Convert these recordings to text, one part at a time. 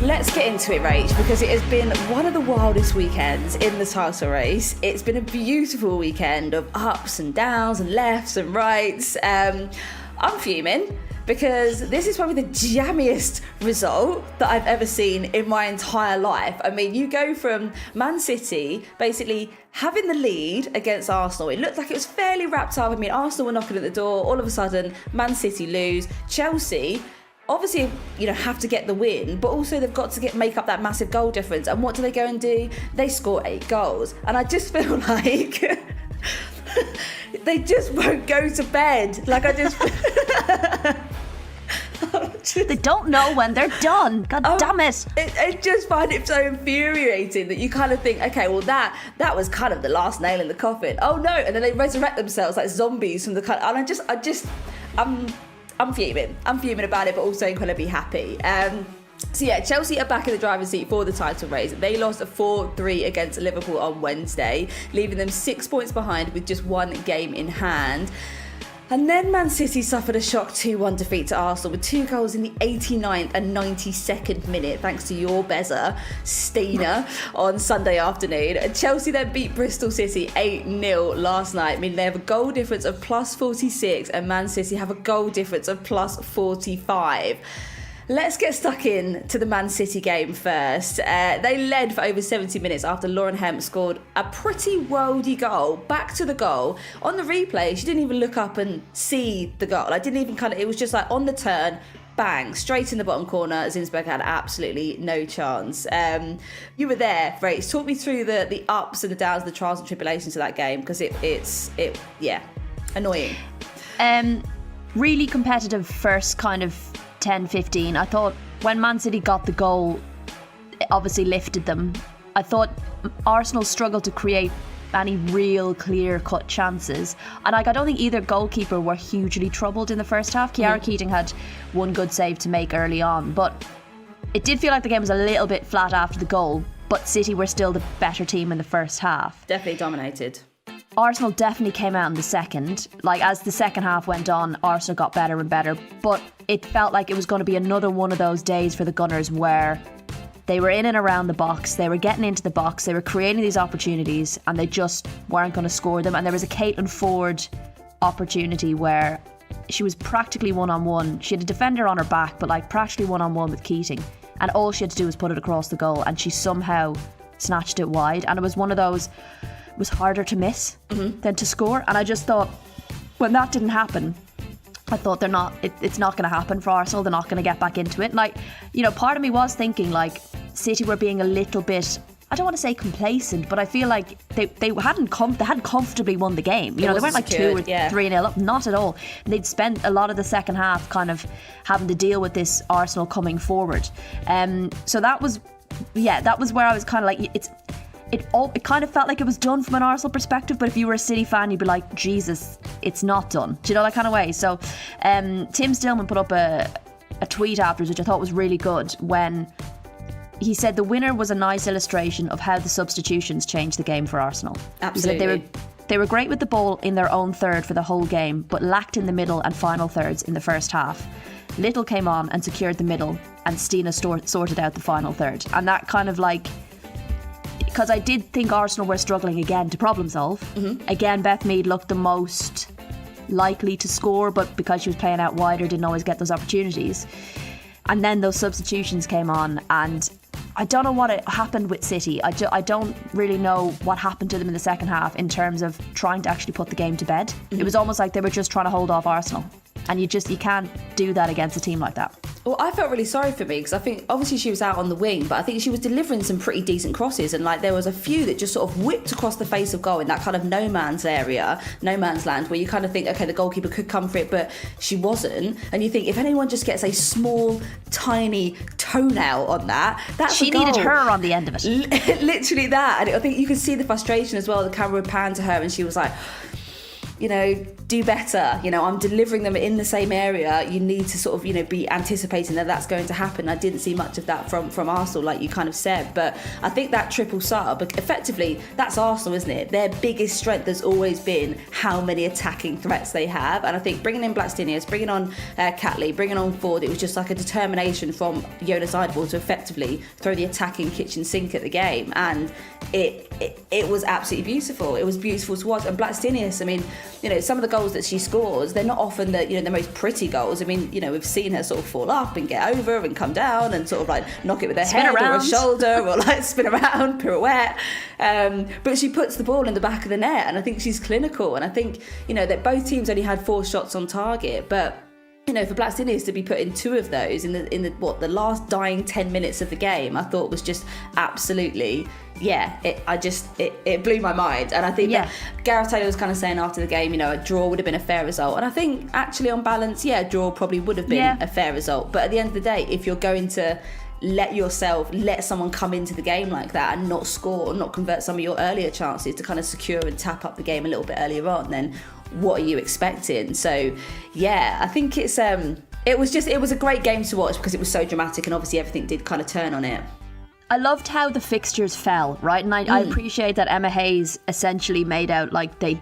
Let's get into it, Rach, because it has been one of the wildest weekends in the title race. It's been a beautiful weekend of ups and downs and lefts and rights. I'm fuming because this is probably the jammiest result that I've ever seen in my entire life. I mean, you go from Man City basically having the lead against Arsenal. It looked like it was fairly wrapped up. I mean, Arsenal were knocking at the door. All of a sudden, Man City lose. Chelsea obviously, have to get the win, but also they've got to make up that massive goal difference. And what do they go and do? They score 8 goals. And I just feel like they just won't go to bed. Like, They don't know when they're done. God damn it. I just find it so infuriating that you kind of think, okay, well, that was kind of the last nail in the coffin. Oh, no. And then they resurrect themselves like zombies from the... And I'm fuming. I'm fuming about it, but also incredibly happy. So yeah, Chelsea are back in the driver's seat for the title race. They lost 4-3 against Liverpool on Wednesday, leaving them 6 points behind with just one game in hand. And then Man City suffered a shock 2-1 defeat to Arsenal with 2 goals in the 89th and 92nd minute, thanks to your Bezza, Steiner, on Sunday afternoon. And Chelsea then beat Bristol City 8-0 last night, meaning they have a goal difference of plus 46 and Man City have a goal difference of plus 45. Let's get stuck in to the Man City game first. They led for over 70 minutes after Lauren Hemp scored a pretty worldy goal. Back to the goal. On the replay, she didn't even look up and see the goal. It was just like on the turn, bang, straight in the bottom corner. Zinsberg had absolutely no chance. You were there, Rach. Talk me through the ups and the downs, the trials and tribulations of that game, because it's annoying. Really competitive first kind of 10-15. I thought when Man City got the goal, it obviously lifted them. I thought Arsenal struggled to create any real clear-cut chances. And I don't think either goalkeeper were hugely troubled in the first half. Kiara Keating had one good save to make early on, but it did feel like the game was a little bit flat after the goal, but City were still the better team in the first half. Definitely dominated. Arsenal definitely came out in the second. Like, as the second half went on, Arsenal got better and better, but it felt like it was going to be another one of those days for the Gunners where they were in and around the box, they were getting into the box, they were creating these opportunities, and they just weren't going to score them. And there was a Caitlin Ford opportunity where she was practically one-on-one. She had a defender on her back, but like practically one-on-one with Keating, and all she had to do was put it across the goal, and she somehow snatched it wide. And it was one of those, it was harder to miss than to score. And I just thought, when that didn't happen, I thought it's not going to happen for Arsenal. They're not going to get back into it. Like, part of me was thinking like City were being a little bit, I don't want to say complacent, but I feel like they hadn't comfortably won the game. They weren't like secured, 2 or 3-0 up, not at all. And they'd spent a lot of the second half kind of having to deal with this Arsenal coming forward. So that was where I was kind of like, it kind of felt like it was done from an Arsenal perspective, but if you were a City fan, you'd be like, Jesus, it's not done. Do you know, that kind of way? So Tim Stillman put up a tweet afterwards, which I thought was really good, when he said the winner was a nice illustration of how the substitutions changed the game for Arsenal. Absolutely. He said they were great with the ball in their own third for the whole game, but lacked in the middle and final thirds in the first half. Little came on and secured the middle, and Stina sorted out the final third. And that kind of like, because I did think Arsenal were struggling again to problem solve. Again, Beth Mead looked the most likely to score, but because she was playing out wider, didn't always get those opportunities. And then those substitutions came on, and I don't know what happened with City. I don't really know what happened to them in the second half in terms of trying to actually put the game to bed. It was almost like they were just trying to hold off Arsenal. And you can't do that against a team like that. Well, I felt really sorry for me because I think obviously she was out on the wing, but I think she was delivering some pretty decent crosses, and like there was a few that just sort of whipped across the face of goal in that kind of no man's land, where you kind of think, okay, the goalkeeper could come for it, but she wasn't. And you think if anyone just gets a small, tiny toenail on that's she a goal. Needed her on the end of it. Literally that. And I think you could see the frustration as well. The camera would pan to her, and she was like, do better. I'm delivering them in the same area. You need to sort of, be anticipating that that's going to happen. I didn't see much of that from Arsenal, like you kind of said. But I think that triple sub, effectively, that's Arsenal, isn't it? Their biggest strength has always been how many attacking threats they have. And I think bringing in Blackstenius, bringing on Catley, bringing on Ford, it was just like a determination from Jonas Eidevall to effectively throw the attacking kitchen sink at the game. And it was absolutely beautiful. It was beautiful to watch. And Blackstenius, I mean, some of the goals that she scores, they're not often the most pretty goals. I mean, we've seen her sort of fall up and get over and come down and sort of like knock it with her head or a shoulder or like spin around, pirouette. But she puts the ball in the back of the net, and I think she's clinical. And I think, that both teams only had 4 shots on target, but for Blackstenius to be put in 2 of those in the last dying 10 minutes of the game, I thought was just absolutely, it blew my mind. And I think that Gareth Taylor was kind of saying after the game, a draw would have been a fair result. And I think actually on balance, a draw probably would have been a fair result. But at the end of the day, if you're going to let someone come into the game like that and not score or not convert some of your earlier chances to kind of secure and tap up the game a little bit earlier on, then what are you expecting? So I think it's It was a great game to watch because it was so dramatic, and obviously everything did kind of turn on it. I loved how the fixtures fell, right? And I appreciate that Emma Hayes essentially made out like they'd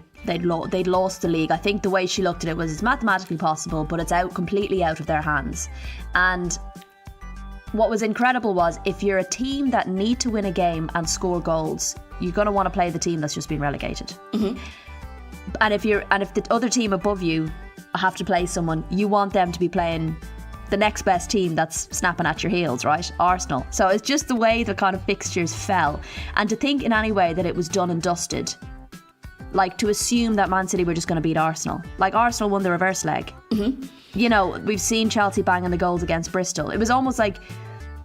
lost the league. I think the way she looked at it was it's mathematically possible, but it's completely out of their hands. And what was incredible was if you're a team that need to win a game and score goals, you're going to want to play the team that's just been relegated. Mm-hmm. And if the other team above you have to play someone, you want them to be playing the next best team that's snapping at your heels, right? Arsenal. So it's just the way the kind of fixtures fell. And to think in any way that it was done and dusted, like to assume that Man City were just going to beat Arsenal. Like Arsenal won the reverse leg. Mm-hmm. You know, we've seen Chelsea banging the goals against Bristol. It was almost like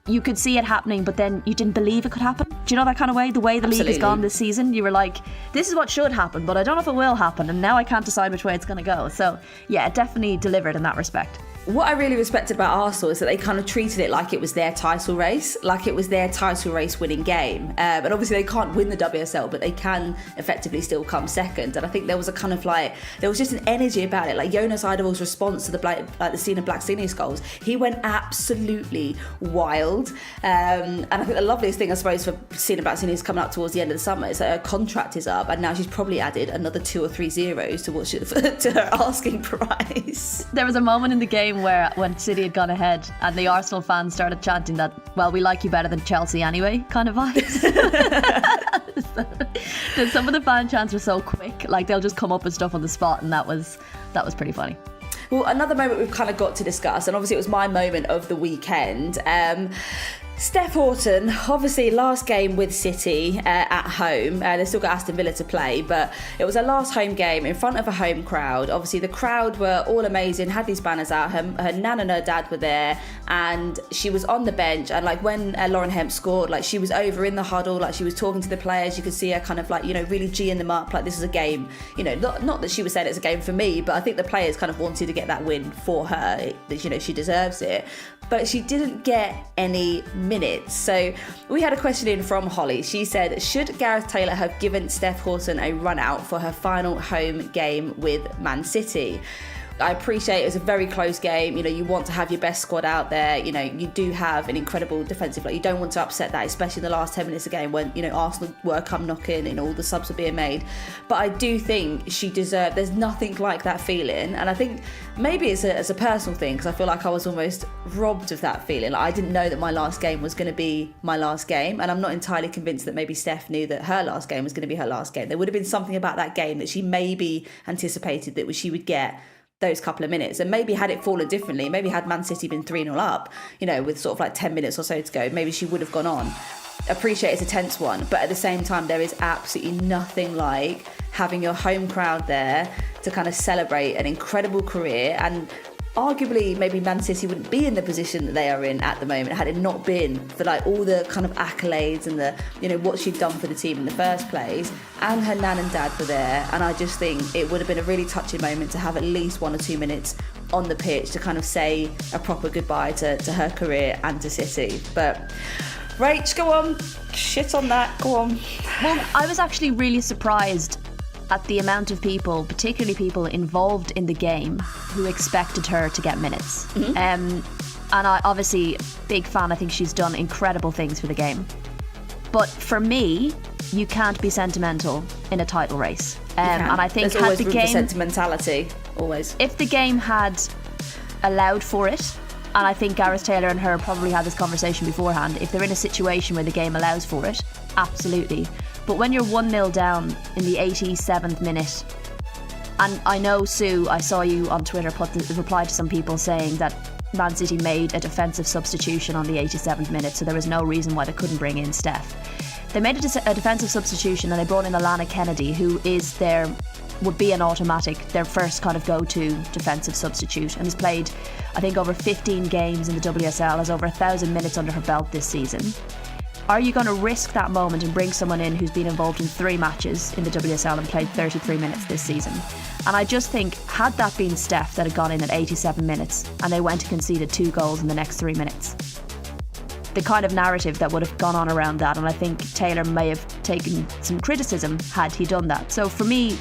you could see it happening, but then you didn't believe it could happen. Do you know that kind of way? The way the league has gone this season, you were like, this is what should happen, but I don't know if it will happen, and now I can't decide which way it's going to go. So, yeah, it definitely delivered in that respect. What I really respected about Arsenal is that they kind of treated it like it was their title race, like it was their title race winning game. And obviously they can't win the WSL, but they can effectively still come second. And I think there was a kind of like, there was just an energy about it. Like Jonas Eidevall's response to the Stina Blackstenius goals, he went absolutely wild. And I think the loveliest thing, I suppose, for Stina Blackstenius coming up towards the end of the summer is that her contract is up, and now she's probably added another 2 or 3 zeros to her asking price. There was a moment in the game where when City had gone ahead and the Arsenal fans started chanting that, well, we like you better than Chelsea anyway, kind of vibes. Some of the fan chants were so quick, like they'll just come up with stuff on the spot, and that was pretty funny. Well, another moment we've kind of got to discuss, and obviously it was my moment of the weekend. Steph Houghton, obviously last game with City at home. They've still got Aston Villa to play, but it was her last home game in front of a home crowd. Obviously the crowd were all amazing, had these banners out. Her nan and her dad were there, and she was on the bench. And like when Lauren Hemp scored, like she was over in the huddle, like she was talking to the players. You could see her kind of like, you know, really geeing them up, like this is a game. You know, not that she was saying it's a game for me, but I think the players kind of wanted to get that win for her. You know, she deserves it. But she didn't get any minutes. So we had a question in from Holly. She said, should Gareth Taylor have given Steph Houghton a run out for her final home game with Man City? I appreciate it was a very close game. You know, you want to have your best squad out there. You know, you do have an incredible defensive. Like, you don't want to upset that, especially in the last 10 minutes of the game when, you know, Arsenal were come knocking and all the subs were being made. But I do think she deserved, there's nothing like that feeling. And I think maybe it's a personal thing, because I feel like I was almost robbed of that feeling. Like, I didn't know that my last game was going to be my last game. And I'm not entirely convinced that maybe Steph knew that her last game was going to be her last game. There would have been something about that game that she maybe anticipated that she would get those couple of minutes. And maybe had it fallen differently, maybe had Man City been 3-0 up, you know, with sort of like 10 minutes or so to go, maybe she would have gone on. Appreciate it's a tense one, but at the same time there is absolutely nothing like having your home crowd there to kind of celebrate an incredible career. And arguably maybe Man City wouldn't be in the position that they are in at the moment had it not been for like all the kind of accolades and the, you know, what she'd done for the team in the first place. And her nan and dad were there, and I just think it would have been a really touching moment to have at least 1 or 2 minutes on the pitch to kind of say a proper goodbye to her career and to City. But Rach, go on, shit on that, go on. Well, I was actually really surprised at the amount of people, particularly people involved in the game, who expected her to get minutes. Mm-hmm. And I obviously, big fan, I think she's done incredible things for the game. But for me, you can't be sentimental in a title race. And I think there's always room for sentimentality, always. If the game had allowed for it, and I think Gareth Taylor and her probably had this conversation beforehand, if they're in a situation where the game allows for it, absolutely. But when you're 1-0 down in the 87th minute, and I know, Sue, I saw you on Twitter put the reply to some people saying that Man City made a defensive substitution on the 87th minute, so there was no reason why they couldn't bring in Steph. They made a defensive substitution, and they brought in Alana Kennedy, who is would be an automatic, their first kind of go-to defensive substitute, and has played, I think, over 15 games in the WSL, has over 1,000 minutes under her belt this season. Are you going to risk that moment and bring someone in who's been involved in 3 matches in the WSL and played 33 minutes this season? And I just think, had that been Steph that had gone in at 87 minutes and they went and conceded 2 goals in the next 3 minutes, the kind of narrative that would have gone on around that, and I think Taylor may have taken some criticism had he done that. So for me,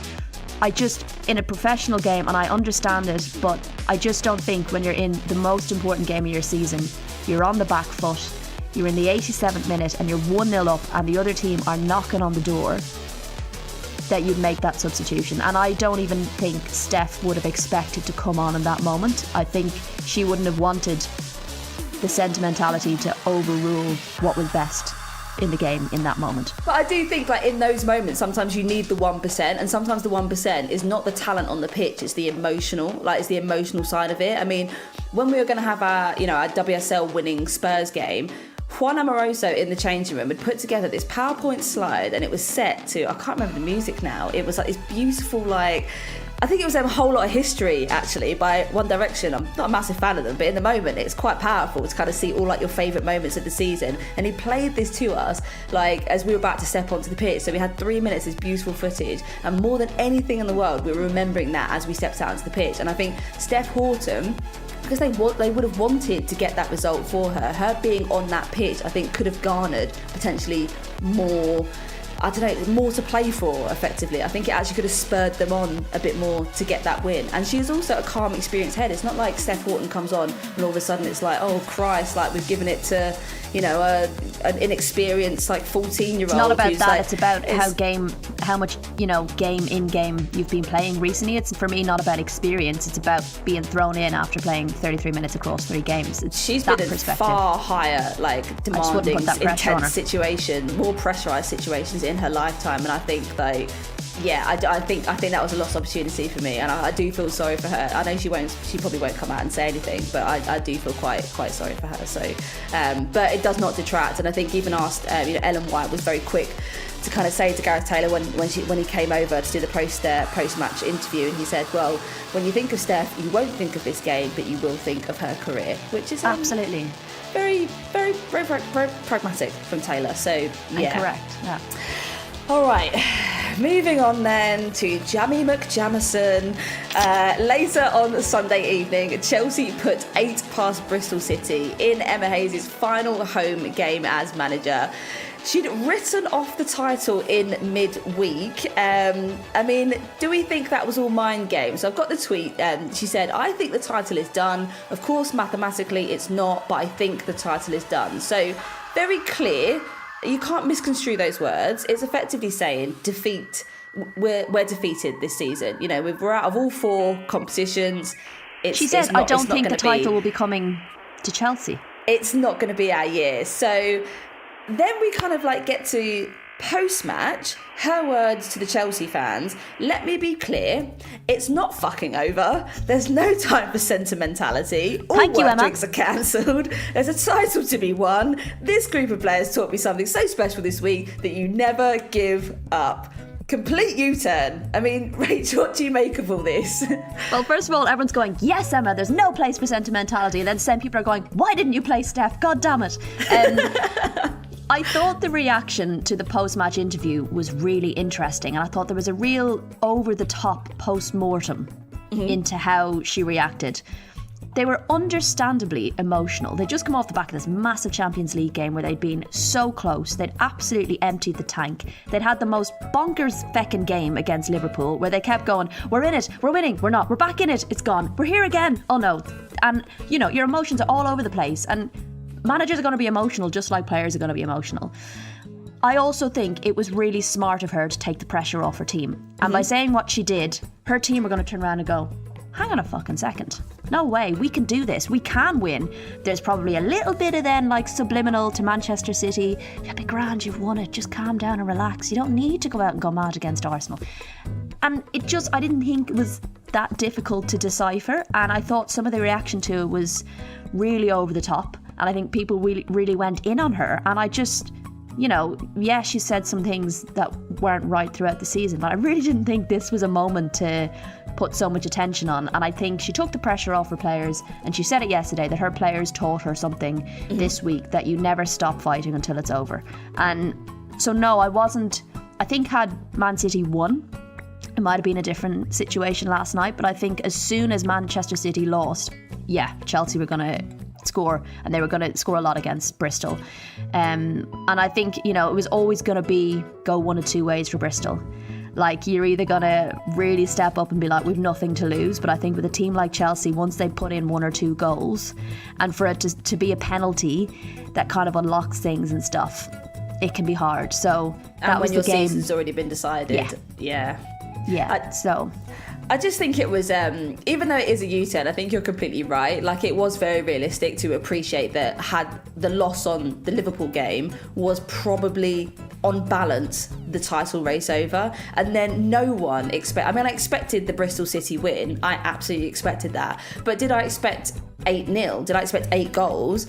I just, in a professional game, and I understand it, but I just don't think when you're in the most important game of your season, you're on the back foot, you're in the 87th minute and you're 1-0 up and the other team are knocking on the door, that you'd make that substitution. And I don't even think Steph would have expected to come on in that moment. I think she wouldn't have wanted the sentimentality to overrule what was best in the game in that moment. But I do think, like, in those moments, sometimes you need the 1%, and sometimes the 1% is not the talent on the pitch, it's the emotional, like, it's the emotional side of it. I mean, when we were going to have our WSL winning Spurs game, Juan Amoroso in the changing room had put together this PowerPoint slide, and it was set to, I can't remember the music now, it was like this beautiful, like, I think it was a whole lot of history, actually, by One Direction. I'm not a massive fan of them, but in the moment, it's quite powerful to kind of see all, like, your favourite moments of the season. And he played this to us, like, as we were about to step onto the pitch. So we had 3 minutes of this beautiful footage. And more than anything in the world, we were remembering that as we stepped out onto the pitch. And I think Steph Horton, because they would have wanted to get that result for her. Her being on that pitch, I think, could have garnered potentially more, I don't know, more to play for, effectively. I think it actually could have spurred them on a bit more to get that win. And she's also a calm, experienced head. It's not like Steph Horton comes on and all of a sudden it's like, oh Christ, like we've given it to, an inexperienced, like, 14-year-old. It's not about that, like, it's about how much, game in game you've been playing recently. It's, for me, not about experience. It's about being thrown in after playing 33 minutes across 3 games. She's been in far higher, like, demanding, intense situation, more pressurised situations in her lifetime, and I think, like, I think that was a lost opportunity for me, and I do feel sorry for her. I know she probably won't come out and say anything, but I do feel quite sorry for her. So, but it does not detract, and I think even asked, Ellen White was very quick to kind of say to Gareth Taylor when he came over to do the post-match interview, and he said, well, when you think of Steph, you won't think of this game, but you will think of her career, which is absolutely very, very, very, very, very pragmatic from Taylor. So, yeah. And correct. Yeah. All right, moving on then to Jamie McJamison. Later on Sunday evening, Chelsea put 8 past Bristol City in Emma Hayes' final home game as manager. She'd written off the title in midweek. I mean, do we think that was all mind games? So I've got the tweet. She said, I think the title is done. Of course, mathematically it's not, but I think the title is done. So very clear. You can't misconstrue those words. It's effectively saying defeat. We're defeated this season. We're out of all 4 competitions. She says, I don't think the title will be coming to Chelsea. It's not going to be our year. So then we kind of like get to post-match, her words to the Chelsea fans. Let me be clear, it's not fucking over. There's no time for sentimentality. All work drinks are cancelled. There's a title to be won. This group of players taught me something so special this week, that you never give up. Complete U-turn. I mean, Rachel, what do you make of all this? Well, first of all, everyone's going, yes, Emma, there's no place for sentimentality. And then some people are going, why didn't you play Steph? God damn it. I thought the reaction to the post-match interview was really interesting, and I thought there was a real over-the-top post-mortem into how she reacted. They were understandably emotional. They'd just come off the back of this massive Champions League game where they'd been so close. They'd absolutely emptied the tank. They'd had the most bonkers feckin' game against Liverpool where they kept going, we're in it, we're winning, we're not, we're back in it, it's gone, we're here again, oh no. And, your emotions are all over the place, and managers are going to be emotional just like players are going to be emotional. I also think it was really smart of her to take the pressure off her team. And by saying what she did, her team are going to turn around and go, hang on a fucking second. No way, we can do this. We can win. There's probably a little bit of then like subliminal to Manchester City. You'll be grand, you've won it. Just calm down and relax. You don't need to go out and go mad against Arsenal. And I didn't think it was that difficult to decipher. And I thought some of the reaction to it was really over the top. And I think people really went in on her. And I just, she said some things that weren't right throughout the season, but I really didn't think this was a moment to put so much attention on. And I think she took the pressure off her players, and she said it yesterday that her players taught her something this week, that you never stop fighting until it's over. And so no, I think had Man City won, it might have been a different situation last night, but I think as soon as Manchester City lost, Chelsea were going to score, and they were going to score a lot against Bristol. And I think, it was always going to be go one of two ways for Bristol. Like, you're either going to really step up and be like, we've nothing to lose. But I think with a team like Chelsea, once they put in 1 or 2 goals, and for it to be a penalty that kind of unlocks things and stuff, it can be hard. So that was the game. And when your season's already been decided. Yeah. I just think it was, even though it is a U-turn, I think you're completely right. Like, it was very realistic to appreciate that had the loss on the Liverpool game was probably, on balance, the title race over. And then no one I expected the Bristol City win. I absolutely expected that. But did I expect 8-0? Did I expect 8 goals?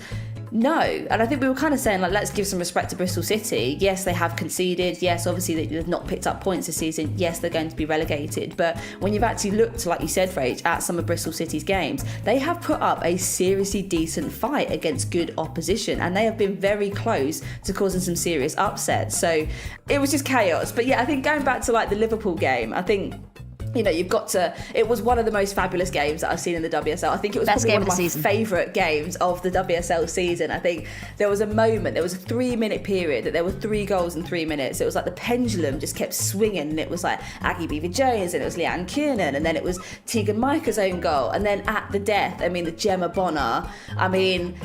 No. And I think we were kind of saying, like, let's give some respect to Bristol City. Yes, they have conceded. Yes, obviously they've not picked up points this season. Yes, they're going to be relegated. But when you've actually looked, like you said, Rach, at some of Bristol City's games, they have put up a seriously decent fight against good opposition. And they have been very close to causing some serious upsets. So it was just chaos. But yeah, I think going back to, like, the Liverpool game, I think, you know, it was one of the most fabulous games that I've seen in the WSL. I think it was best probably game one of my favourite games of the WSL season. I think there was a 3-minute period that there were 3 goals in 3 minutes. It was like the pendulum just kept swinging, and it was like Aggie Beaver-Jones, and it was Leanne Kiernan, and then it was Tegan Micah's own goal. And then at the death, the Gemma Bonner,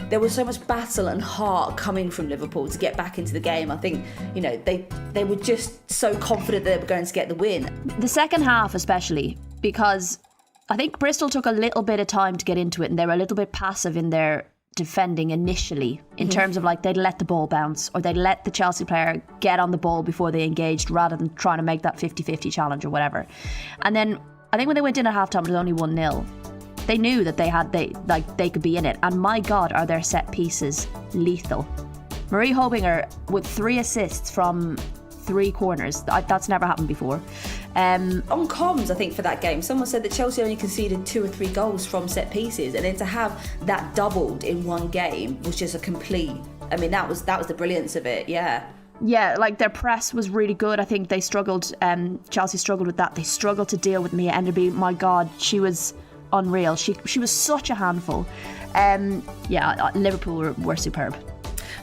there was so much battle and heart coming from Liverpool to get back into the game. I think, you know, they were just so confident that they were going to get the win. The second half, especially, because I think Bristol took a little bit of time to get into it, and they were a little bit passive in their defending initially, in terms of, like, they'd let the ball bounce, or they'd let the Chelsea player get on the ball before they engaged, rather than trying to make that 50-50 challenge or whatever. And then I think when they went in at halftime, it was only 1-0. They knew that they could be in it, and my God, are their set pieces lethal. Marie Hobinger with 3 assists from 3 corners. That's never happened before. On comms, I think, for that game, someone said that Chelsea only conceded 2 or 3 goals from set pieces, and then to have that doubled in one game was just a complete. That was the brilliance of it. Yeah. Yeah, like, their press was really good. I think they struggled. Chelsea struggled with that. They struggled to deal with Mia Enderby. My God, she was unreal. She was such a handful. Liverpool were superb.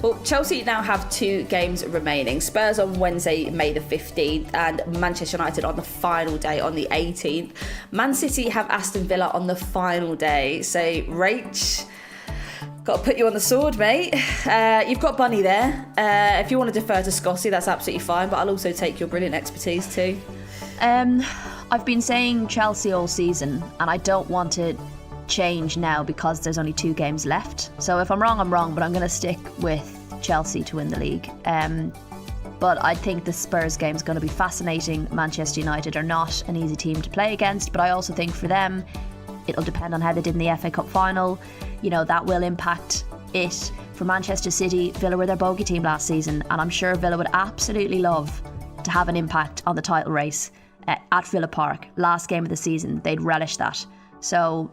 Well, Chelsea now have 2 games remaining. Spurs on Wednesday, May the 15th, and Manchester United on the final day on the 18th. Man City have Aston Villa on the final day. So, Rach, got to put you on the sword, mate. You've got Bunny there. If you want to defer to Scotty, that's absolutely fine, but I'll also take your brilliant expertise too. I've been saying Chelsea all season, and I don't want to change now because there's only 2 games left. So if I'm wrong, I'm wrong, but I'm going to stick with Chelsea to win the league. But I think the Spurs game is going to be fascinating. Manchester United are not an easy team to play against, but I also think for them, it'll depend on how they did in the FA Cup final. You know, that will impact it. For Manchester City, Villa were their bogey team last season, and I'm sure Villa would absolutely love to have an impact on the title race at Villa Park. Last game of the season, they'd relish that. So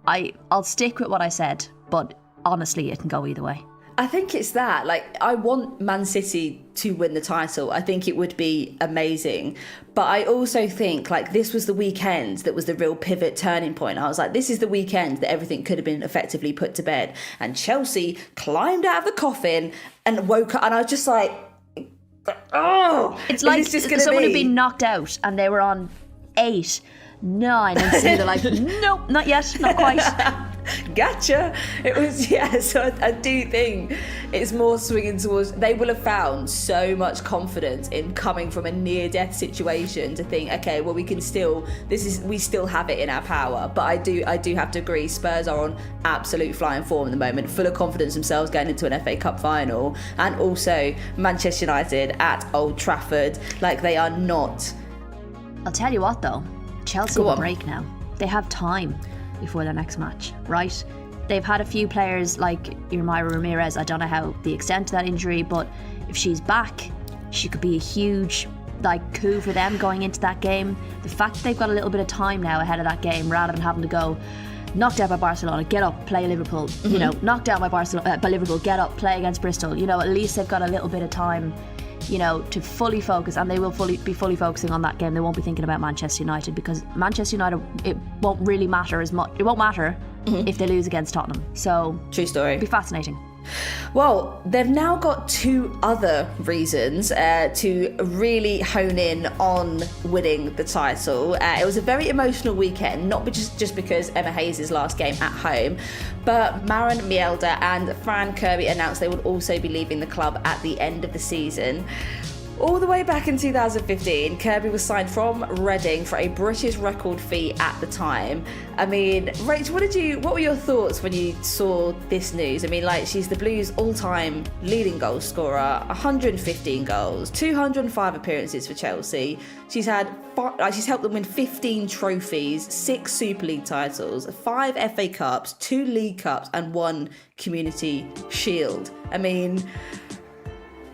I'll stick with what I said, but honestly, it can go either way. I think it's that. Like, I want Man City to win the title. I think it would be amazing. But I also think, like, this was the weekend that was the real pivot turning point. I was like, this is the weekend that everything could have been effectively put to bed. And Chelsea climbed out of the coffin and woke up, and I was just like, oh, it's like someone had been knocked out and they were on 8, 9, and so they're like, nope, not yet, not quite. Gotcha. It was, yeah. So I do think it's more swinging towards, they will have found so much confidence in coming from a near-death situation to think, okay, well, we still have it in our power. But I do have to agree, Spurs are on absolute flying form at the moment, full of confidence themselves going into an FA Cup final, and also Manchester United at Old Trafford, like, they are not. I'll tell you what though, Chelsea will break now. They have time before their next match, right? They've had a few players like Irmira Ramirez. I don't know how the extent of that injury, but if she's back, she could be a huge coup for them going into that game. The fact that they've got a little bit of time now ahead of that game, rather than having to go knocked out by Barcelona, get up, play Liverpool, you know, knocked out by Liverpool, get up, play against Bristol, you know, at least they've got a little bit of time, you know, to fully focus, and they will be fully focusing on that game. They won't be thinking about Manchester United, because Manchester United, it won't really matter as much. It won't matter if they lose against Tottenham. So true story. It'll be fascinating. Well, they've now got 2 other reasons to really hone in on winning the title. It was a very emotional weekend, not just because Emma Hayes' last game at home, but Maren Mjelde and Fran Kirby announced they would also be leaving the club at the end of the season. All the way back in 2015, Kirby was signed from Reading for a British record fee at the time. I mean, Rach, what were your thoughts when you saw this news? I mean, like, she's the Blues' all-time leading goal scorer, 115 goals, 205 appearances for Chelsea. She's helped them win 15 trophies, 6 Super League titles, 5 FA Cups, 2 League Cups, and 1 Community Shield. I mean,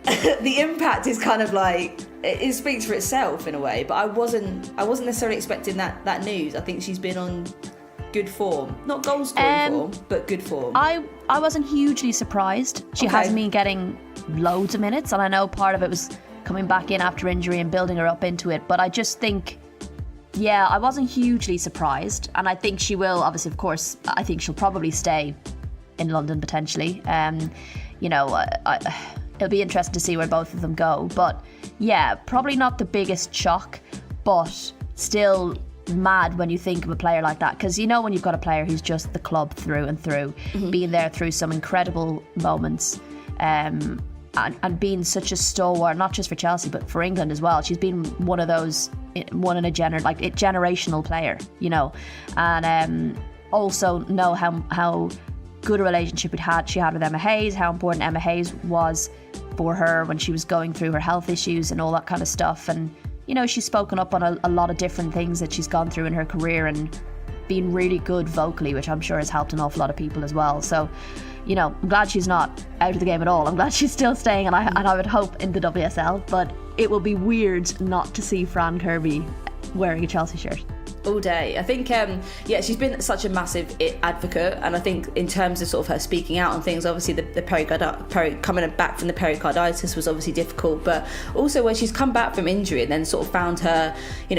the impact is kind of like, it speaks for itself in a way, but I wasn't necessarily expecting that news. I think she's been on good form, not goal scoring form, but good form. I wasn't hugely surprised. She hasn't been getting loads of minutes, and I know part of it was coming back in after injury and building her up into it, but I just think, yeah, I wasn't hugely surprised, and I think she will, obviously, of course, I think she'll probably stay in London potentially. It'll be interesting to see where both of them go. But yeah, probably not the biggest shock, but still mad when you think of a player like that. Because when you've got a player who's just the club through and through, being there through some incredible moments, and being such a stalwart, not just for Chelsea, but for England as well. She's been one in a generational player, and also know how good a relationship she had with Emma Hayes, how important Emma Hayes was for her when she was going through her health issues and all that kind of stuff. And she's spoken up on a lot of different things that she's gone through in her career and been really good vocally, which I'm sure has helped an awful lot of people as well. So I'm glad she's not out of the game at all. I'm glad she's still staying, and I would hope in the WSL, but it will be weird not to see Fran Kirby wearing a Chelsea shirt all day. I think she's been such a massive advocate, and I think in terms of sort of her speaking out on things, obviously the coming back from the pericarditis was obviously difficult, but also when she's come back from injury and then sort of found her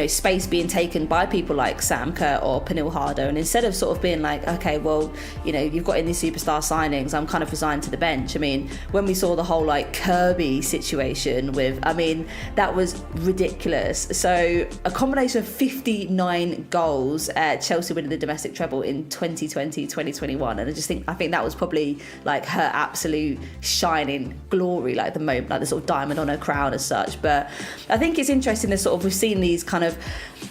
space being taken by people like Sam Kerr or Pernille Harder, and instead of sort of being like, okay, well, you've got in these superstar signings, I'm kind of resigned to the bench. I mean, when we saw the whole like Kirby situation that was ridiculous. So a combination of 59 goals, Chelsea winning the domestic treble in 2020-2021, and I think that was probably like her absolute shining glory, like the moment, like the sort of diamond on her crown as such. But I think it's interesting that sort of we've seen these kind of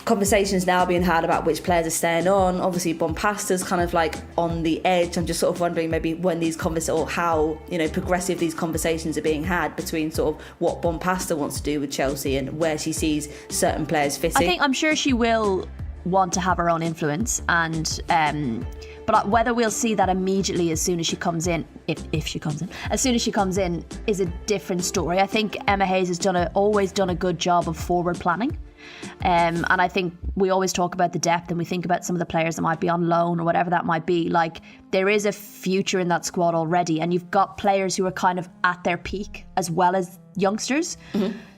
conversations now being had about which players are staying on. Obviously Bompasta's kind of like on the edge. I'm just sort of wondering maybe when these or how progressive these conversations are being had between sort of what Bompasta wants to do with Chelsea and where she sees certain players fitting. I'm sure she will want to have her own influence, and but whether we'll see that immediately as soon as she comes in, if she comes in, as soon as she comes in, is a different story. I think Emma Hayes has always done a good job of forward planning, and I think we always talk about the depth and we think about some of the players that might be on loan or whatever that might be. Like, there is a future in that squad already, and you've got players who are kind of at their peak as well as youngsters.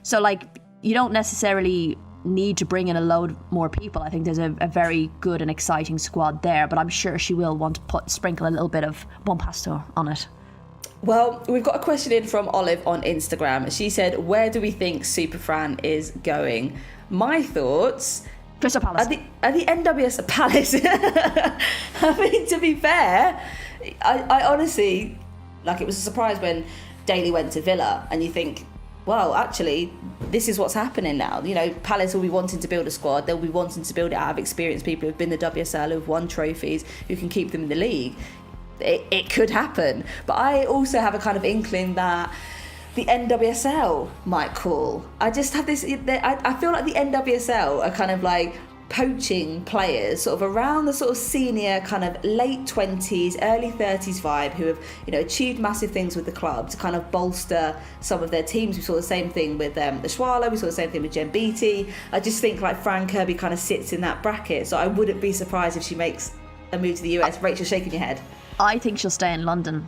So like, you don't necessarily need to bring in a load more people. I think there's a very good and exciting squad there, but I'm sure she will want to sprinkle a little bit of Bompasta on it. Well, we've got a question in from Olive on Instagram. She said, where do we think Super Fran is going? My thoughts, Crystal Palace. At the NWS Palace. I mean, to be fair, I honestly, like, it was a surprise when Daly went to Villa, and you think, well, actually, this is what's happening now. Palace will be wanting to build a squad. They'll be wanting to build it out of experienced people who've been the WSL, who've won trophies, who can keep them in the league. It could happen. But I also have a kind of inkling that the NWSL might call. I just have this, I feel like the NWSL are kind of like poaching players sort of around the sort of senior kind of late 20s, early 30s vibe, who have achieved massive things with the club to kind of bolster some of their teams. We saw the same thing with the Schwaller, we saw the same thing with Jen Beattie. I just think like Fran Kirby kind of sits in that bracket, so I wouldn't be surprised if she makes a move to the US. Rachel, shaking your head. I think she'll stay in London.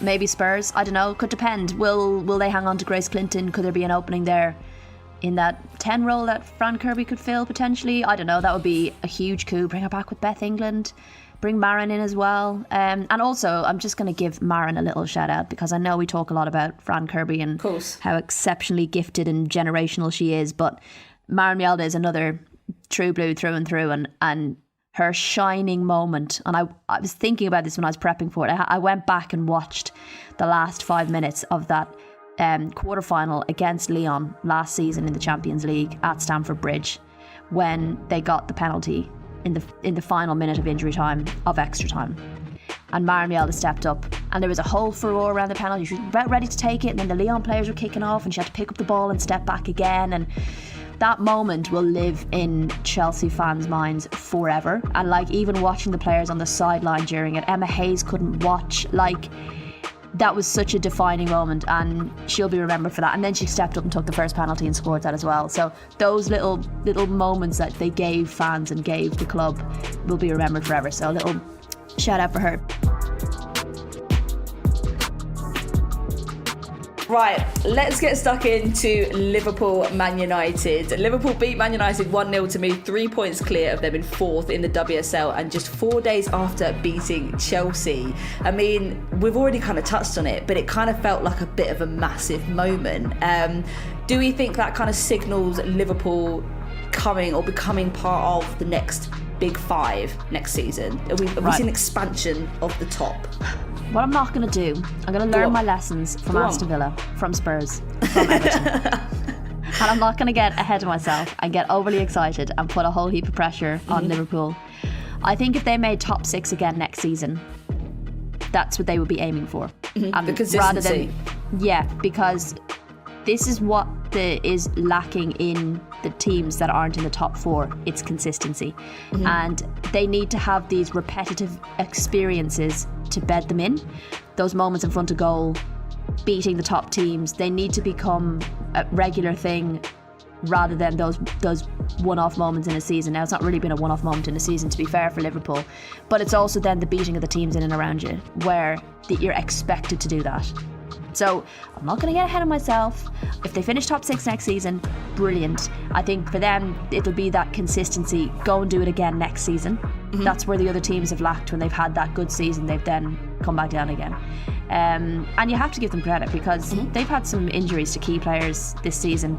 Maybe Spurs, I don't know, could depend. Will they hang on to Grace Clinton? Could there be an opening there in that 10 role that Fran Kirby could fill potentially? I don't know, that would be a huge coup. Bring her back with Beth England. Bring Marin in as well. And also, I'm just going to give Marin a little shout out because I know we talk a lot about Fran Kirby and how exceptionally gifted and generational she is. But Marin Mjelde is another true blue through and through. And her shining moment. And I was thinking about this when I was prepping for it. I went back and watched the last 5 minutes of that quarterfinal against Lyon last season in the Champions League at Stamford Bridge when they got the penalty in the final minute of injury time, of extra time. And Marin Mjelde stepped up and there was a whole furore around the penalty. She was about ready to take it and then the Lyon players were kicking off and she had to pick up the ball and step back again. And that moment will live in Chelsea fans' minds forever. And like even watching the players on the sideline during it, Emma Hayes couldn't watch. Like, that was such a defining moment and she'll be remembered for that. And then she stepped up and took the first penalty and scored that as well. So those little moments that they gave fans and gave the club will be remembered forever. So a little shout out for her. Right, let's get stuck into Liverpool Man United. Liverpool beat Man United 1-0 to move 3 points clear of them in fourth in the WSL and just 4 days after beating Chelsea. I mean, we've already kind of touched on it, but it kind of felt like a bit of a massive moment. Do we think that kind of signals Liverpool coming or becoming part of the next big five next season? Have we seen expansion of the top? What I'm not going to do, I'm going to learn my lessons from Aston Villa, from Spurs, from Everton. And I'm not going to get ahead of myself and get overly excited and put a whole heap of pressure on Liverpool. I think if they made top six again next season, that's what they would be aiming for. The consistency. Because this is what is lacking in the teams that aren't in the top four. It's consistency. And they need to have these repetitive experiences to bed them in. Those moments in front of goal, beating the top teams, they need to become a regular thing rather than those one-off moments in a season. Now, it's not really been a one-off moment in a season, to be fair, for Liverpool, but it's also then the beating of the teams in and around you where you're expected to do that. So I'm not going to get ahead of myself. If they finish top six next season, brilliant. I think for them, it'll be that consistency. Go and do it again next season. That's where the other teams have lacked when they've had that good season. They've then come back down again. And you have to give them credit because they've had some injuries to key players this season,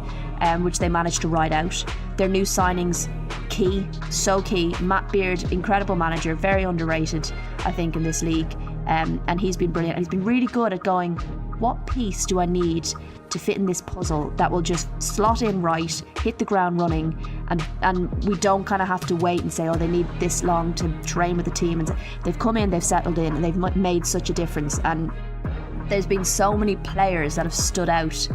which they managed to ride out. Their new signings, key, so key. Matt Beard, incredible manager, very underrated, I think, in this league. And he's been brilliant. He's been really good at going, what piece do I need to fit in this puzzle that will just slot in right, hit the ground running, and we don't kind of have to wait and say, oh, they need this long to train with the team. And they've come in, they've settled in, and they've made such a difference. And there's been so many players that have stood out.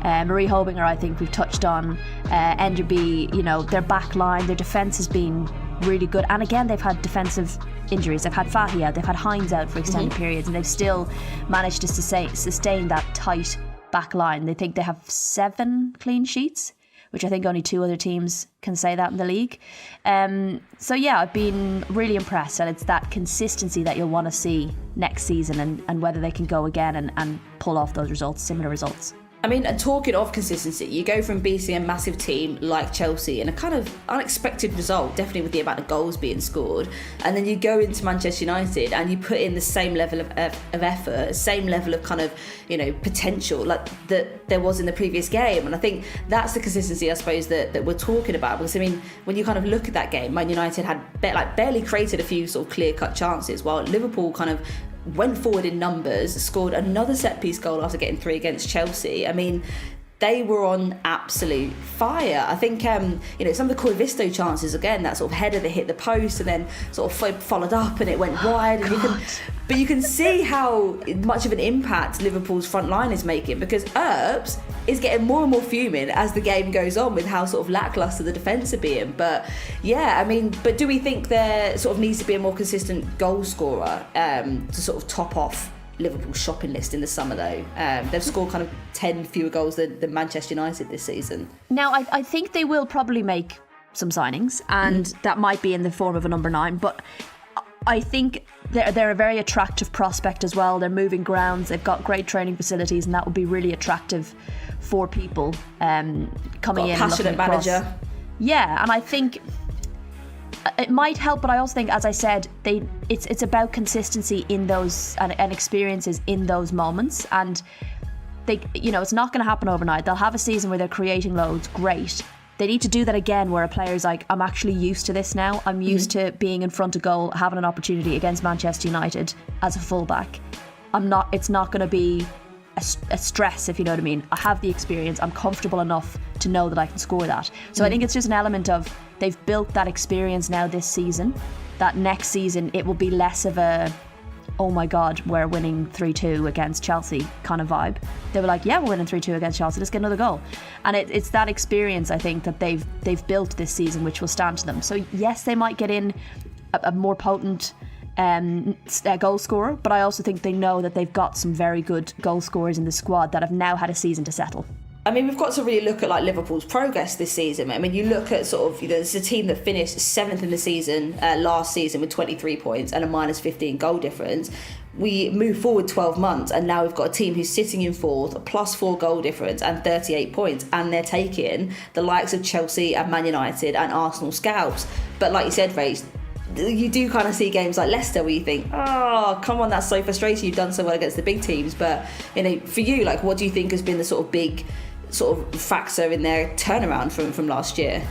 Marie Hobinger, I think we've touched on. Enderby, their back line, their defence has been really good. And again, they've had defensive injuries. They've had Fahia, they've had Hines out for extended periods, and they've still managed to sustain that tight back line. They think they have 7 clean sheets, which I think only 2 other teams can say that in the league. So yeah, I've been really impressed, and it's that consistency that you'll want to see next season and whether they can go again and pull off those results, similar results. I mean, and talking of consistency, you go from beating a massive team like Chelsea in a kind of unexpected result, definitely with the amount of goals being scored, and then you go into Manchester United and you put in the same level of effort, same level of kind of, potential like that there was in the previous game. And I think that's the consistency, I suppose, that we're talking about. Because, I mean, when you kind of look at that game, Man United had barely created a few sort of clear-cut chances, while Liverpool kind of went forward in numbers, scored another set-piece goal after getting 3 against Chelsea. I mean, they were on absolute fire. I think, some of the Koivisto chances, again, that sort of header that hit the post and then sort of followed up and it went wide. And you can see how much of an impact Liverpool's front line is making, because Earps is getting more and more fuming as the game goes on with how sort of lacklustre the defence are being. But yeah, I mean, but do we think there sort of needs to be a more consistent goal scorer to sort of top off Liverpool's shopping list in the summer, though? They've scored kind of 10 fewer goals than Manchester United this season. Now, I think they will probably make some signings, and that might be in the form of a number 9, but I think they're a very attractive prospect as well. They're moving grounds, they've got great training facilities, and that would be really attractive for people coming in. Passionate and looking across. Manager. Yeah, and I think it might help, but I also think, as I said, it's about consistency in those and experiences in those moments, and they, it's not going to happen overnight. They'll have a season where they're creating loads, great. They need to do that again, where a player's like, I'm actually used to this now. I'm used to being in front of goal, having an opportunity against Manchester United as a fullback. It's not going to be a stress, if you know what I mean. I have the experience. I'm comfortable enough to know that I can score that. So I think it's just an element of they've built that experience now this season, that next season it will be less of a, oh my God, we're winning 3-2 against Chelsea kind of vibe. They were like, yeah, we're winning 3-2 against Chelsea, let's get another goal. And it's that experience, I think, that they've built this season, which will stand to them. So yes, they might get in a more potent goal scorer, but I also think they know that they've got some very good goal scorers in the squad that have now had a season to settle. I mean, we've got to really look at like Liverpool's progress this season. I mean, you look at sort of, there's a team that finished 7th in the season last season with 23 points and a minus 15 goal difference. We move forward 12 months and now we've got a team who's sitting in 4th, a plus 4 goal difference and 38 points, and they're taking the likes of Chelsea and Man United and Arsenal scalps. But like you said, Rach, you do kind of see games like Leicester where you think, oh, come on, that's so frustrating. You've done so well against the big teams. But, for you, like, what do you think has been the sort of big sort of factor in their turnaround from last year?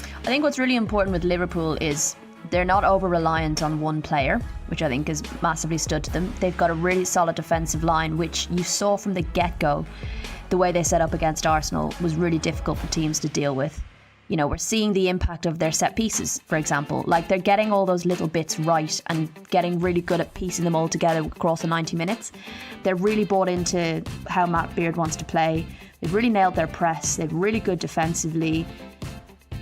I think what's really important with Liverpool is they're not over-reliant on one player, which I think has massively stood to them. They've got a really solid defensive line, which you saw from the get-go. The way they set up against Arsenal was really difficult for teams to deal with. We're seeing the impact of their set pieces, for example. Like, they're getting all those little bits right and getting really good at piecing them all together across the 90 minutes. They're really bought into how Matt Beard wants to play. They've really nailed their press. They're really good defensively.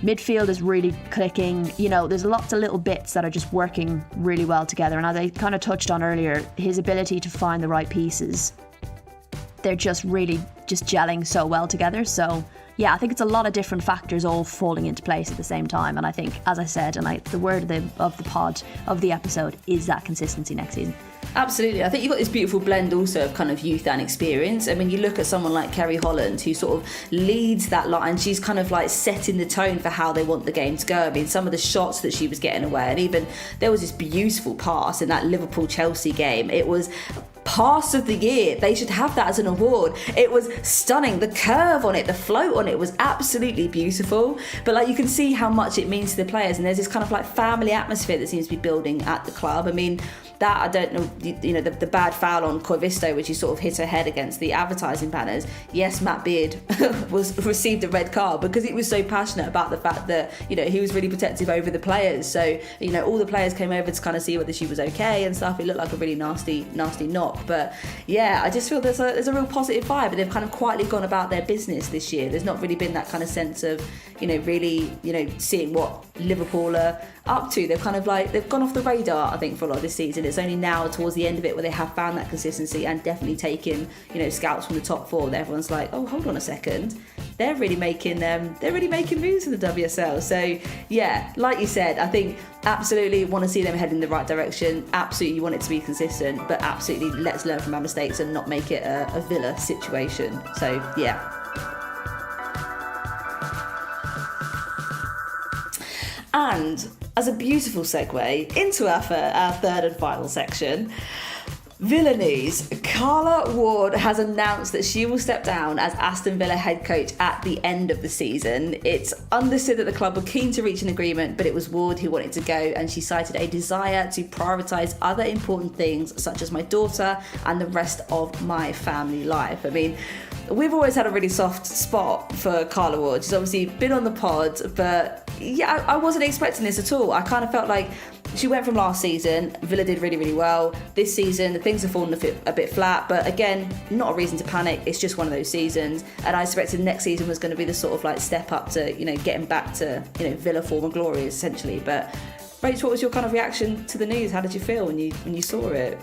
Midfield is really clicking. There's lots of little bits that are just working really well together. And as I kind of touched on earlier, his ability to find the right pieces, they're just really just gelling so well together. So yeah, I think it's a lot of different factors all falling into place at the same time. And I think, as I said, and the word of the episode is that consistency next season. Absolutely. I think you've got this beautiful blend also of kind of youth and experience. I mean, you look at someone like Kerry Holland, who sort of leads that line. She's kind of like setting the tone for how they want the game to go. I mean, some of the shots that she was getting away, and even there was this beautiful pass in that Liverpool-Chelsea game. It was pass of the year. They should have that as an award. It was stunning. The curve on it, the float on it was absolutely beautiful. But like, you can see how much it means to the players, and there's this kind of like family atmosphere that seems to be building at the club. I mean, that, I don't know, the bad foul on Corvisto, which he sort of hit her head against the advertising banners. Yes, Matt Beard received a red card because he was so passionate about the fact that, he was really protective over the players. So, all the players came over to kind of see whether she was okay and stuff. It looked like a really nasty knock. But yeah, I just feel there's a real positive vibe, and they've kind of quietly gone about their business this year. There's not really been that kind of sense of, really, seeing what Liverpool are up to. They've kind of like, they've gone off the radar, I think, for a lot of this season. It's only now towards the end of it where they have found that consistency and definitely taken, scouts from the top 4 that everyone's like, oh, hold on a second, they're really making moves in the WSL. So yeah, like you said, I think absolutely want to see them head in the right direction. Absolutely want it to be consistent, but absolutely let's learn from our mistakes and not make it a Villa situation. So yeah. And as a beautiful segue into our third and final section, Villa news. Carla Ward has announced that she will step down as Aston Villa head coach at the end of the season. It's understood that the club were keen to reach an agreement, but it was Ward who wanted to go, and she cited a desire to prioritise other important things such as my daughter and the rest of my family life. I mean, we've always had a really soft spot for Carla Ward. She's obviously been on the pod, but yeah, I wasn't expecting this at all. I kind of felt like she went from last season, Villa did really, really well. This season, things have fallen a bit flat, but again, not a reason to panic. It's just one of those seasons. And I expected next season was going to be the sort of like step up to, getting back to, Villa former glory, essentially. But Rach, what was your kind of reaction to the news? How did you feel when you saw it?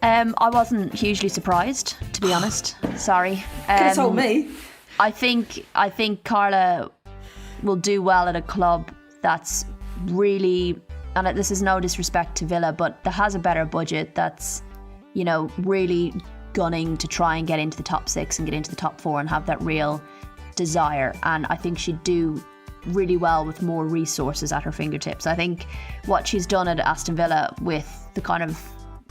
I wasn't hugely surprised, to be honest. Sorry. Could have told me. I think Carla will do well at a club that's really, and this is no disrespect to Villa, but that has a better budget, that's, really gunning to try and get into the top 6 and get into the top 4 and have that real desire. And I think she'd do really well with more resources at her fingertips. I think what she's done at Aston Villa with the kind of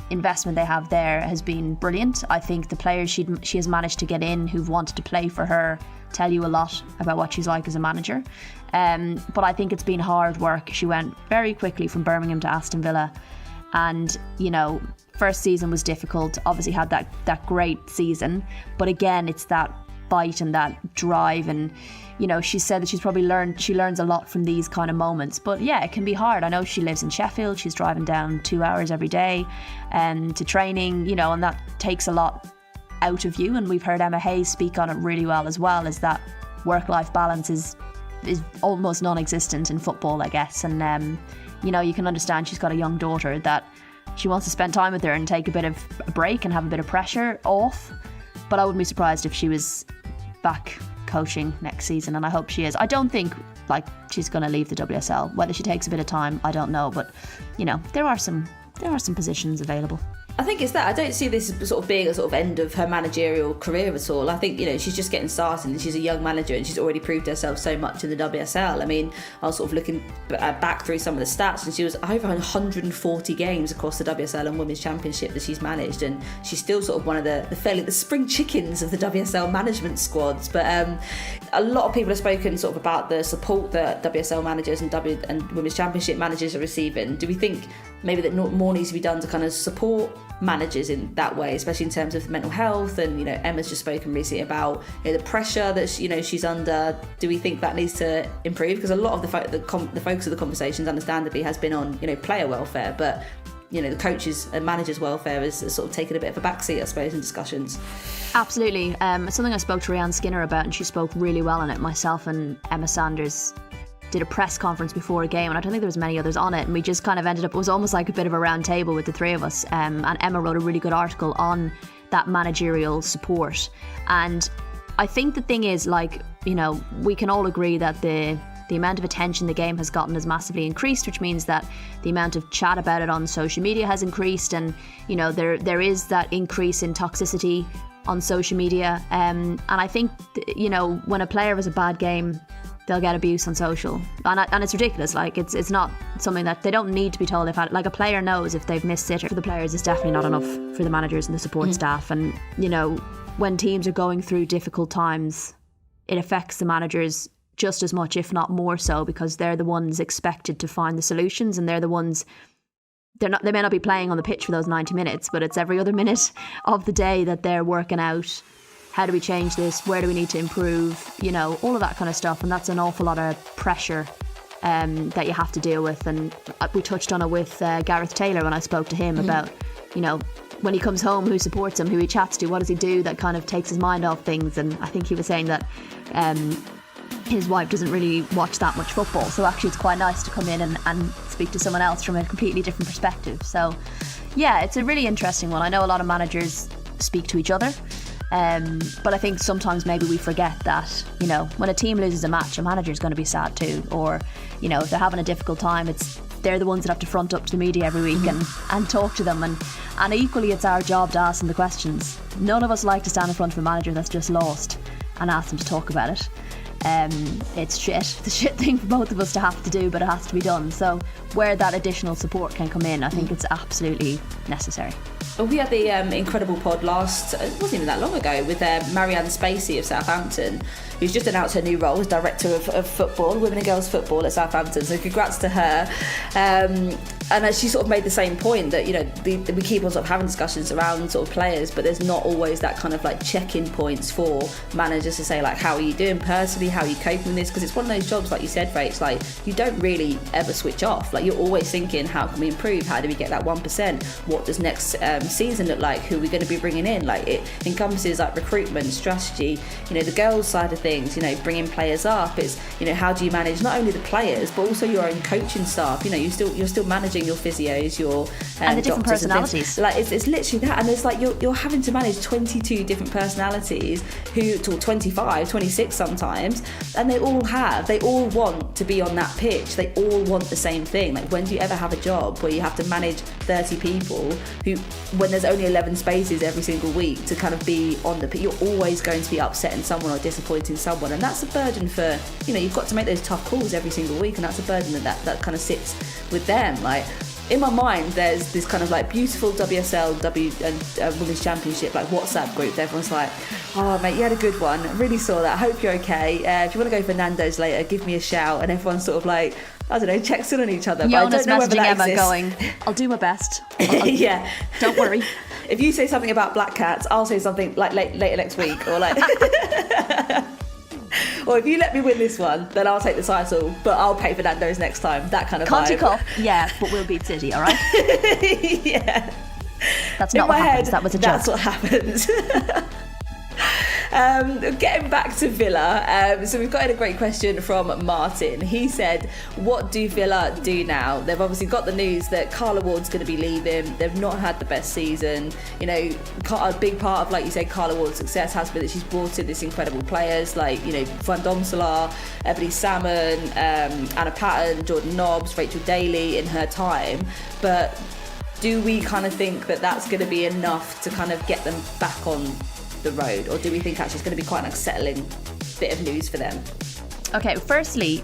investment they have there has been brilliant. I think the players she has managed to get in who've wanted to play for her tell you a lot about what she's like as a manager. But I think it's been hard work. She went very quickly from Birmingham to Aston Villa, and first season was difficult. Obviously had that great season, but again, it's that fight and that drive, and she said that she learns a lot from these kind of moments. But yeah, it can be hard. I know she lives in Sheffield. She's driving down 2 hours every day to training, and that takes a lot out of you. And we've heard Emma Hayes speak on it really well as that work-life balance is almost non-existent in football, I guess. And you can understand she's got a young daughter that she wants to spend time with her and take a bit of a break and have a bit of pressure off. But I wouldn't be surprised if she was back coaching next season, and I hope she is. I don't think she's going to leave the WSL. Whether she takes a bit of time, I don't know, but there are some positions available. I think it's that. I don't see this sort of being a sort of end of her managerial career at all. I think, she's just getting started, and she's a young manager, and she's already proved herself so much in the WSL. I mean, I was sort of looking back through some of the stats, and she was over 140 games across the WSL and Women's Championship that she's managed, and she's still sort of one of the spring chickens of the WSL management squads. But a lot of people have spoken sort of about the support that WSL managers and Women's Championship managers are receiving. Do we think maybe that more needs to be done to kind of support managers in that way, especially in terms of mental health? And Emma's just spoken recently about the pressure that she's under. Do we think that needs to improve? Because a lot of the focus of the conversations understandably has been on player welfare, but the coaches and managers' welfare has sort of taken a bit of a backseat, I suppose, in discussions. Absolutely. Something I spoke to Rhiannon Skinner about, and she spoke really well on it. Myself and Emma Sanders did a press conference before a game, and I don't think there was many others on it, and we just kind of ended up, it was almost like a bit of a round table with the three of us, and Emma wrote a really good article on that managerial support. And I think the thing is, we can all agree that the amount of attention the game has gotten has massively increased, which means that the amount of chat about it on social media has increased, and there is that increase in toxicity on social media, and I think when a player has a bad game, they'll get abuse on social, and it's ridiculous. It's not something that they don't need to be told they've had. A player knows if they've missed it. For the players, it's definitely not enough for the managers and the support staff. And when teams are going through difficult times, it affects the managers just as much, if not more so, because they're the ones expected to find the solutions, and they're the ones. They may not be playing on the pitch for those 90 minutes, but it's every other minute of the day that they're working out. How do we change this? Where do we need to improve? All of that kind of stuff. And that's an awful lot of pressure that you have to deal with. And we touched on it with Gareth Taylor when I spoke to him about, when he comes home, who supports him, who he chats to, what does he do that kind of takes his mind off things. And I think he was saying that his wife doesn't really watch that much football. So actually it's quite nice to come in and speak to someone else from a completely different perspective. So yeah, it's a really interesting one. I know a lot of managers speak to each other. But I think sometimes maybe we forget that, when a team loses a match, a manager's going to be sad too. Or, if they're having a difficult time, they're the ones that have to front up to the media every week and talk to them. And equally, it's our job to ask them the questions. None of us like to stand in front of a manager that's just lost and ask them to talk about it. It's shit. It's a shit thing for both of us to have to do, but it has to be done. So where that additional support can come in, I think it's absolutely necessary. Well, we had the incredible pod it wasn't even that long ago, with Marianne Spacey of Southampton, who's just announced her new role as Director of Football, Women and Girls Football at Southampton. So congrats to her. And she sort of made the same point that, we keep on sort of having discussions around sort of players, but there's not always that kind of check-in points for managers to say, how are you doing personally? How are you coping with this? Because it's one of those jobs, like you said, Rach, you don't really ever switch off. You're always thinking, how can we improve? How do we get that 1%? What does next season look like? Who are we going to be bringing in? It encompasses recruitment, strategy, the girls side of things, bringing players up. It's, how do you manage not only the players, but also your own coaching staff? You're still managing your physios, your and the different personalities. It's literally that, and it's you're having to manage 22 different personalities who talk 25, 26 sometimes, and they all want to be on that pitch. They all want the same thing. When do you ever have a job where you have to manage 30 people who, when there's only 11 spaces every single week to kind of be on the pitch, you're always going to be upsetting someone or disappointing someone, and that's a burden for, you've got to make those tough calls every single week, and that's a burden that kind of sits with them. Like, in my mind, there's this kind of like beautiful WSL and Women's Championship like WhatsApp group that everyone's like, oh mate, you had a good one, really saw that, hope you're okay, if you want to go for Nando's later, give me a shout, and everyone's sort of like, I don't know, checks in on each other. Jonas but I don't know whether that messaging Emma exists. going, I'll do my best. Yeah. Don't worry. If you say something about black cats, I'll say something like later next week, or like, or if you let me win this one, then I'll take the title, but I'll pay for Nando's next time. That kind of Conti vibe. Cup, yeah, but we'll beat City, all right? Yeah. That's not what happens. That was a joke. That's what happens. Getting back to Villa, so we've got in a great question from Martin. He said, what do Villa do now? They've obviously got the news that Carla Ward's going to be leaving. They've not had the best season. A big part of, like you said, Carla Ward's success has been that she's brought in this incredible players like, Van Domselaar, Ebony Salmon, Anna Patton, Jordan Nobbs, Rachel Daly in her time. But do we kind of think that that's going to be enough to kind of get them back on the road, or do we think actually it's going to be quite an unsettling bit of news for them? Okay, firstly,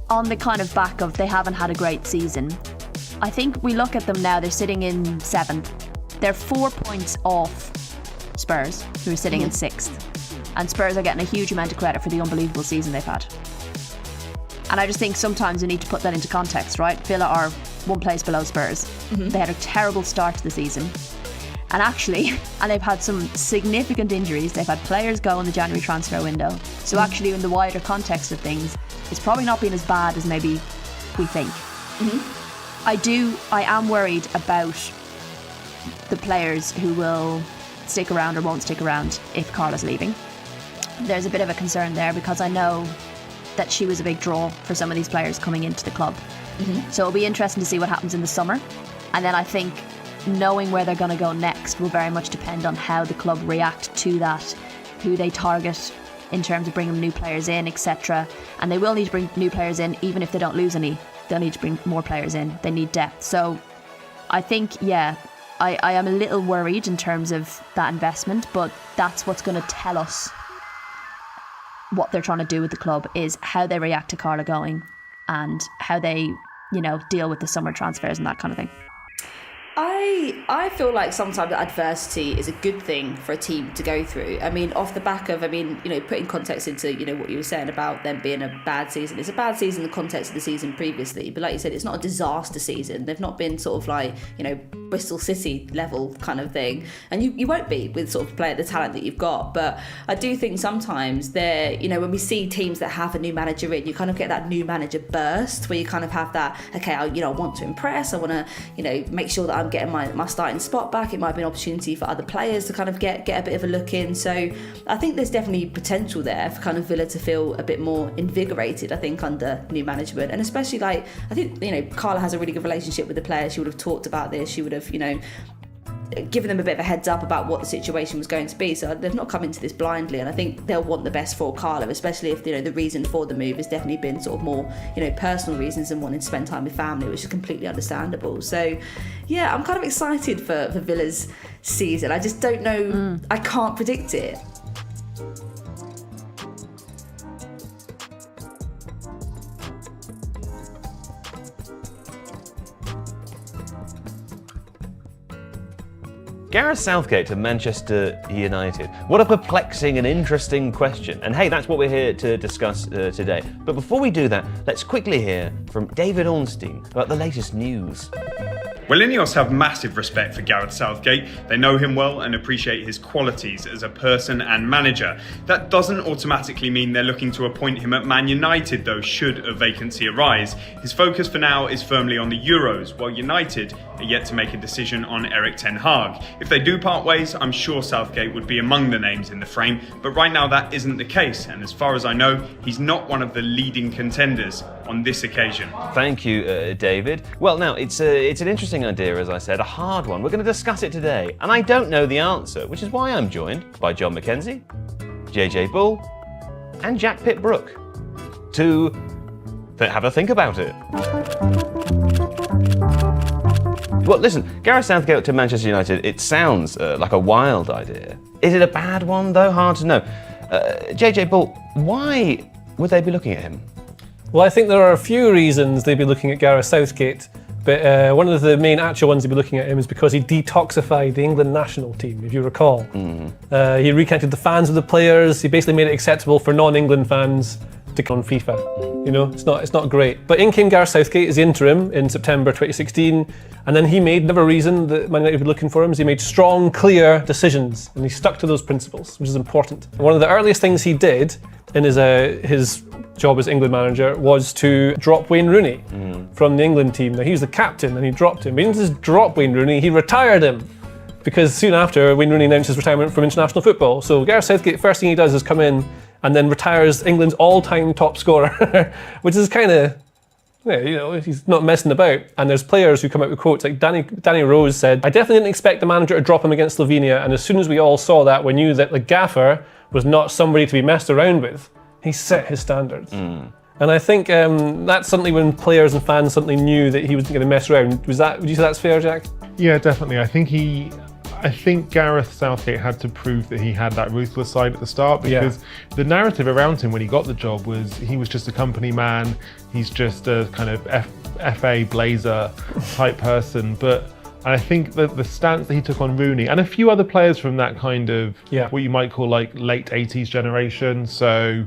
on the kind of back of they haven't had a great season, I think we look at them now, they're sitting in 7th. They're 4 points off Spurs, who are sitting in 6th. And Spurs are getting a huge amount of credit for the unbelievable season they've had. And I just think sometimes we need to put that into context, right? Villa are 1 place below Spurs. They had a terrible start to the season. And they've had some significant injuries. They've had players go in the January transfer window. So actually, in the wider context of things, it's probably not been as bad as maybe we think. I am worried about the players who will stick around or won't stick around if Carla's leaving. There's a bit of a concern there because I know that she was a big draw for some of these players coming into the club. So it'll be interesting to see what happens in the summer. And then I think knowing where they're going to go next will very much depend on how the club react to that, who they target in terms of bringing new players in, etc. And they will need to bring new players in, even if they don't lose any. They'll need to bring more players in. They need depth. So I think, I am a little worried in terms of that investment, but that's what's going to tell us what they're trying to do with the club, is how they react to Carla going and how they, deal with the summer transfers and that kind of thing. I feel like sometimes adversity is a good thing for a team to go through. I mean, off the back of, putting context into, what you were saying about them being a bad season. It's a bad season in the context of the season previously. But like you said, it's not a disaster season. They've not been sort of like, Bristol City level kind of thing. And you won't be with sort of the talent that you've got. But I do think sometimes when we see teams that have a new manager in, you kind of get that new manager burst where you kind of have that, okay, I want to impress. I want to, make sure that I'm getting my starting spot back. It might be an opportunity for other players to kind of get a bit of a look in. So I think there's definitely potential there for kind of Villa to feel a bit more invigorated, I think, under new management. And especially I think, Carla has a really good relationship with the players. She would have talked about this. She would have, given them a bit of a heads up about what the situation was going to be. So they've not come into this blindly, and I think they'll want the best for Carla, especially if the reason for the move has definitely been sort of more personal reasons and wanting to spend time with family, which is completely understandable. So yeah, I'm kind of excited for Villa's season. I just don't know. I can't predict it. Gareth Southgate to Manchester United. What a perplexing and interesting question. And hey, that's what we're here to discuss today. But before we do that, let's quickly hear from David Ornstein about the latest news. Well, Ineos have massive respect for Gareth Southgate. They know him well and appreciate his qualities as a person and manager. That doesn't automatically mean they're looking to appoint him at Man United, though, should a vacancy arise. His focus for now is firmly on the Euros, while United are yet to make a decision on Erik ten Hag. If they do part ways, I'm sure Southgate would be among the names in the frame, but right now that isn't the case, and as far as I know, he's not one of the leading contenders on this occasion. Thank you, David. Well, now, it's an interesting idea, as I said, a hard one. We're going to discuss it today, and I don't know the answer, which is why I'm joined by John McKenzie, JJ Bull, and Jack Pitt-Brooke to have a think about it. Well, listen, Gareth Southgate to Manchester United, it sounds like a wild idea. Is it a bad one, though? Hard to know. JJ Bull, Why would they be looking at him? Well, I think there are a few reasons they'd be looking at Gareth Southgate, but one of the main actual ones they'd be looking at him is because he detoxified the England national team, if you recall. He reconnected the fans with the players. He basically made it acceptable for non-England fans to come on FIFA. You know, it's not great. But in came Gareth Southgate as the interim in September 2016, and then he made another reason that Man United would be looking for him is he made strong, clear decisions, and he stuck to those principles, which is important. And one of the earliest things he did in his job as England manager was to drop Wayne Rooney from the England team. Now, he was the captain and he dropped him. He didn't just drop Wayne Rooney, he retired him. Because soon after, Wayne Rooney announced his retirement from international football. So Gareth Southgate, first thing he does is come in and then retires England's all-time top scorer, which is kind of, you know, he's not messing about. And there's players who come out with quotes, like Danny Rose said, "I definitely didn't expect the manager to drop him against Slovenia, and as soon as we all saw that, we knew that the gaffer was not somebody to be messed around with. He set his standards." And I think that's something when players and fans suddenly knew that he wasn't going to mess around. Would you say that's fair, Jack? Yeah, definitely. I think Gareth Southgate had to prove that he had that ruthless side at the start, because the narrative around him when he got the job was he was just a company man, he's just a kind of FA blazer type person. But I think that the stance that he took on Rooney and a few other players from that kind of what you might call like late 80s generation, so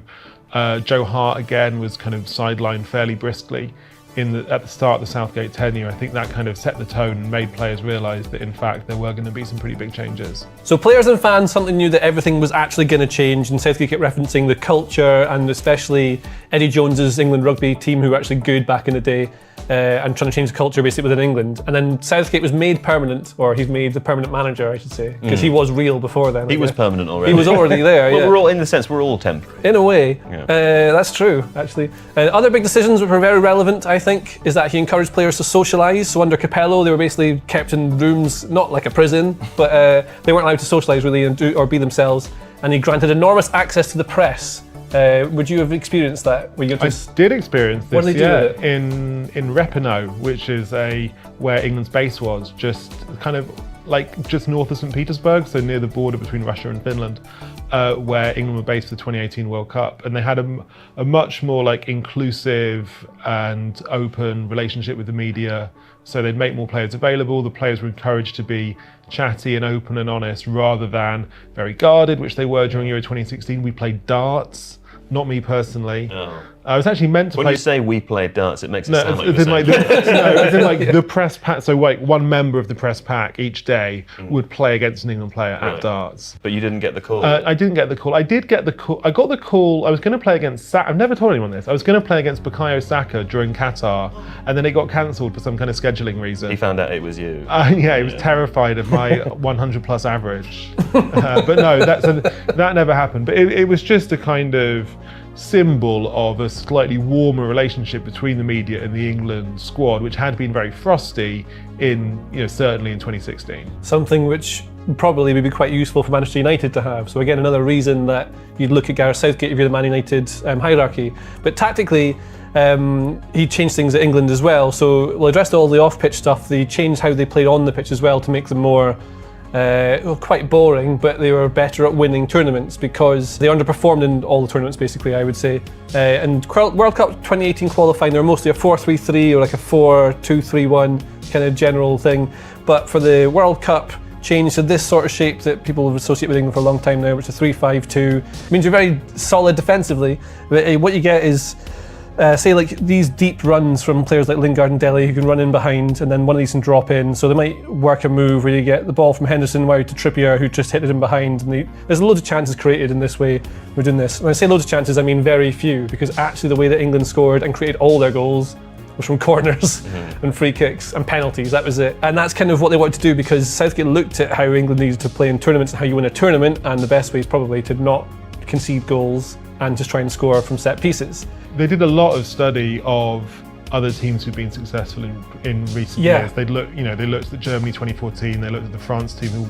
Joe Hart again was kind of sidelined fairly briskly at the start of the Southgate tenure. I think that kind of set the tone and made players realise that in fact there were going to be some pretty big changes. So players and fans suddenly knew that everything was actually going to change, and Southgate kept referencing the culture and especially Eddie Jones's England rugby team, who were actually good back in the day, and trying to change the culture basically within England. And then Southgate was made permanent, or he's made the permanent manager, I should say, because he was real before then. He was permanent already. He was already there, Well, we're all, in the sense, we're all temporary. In a way, that's true, actually. Other big decisions which were very relevant, I think, is that he encouraged players to socialise. So under Capello, they were basically kept in rooms, not like a prison, but they weren't allowed to socialise really or be themselves. And he granted enormous access to the press. Would you have experienced that? I did experience this. What did they do with it? In Repino, which is where England's base was, just kind of like just north of St. Petersburg, so near the border between Russia and Finland, where England were based for the 2018 World Cup, and they had a much more like inclusive and open relationship with the media. So they'd make more players available. The players were encouraged to be chatty and open and honest rather than very guarded, which they were during Euro 2016. We played darts. Not me personally. Oh. I was actually meant to play. When you say we played darts, it makes it sound like the press pack. So like one member of the press pack each day would play against an England player at darts. But you didn't get the call. I didn't get the call. I did get the call. I got the call. I was going to play against Saka. I've never told anyone this. I was going to play against Bukayo Saka during Qatar, and then it got cancelled for some kind of scheduling reason. He found out it was you. He was terrified of my 100 plus average. But no, that never happened. But it was just a kind of symbol of a slightly warmer relationship between the media and the England squad, which had been very frosty certainly in 2016. Something which probably would be quite useful for Manchester United to have. So again, another reason that you'd look at Gareth Southgate if you're the Man United hierarchy. But tactically, he changed things at England as well. So we'll address all the off-pitch stuff. They changed how they played on the pitch as well to make them more quite boring, but they were better at winning tournaments because they underperformed in all the tournaments, basically, I would say. And World Cup 2018 qualifying, they were mostly a 4-3-3 or like a 4-2-3-1 kind of general thing. But for the World Cup, changed to this sort of shape that people have associated with England for a long time now, which is 3-5-2. It means you're very solid defensively, but what you get is say like these deep runs from players like Lingard and Dele who can run in behind, and then one of these can drop in. So they might work a move where you get the ball from Henderson wide to Trippier, who just hit it in behind. And there's loads of chances created in this way. We're doing this. When I say loads of chances, I mean very few, because actually the way that England scored and created all their goals was from corners and free kicks and penalties. That was it. And that's kind of what they wanted to do, because Southgate looked at how England needed to play in tournaments and how you win a tournament, and the best way is probably to not concede goals and just try and score from set pieces. They did a lot of study of other teams who've been successful in recent years. They looked at Germany 2014. They looked at the France team.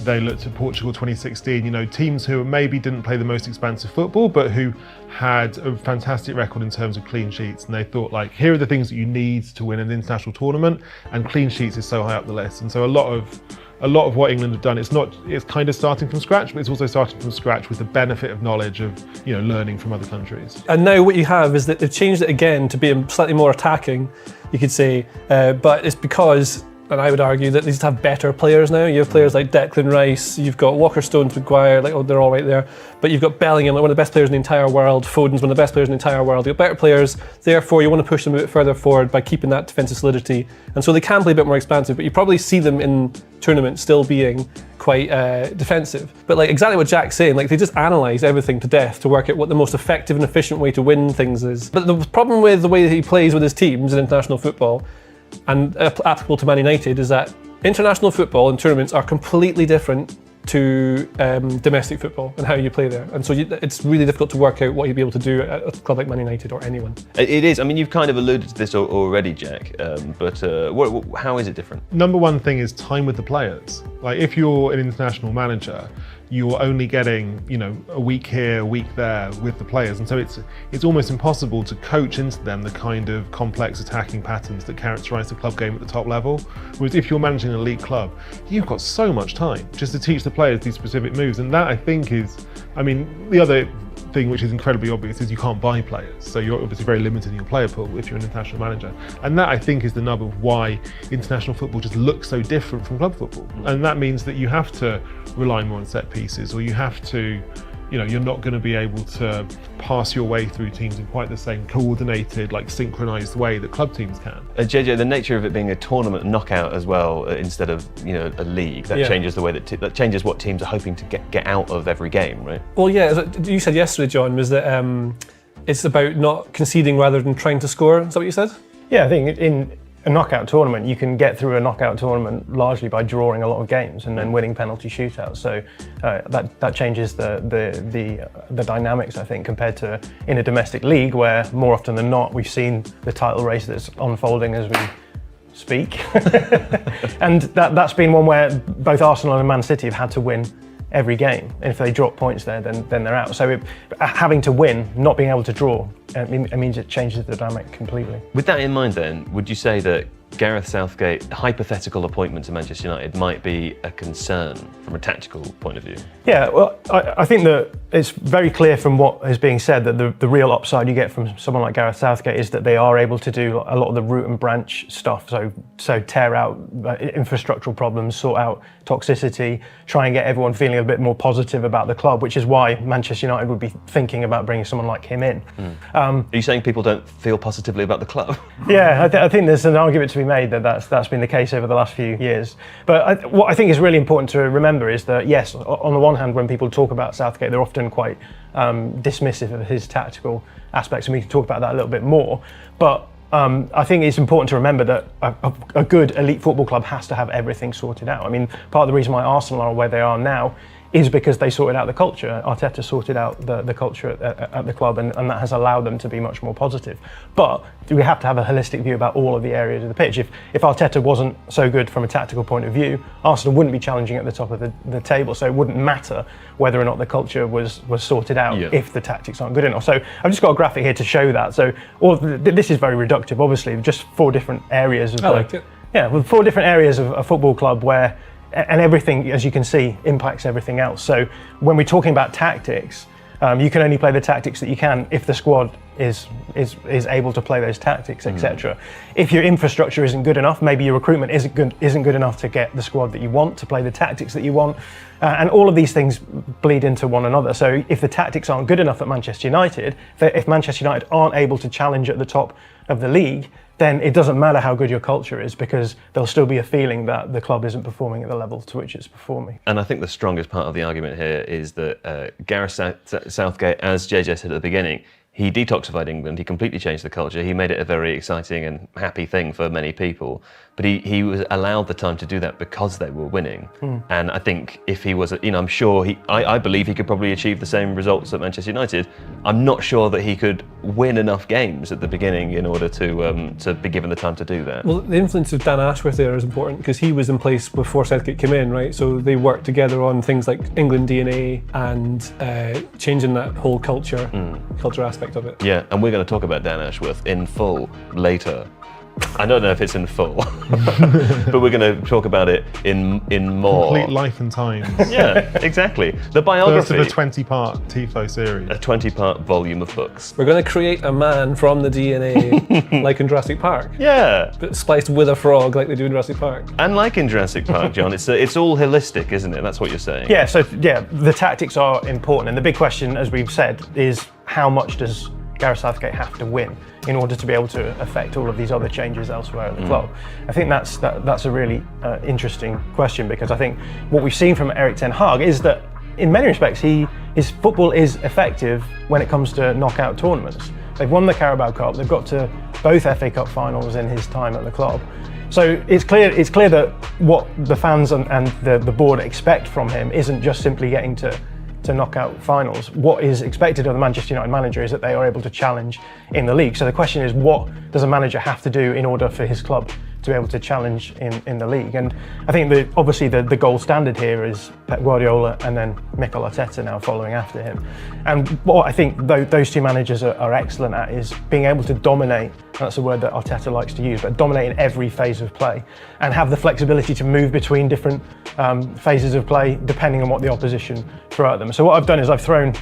They looked at Portugal 2016. Teams who maybe didn't play the most expansive football, but who had a fantastic record in terms of clean sheets. And they thought, like, here are the things that you need to win an international tournament, and clean sheets is so high up the list. And so a lot of a lot of what England have done, it's kind of starting from scratch, but it's also starting from scratch with the benefit of knowledge of, learning from other countries. And now what you have is that they've changed it again to be slightly more attacking, you could say, but it's because, and I would argue that they just have better players now. You have players like Declan Rice, you've got Walker, Stones, Maguire, they're all right there. But you've got Bellingham, one of the best players in the entire world. Foden's one of the best players in the entire world. You've got better players, therefore you want to push them a bit further forward by keeping that defensive solidity. And so they can play a bit more expansive, but you probably see them in tournaments still being quite defensive. But exactly what Jack's saying, they just analyse everything to death to work out what the most effective and efficient way to win things is. But the problem with the way that he plays with his teams in international football, and applicable to Man United, is that international football and tournaments are completely different to domestic football and how you play there. And so it's really difficult to work out what you'd be able to do at a club like Man United or anyone. It is. I mean, you've kind of alluded to this already, Jack, but how is it different? Number one thing is time with the players. If you're an international manager, you're only getting, a week here, a week there with the players. And so it's almost impossible to coach into them the kind of complex attacking patterns that characterise the club game at the top level. Whereas if you're managing an elite club, you've got so much time just to teach the players these specific moves. And that, I think, is, the other thing which is incredibly obvious is you can't buy players. So you're obviously very limited in your player pool if you're an international manager. And that, I think, is the nub of why international football just looks so different from club football. And that means that you have to rely more on set pieces, or you have to, you're not going to be able to pass your way through teams in quite the same coordinated, synchronized way that club teams can. JJ, the nature of it being a tournament knockout as well, instead of a league, that changes the way that changes what teams are hoping to get out of every game, right? Well, yeah, you said yesterday, John, was that it's about not conceding rather than trying to score. Is that what you said? Yeah, I think in a knockout tournament, you can get through a knockout tournament largely by drawing a lot of games and then winning penalty shootouts. So that changes the dynamics, I think, compared to in a domestic league where more often than not we've seen the title race that's unfolding as we speak. And that's been one where both Arsenal and Man City have had to win every game. And if they drop points there, then they're out. So having to win, not being able to draw, it means it changes the dynamic completely. With that in mind then, would you say that Gareth Southgate's hypothetical appointment to Manchester United might be a concern from a tactical point of view? Yeah, well, I think that it's very clear from what is being said that the real upside you get from someone like Gareth Southgate is that they are able to do a lot of the root and branch stuff, so tear out infrastructural problems, sort out toxicity, try and get everyone feeling a bit more positive about the club, which is why Manchester United would be thinking about bringing someone like him in. Are you saying people don't feel positively about the club? Yeah, I think there's an argument to be made that that's been the case over the last few years. But what I think is really important to remember is that, yes, on the one hand, when people talk about Southgate, they're often quite dismissive of his tactical aspects, and we can talk about that a little bit more. But I think it's important to remember that a good elite football club has to have everything sorted out. I mean, part of the reason why Arsenal are where they are now is because they sorted out the culture. Arteta sorted out the culture at the club, and that has allowed them to be much more positive. But we have to have a holistic view about all of the areas of the pitch. If Arteta wasn't so good from a tactical point of view, Arsenal wouldn't be challenging at the top of the table, so it wouldn't matter whether or not the culture was sorted out if the tactics aren't good enough. So I've just got a graphic here to show that. So this is very reductive, obviously, just 4 different areas of with 4 different areas of a football club where, and everything, as you can see, impacts everything else. So when we're talking about tactics, you can only play the tactics that you can if the squad is able to play those tactics, etc. If your infrastructure isn't good enough, maybe your recruitment isn't good enough to get the squad that you want to play the tactics that you want, and all of these things bleed into one another. So if the tactics aren't good enough at Manchester United, if Manchester United aren't able to challenge at the top of the league, then it doesn't matter how good your culture is, because there'll still be a feeling that the club isn't performing at the level to which it's performing. And I think the strongest part of the argument here is that Gareth Southgate, as JJ said at the beginning, he detoxified England, he completely changed the culture, he made it a very exciting and happy thing for many people. But he was allowed the time to do that because they were winning. And I think if he was, I'm sure I believe he could probably achieve the same results at Manchester United. I'm not sure that he could win enough games at the beginning in order to be given the time to do that. Well, the influence of Dan Ashworth there is important because he was in place before Southgate came in, right? So they worked together on things like England DNA and changing that whole culture aspect of it. Yeah, and we're going to talk about Dan Ashworth in full later. I don't know if it's in full, but we're going to talk about it in more. Complete Life and Times. Yeah, exactly. The First biography. of a 20-part TIFO series. A 20-part volume of books. We're going to create a man from the DNA, like in Jurassic Park, Yeah. but spliced with a frog, like they do in Jurassic Park. And like in Jurassic Park, John, it's all holistic, isn't it? That's what you're saying. Yeah, so the tactics are important, and the big question, as we've said, is how much does Gareth Southgate have to win in order to be able to affect all of these other changes elsewhere at the club? I think that's a really interesting question, because I think what we've seen from Erik ten Hag is that in many respects his football is effective when it comes to knockout tournaments. They've won the Carabao Cup, they've got to both FA Cup finals in his time at the club. So it's clear that what the fans and the board expect from him isn't just simply getting to knockout finals. What is expected of the Manchester United manager is that they are able to challenge in the league. So the question is, what does a manager have to do in order for his club to be able to challenge in the league? And I think obviously the gold standard here is Pep Guardiola and then Mikel Arteta now following after him. And what I think those two managers are excellent at is being able to dominate. That's a word that Arteta likes to use, but dominate in every phase of play and have the flexibility to move between different phases of play depending on what the opposition throw at them. So what I've done is I've thrown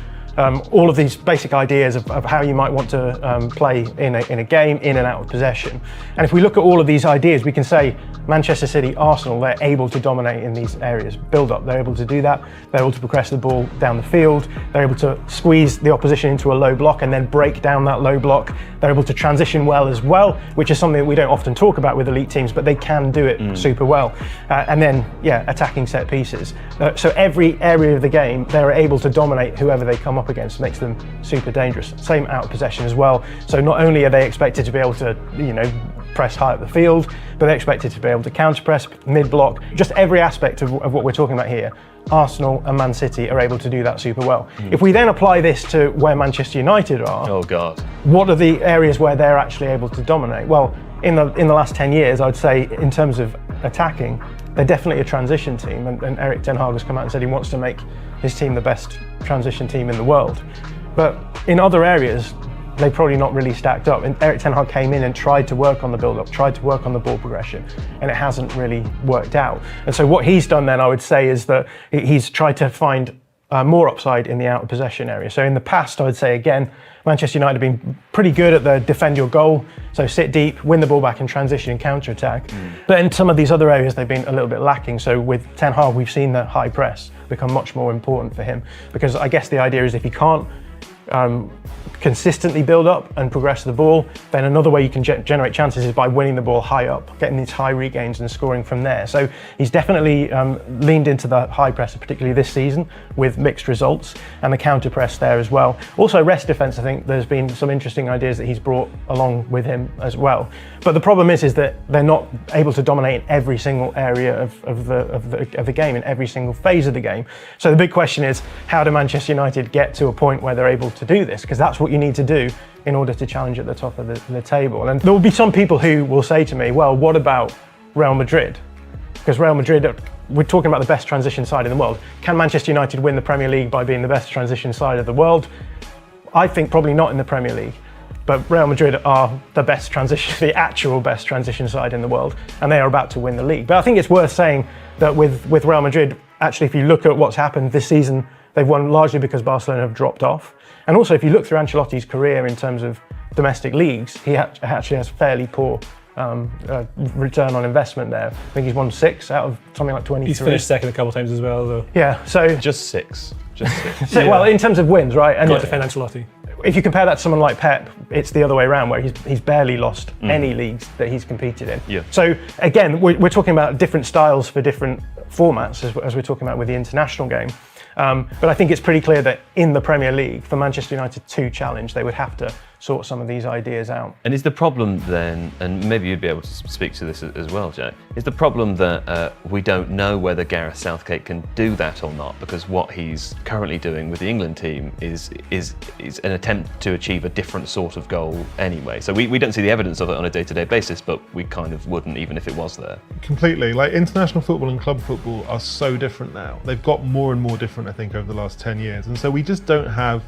all of these basic ideas of how you might want to play in a game, in and out of possession. And if we look at all of these ideas, we can say Manchester City, Arsenal, they're able to dominate in these areas. Build up, they're able to do that. They're able to progress the ball down the field. They're able to squeeze the opposition into a low block and then break down that low block. They're able to transition well as well, which is something that we don't often talk about with elite teams, but they can do it super well. And then, attacking set pieces. So every area of the game, they're able to dominate whoever they come up against, makes them super dangerous. Same out of possession as well. So not only are they expected to be able to, press high up the field, but they're expected to be able to counter press, mid-block, just every aspect of what we're talking about here. Arsenal and Man City are able to do that super well. If we then apply this to where Manchester United are, Oh God. what are the areas where they're actually able to dominate? Well, in the last 10 years, I'd say in terms of attacking, they're definitely a transition team, and Erik ten Hag has come out and said he wants to make his team the best transition team in the world. But in other areas, they've probably not really stacked up. And Erik ten Hag came in and tried to work on the build-up, tried to work on the ball progression, and it hasn't really worked out. And so what he's done then, I would say, is that he's tried to find more upside in the out of possession area. So in the past, I would say again, Manchester United have been pretty good at the defend your goal, so sit deep, win the ball back in transition and counter-attack. But in some of these other areas, they've been a little bit lacking. So with Ten Hag, we've seen the high press become much more important for him, because I guess the idea is if he can't consistently build up and progress the ball, then another way you can generate chances is by winning the ball high up, getting these high regains and scoring from there. So he's definitely leaned into the high press, particularly this season, with mixed results, and the counter press there as well. Also rest defence, I think there's been some interesting ideas that he's brought along with him as well. But the problem is that they're not able to dominate in every single area of the game, in every single phase of the game. So the big question is, how do Manchester United get to a point where they're able to do this? Because that's what you need to do in order to challenge at the top of the table. And there will be some people who will say to me, well, what about Real Madrid? Because Real Madrid, we're talking about the best transition side in the world. Can Manchester United win the Premier League by being the best transition side of the world? I think probably not in the Premier League. But Real Madrid are the best transition, the actual best transition side in the world, and they are about to win the league. But I think it's worth saying that with Real Madrid, actually, if you look at what's happened this season, they've won largely because Barcelona have dropped off. And also, if you look through Ancelotti's career in terms of domestic leagues, he actually has fairly poor return on investment there. I think he's won 6 out of something like 23. He's finished second a couple of times as well, though. Yeah, so... Just 6. So, well, in terms of wins, right? And Got to defend Ancelotti. If you compare that to someone like Pep, it's the other way around, where he's barely lost any leagues that he's competed in. Yeah. So again, we're talking about different styles for different formats, as we're talking about with the international game. But I think it's pretty clear that in the Premier League, for Manchester United to challenge, they would have to sort some of these ideas out. And is the problem then, and maybe you'd be able to speak to this as well, Jack, is the problem that we don't know whether Gareth Southgate can do that or not, because what he's currently doing with the England team is an attempt to achieve a different sort of goal anyway. So we don't see the evidence of it on a day-to-day basis, but we kind of wouldn't even if it was there. Completely. Like, international football and club football are so different now. They've got more and more different, I think, over the last 10 years. And so we just don't have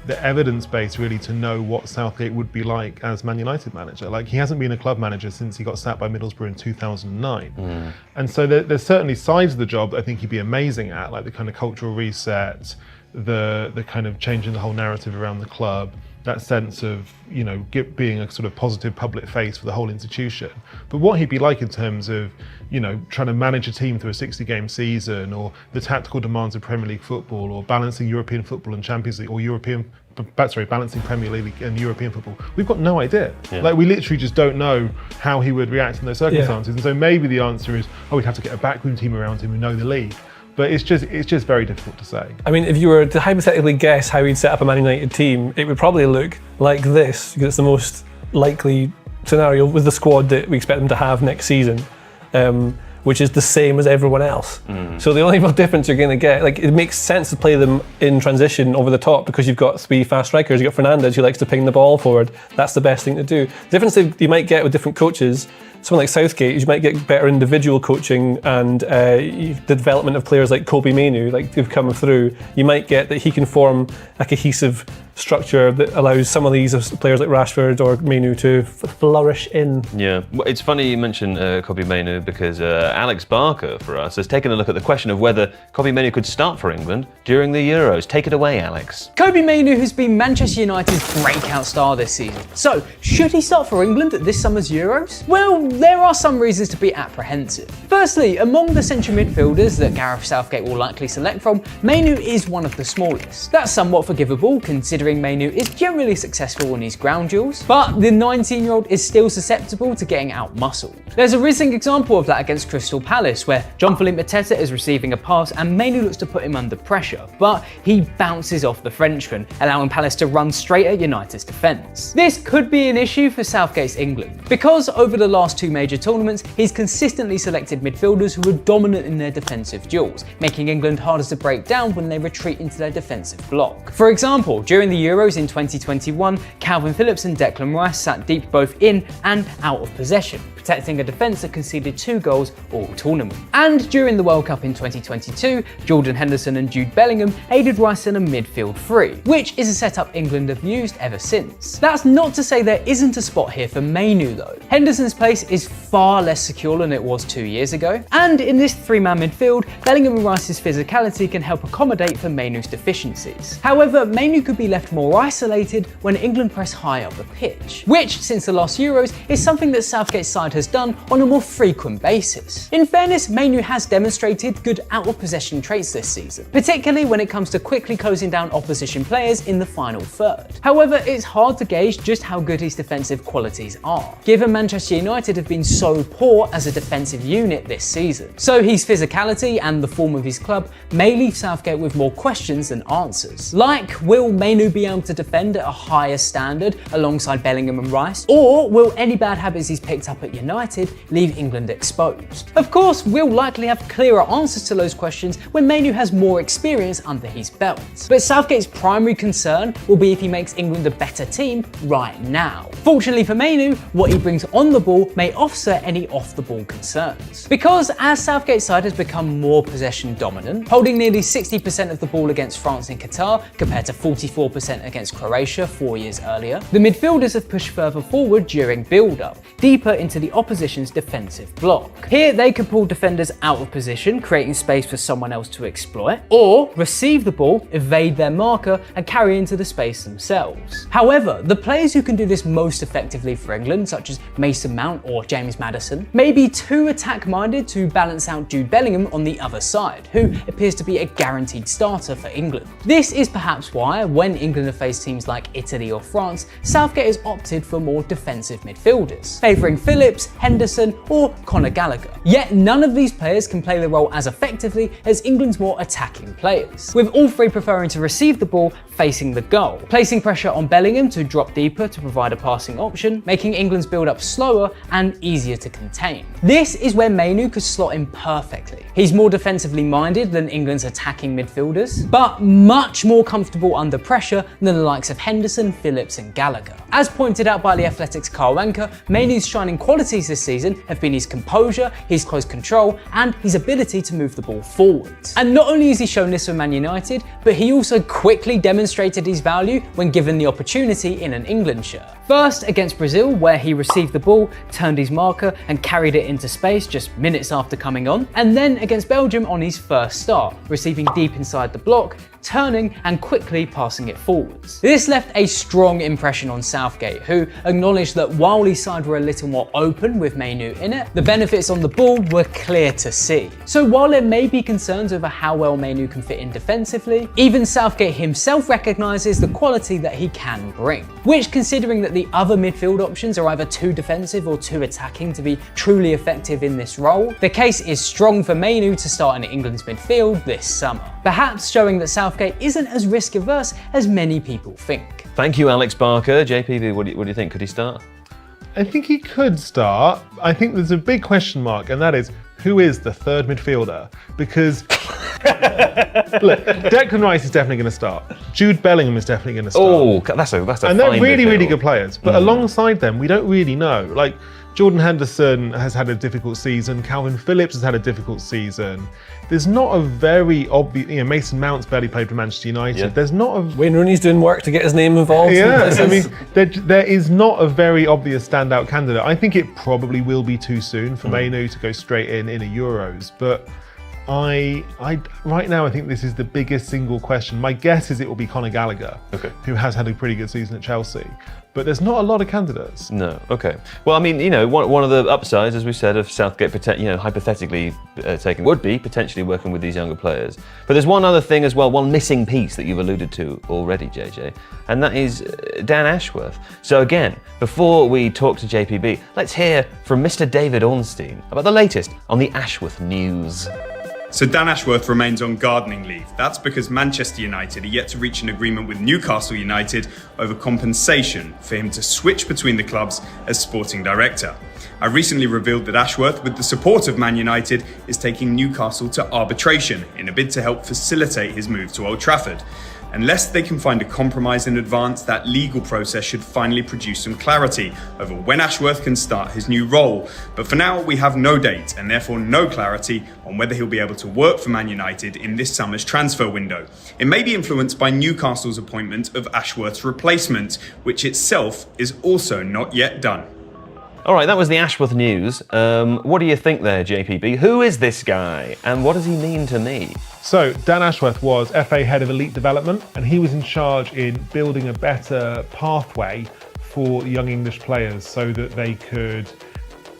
the evidence base really to know what Southgate would be like as Man United manager. Like, he hasn't been a club manager since he got sacked by Middlesbrough in 2009. And so there's certainly sides of the job that I think he'd be amazing at, like the kind of cultural reset, the kind of changing the whole narrative around the club, that sense of, you know, being a sort of positive public face for the whole institution. But what he'd be like in terms of, you know, trying to manage a team through a 60-game season, or the tactical demands of Premier League football, or balancing European football and Champions League, or balancing Premier League and European football, we've got no idea. Like, we literally just don't know how he would react in those circumstances. And so maybe the answer is, we'd have to get a backroom team around him who know the league. But it's just very difficult to say. I mean, if you were to hypothetically guess how he'd set up a Man United team, it would probably look like this, because it's the most likely scenario with the squad that we expect them to have next season, which is the same as everyone else. So the only real difference you're going to get, like, it makes sense to play them in transition over the top, because you've got 3 fast strikers. You've got Fernandes, who likes to ping the ball forward. That's the best thing to do. The difference that you might get with different coaches, someone like Southgate, you might get better individual coaching and the development of players like Kobbie Mainoo, like, who've come through. You might get that he can form a cohesive structure that allows some of these players like Rashford or Mainoo to flourish in. Yeah, well, it's funny you mention Kobbie Mainoo, because Alex Barker for us has taken a look at the question of whether Kobbie Mainoo could start for England during the Euros. Take it away, Alex. Kobbie Mainoo has been Manchester United's breakout star this season. So, should he start for England at this summer's Euros? Well, there are some reasons to be apprehensive. Firstly, among the central midfielders that Gareth Southgate will likely select from, Mainoo is one of the smallest. That's somewhat forgivable, considering Mainoo is generally successful in his ground duels, but the 19-year-old is still susceptible to getting out-muscled. There's a recent example of that against Crystal Palace, where Jean-Philippe Mateta is receiving a pass and Mainoo looks to put him under pressure, but he bounces off the Frenchman, allowing Palace to run straight at United's defence. This could be an issue for Southgate's England, because over the last 2 major tournaments, he's consistently selected midfielders who are dominant in their defensive duels, making England harder to break down when they retreat into their defensive block. For example, during the Euros in 2021, Calvin Phillips and Declan Rice sat deep both in and out of possession, protecting a defence that conceded 2 goals all tournament. And during the World Cup in 2022, Jordan Henderson and Jude Bellingham aided Rice in a midfield 3, which is a setup England have used ever since. That's not to say there isn't a spot here for Mainoo though. Henderson's place is far less secure than it was 2 years ago, and in this 3-man midfield, Bellingham and Rice's physicality can help accommodate for Mainoo's deficiencies. However, Mainoo could be left more isolated when England press high up the pitch, which, since the last Euros, is something that Southgate's side has done on a more frequent basis. In fairness, Mainoo has demonstrated good out-of-possession traits this season, particularly when it comes to quickly closing down opposition players in the final third. However, it's hard to gauge just how good his defensive qualities are, given Manchester United have been so poor as a defensive unit this season. So his physicality and the form of his club may leave Southgate with more questions than answers. Like, will Mainoo be able to defend at a higher standard alongside Bellingham and Rice? Or will any bad habits he's picked up at United leave England exposed? Of course, we'll likely have clearer answers to those questions when Mainoo has more experience under his belt. But Southgate's primary concern will be if he makes England a better team right now. Fortunately for Mainoo, what he brings on the ball may offset any off-the-ball concerns. Because as Southgate's side has become more possession dominant, holding nearly 60% of the ball against France and Qatar compared to 44% against Croatia 4 years earlier, the midfielders have pushed further forward during build-up, deeper into the opposition's defensive block. Here they can pull defenders out of position, creating space for someone else to exploit, or receive the ball, evade their marker, and carry into the space themselves. However, the players who can do this most effectively for England, such as Mason Mount or James Maddison, may be too attack-minded to balance out Jude Bellingham on the other side, who appears to be a guaranteed starter for England. This is perhaps why, when England have faced teams like Italy or France, Southgate has opted for more defensive midfielders, favouring Phillips, Henderson, or Conor Gallagher. Yet none of these players can play the role as effectively as England's more attacking players, with all 3 preferring to receive the ball facing the goal, placing pressure on Bellingham to drop deeper to provide a passing option, making England's build-up slower and easier to contain. This is where Mainoo could slot in perfectly. He's more defensively minded than England's attacking midfielders, but much more comfortable under pressure future than the likes of Henderson, Phillips and Gallagher. As pointed out by The Athletic's Carl Wanker, Mainoo's shining qualities this season have been his composure, his close control and his ability to move the ball forwards. And not only has he shown this for Man United, but he also quickly demonstrated his value when given the opportunity in an England shirt. First against Brazil, where he received the ball, turned his marker and carried it into space just minutes after coming on, and then against Belgium on his first start, receiving deep inside the block, turning and quickly passing it forwards. This left a strong impression on Southgate, who acknowledged that while his side were a little more open with Mainoo in it, the benefits on the ball were clear to see. So while there may be concerns over how well Mainoo can fit in defensively, even Southgate himself recognises the quality that he can bring. Which, considering that the other midfield options are either too defensive or too attacking to be truly effective in this role, the case is strong for Mainoo to start in England's midfield this summer. Perhaps showing that Southgate isn't as risk averse as many people think. Thank you, Alex Barker. JPB, what do you think? Could he start? I think he could start. I think there's a big question mark, and that is, who is the third midfielder? Because look, Declan Rice is definitely going to start. Jude Bellingham is definitely going to start. Oh, that's a and they're fine really, midfield. really good players. But alongside them, we don't really know. Like, Jordan Henderson has had a difficult season. Calvin Phillips has had a difficult season. There's not a very obvious, Mason Mount's barely played for Manchester United. Yeah. There's not a Wayne Rooney's doing work to get his name involved. Yeah, I mean, there is not a very obvious standout candidate. I think it probably will be too soon for Mainoo to go straight in a Euros, but I right now I think this is the biggest single question. My guess is it will be Conor Gallagher, who has had a pretty good season at Chelsea. But there's not a lot of candidates. No, okay. Well, I mean, one of the upsides, as we said, of Southgate, hypothetically would be potentially working with these younger players. But there's one other thing as well, one missing piece that you've alluded to already, JJ, and that is Dan Ashworth. So again, before we talk to JPB, let's hear from Mr. David Ornstein about the latest on the Ashworth news. So Dan Ashworth remains on gardening leave. That's because Manchester United are yet to reach an agreement with Newcastle United over compensation for him to switch between the clubs as sporting director. I recently revealed that Ashworth, with the support of Man United, is taking Newcastle to arbitration in a bid to help facilitate his move to Old Trafford. Unless they can find a compromise in advance, that legal process should finally produce some clarity over when Ashworth can start his new role. But for now, we have no date and therefore no clarity on whether he'll be able to work for Man United in this summer's transfer window. It may be influenced by Newcastle's appointment of Ashworth's replacement, which itself is also not yet done. All right, that was the Ashworth news. What do you think there, JPB? Who is this guy and what does he mean to me? So Dan Ashworth was FA Head of Elite Development, and he was in charge in building a better pathway for young English players so that they could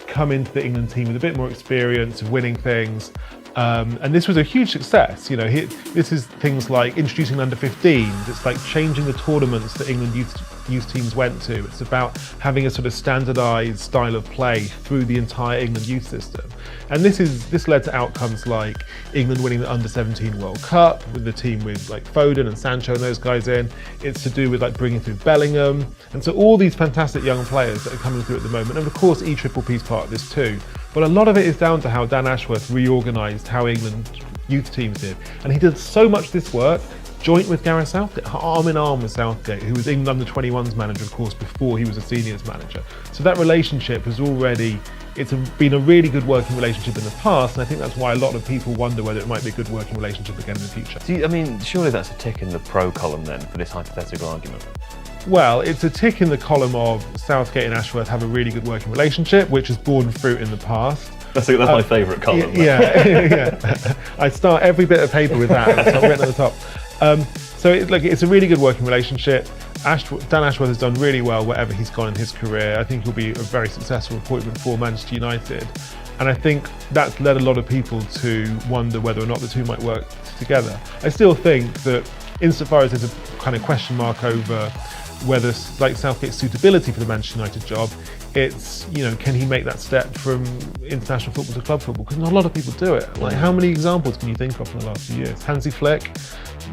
come into the England team with a bit more experience of winning things. And this was a huge success. This is things like introducing under-15s. It's like changing the tournaments that England youth teams went to. It's about having a sort of standardised style of play through the entire England youth system. And this led to outcomes like England winning the under-17 World Cup with the team with like Foden and Sancho and those guys in. It's to do with like bringing through Bellingham. And so all these fantastic young players that are coming through at the moment. And of course, EPP's part of this too. But a lot of it is down to how Dan Ashworth reorganised how England youth teams did. And he did so much this work joint with Gareth Southgate, arm in arm with Southgate, who was England under-21s manager, of course, before he was a seniors manager. So that relationship has been a really good working relationship in the past, and I think that's why a lot of people wonder whether it might be a good working relationship again in the future. Surely that's a tick in the pro column then for this hypothetical argument. Well, it's a tick in the column of Southgate and Ashworth have a really good working relationship, which has borne fruit in the past. That's my favourite column. Yeah. I start every bit of paper with that written at the top. So it's a really good working relationship. Dan Ashworth has done really well wherever he's gone in his career. I think he'll be a very successful appointment for Manchester United. And I think that's led a lot of people to wonder whether or not the two might work together. I still think that insofar as there's a kind of question mark over whether Southgate's suitability for the Manchester United job, It's, can he make that step from international football to club football? Because not a lot of people do it. Like, how many examples can you think of in the last few years? Hansi Flick